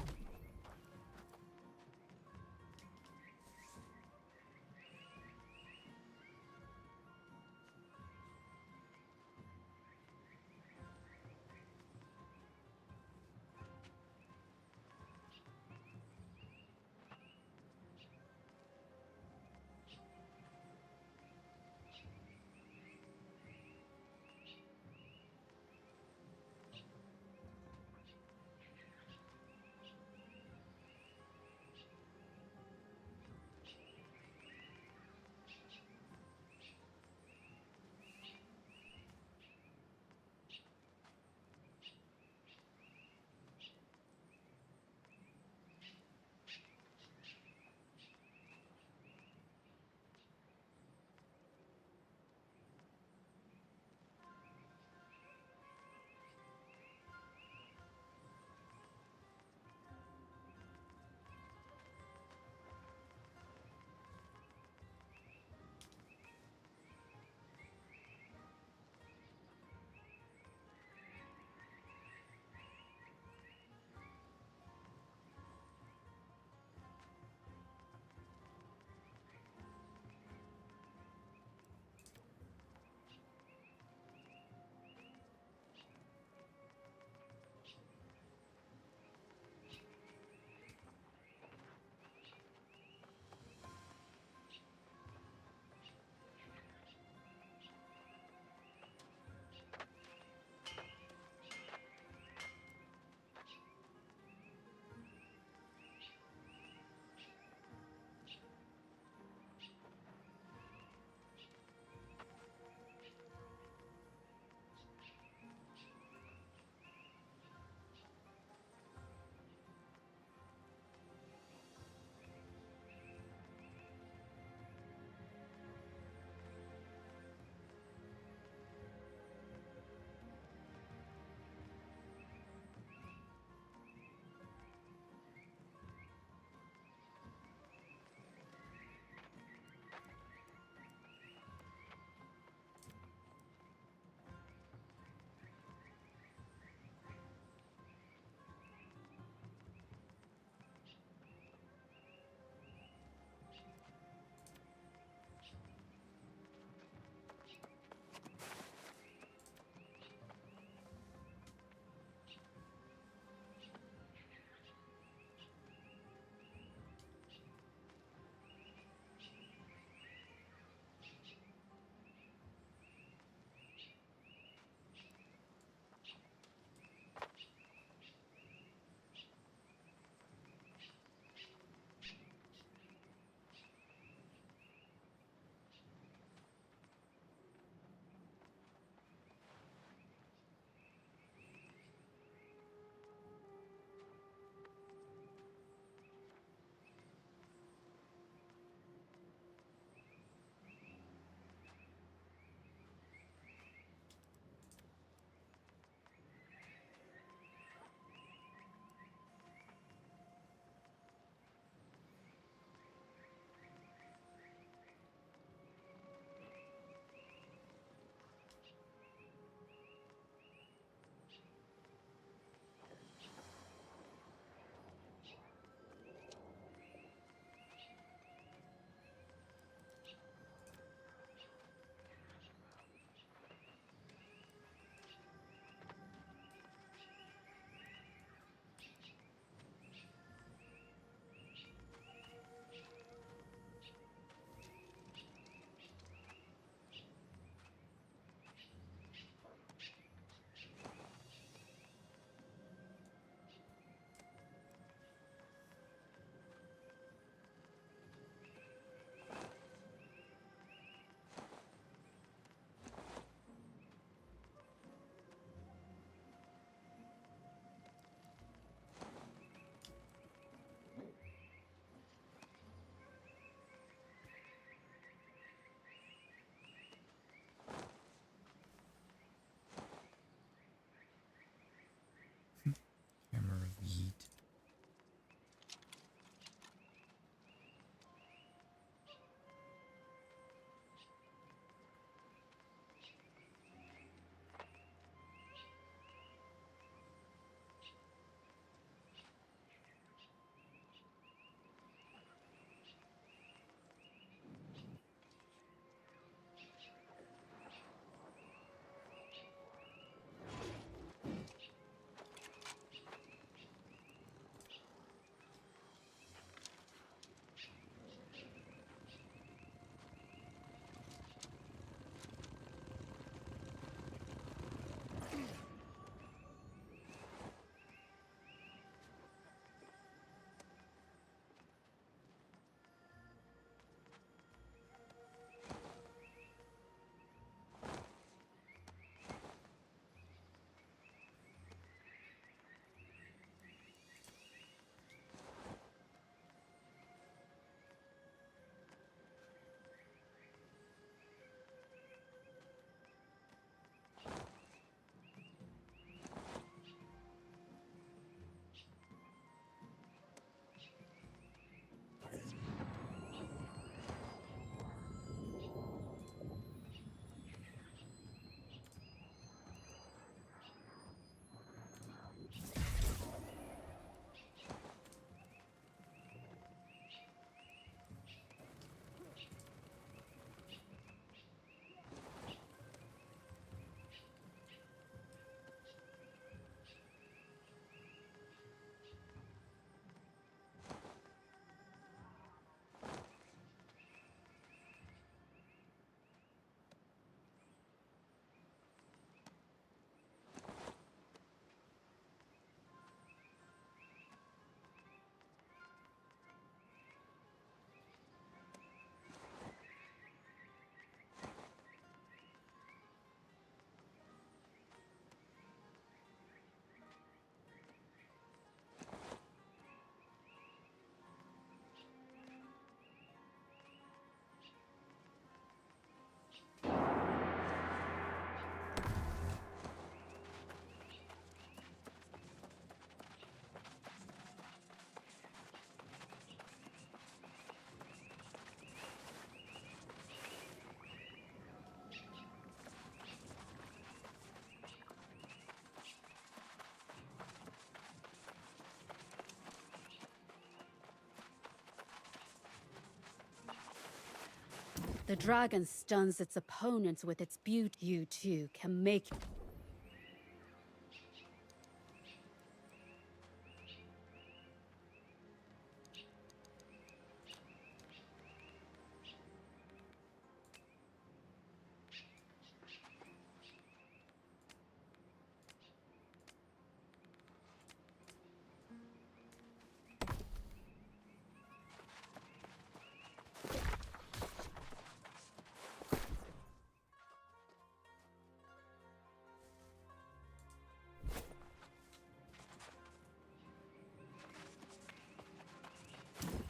The dragon stuns its opponents with its beauty. You too can make...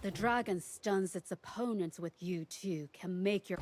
The dragon stuns its opponents with you too can make your...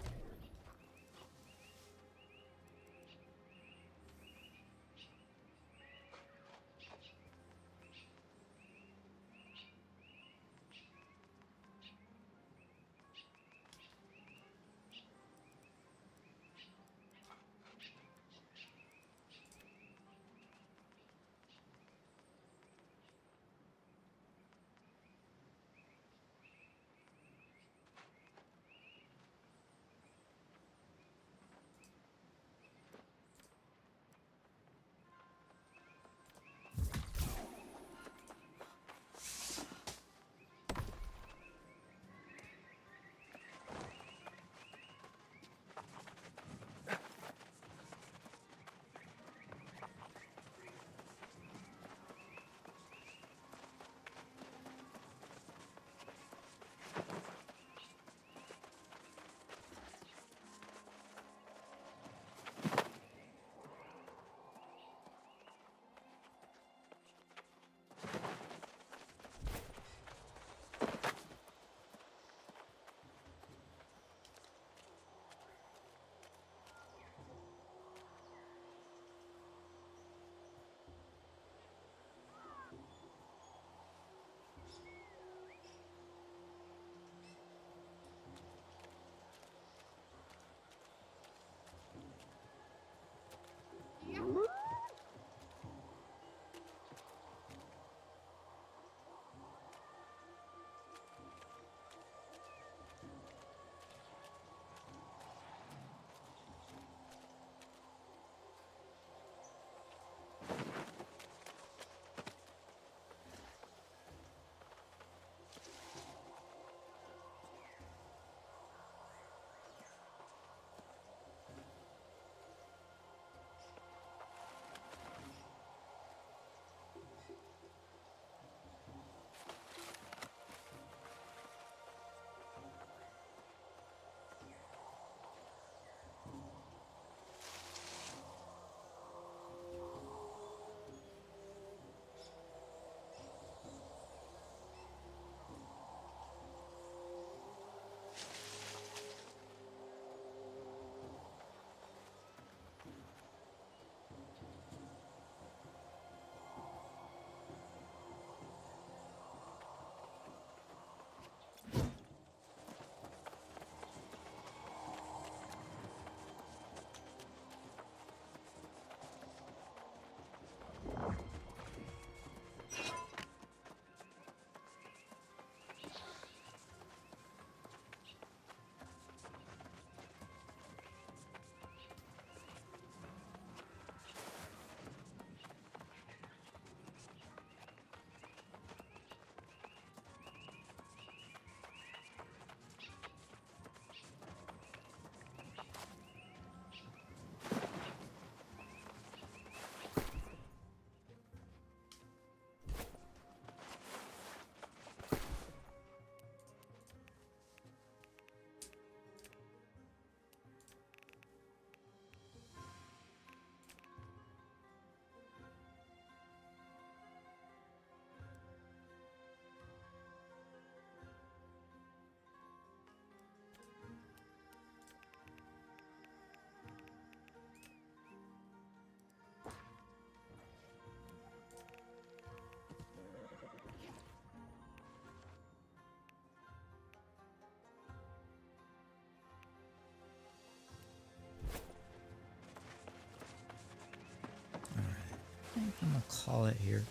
I think I'm gonna call it here.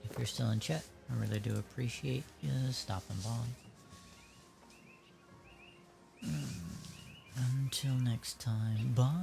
If you're still in chat, I really do appreciate you stopping by. Until next time, bye.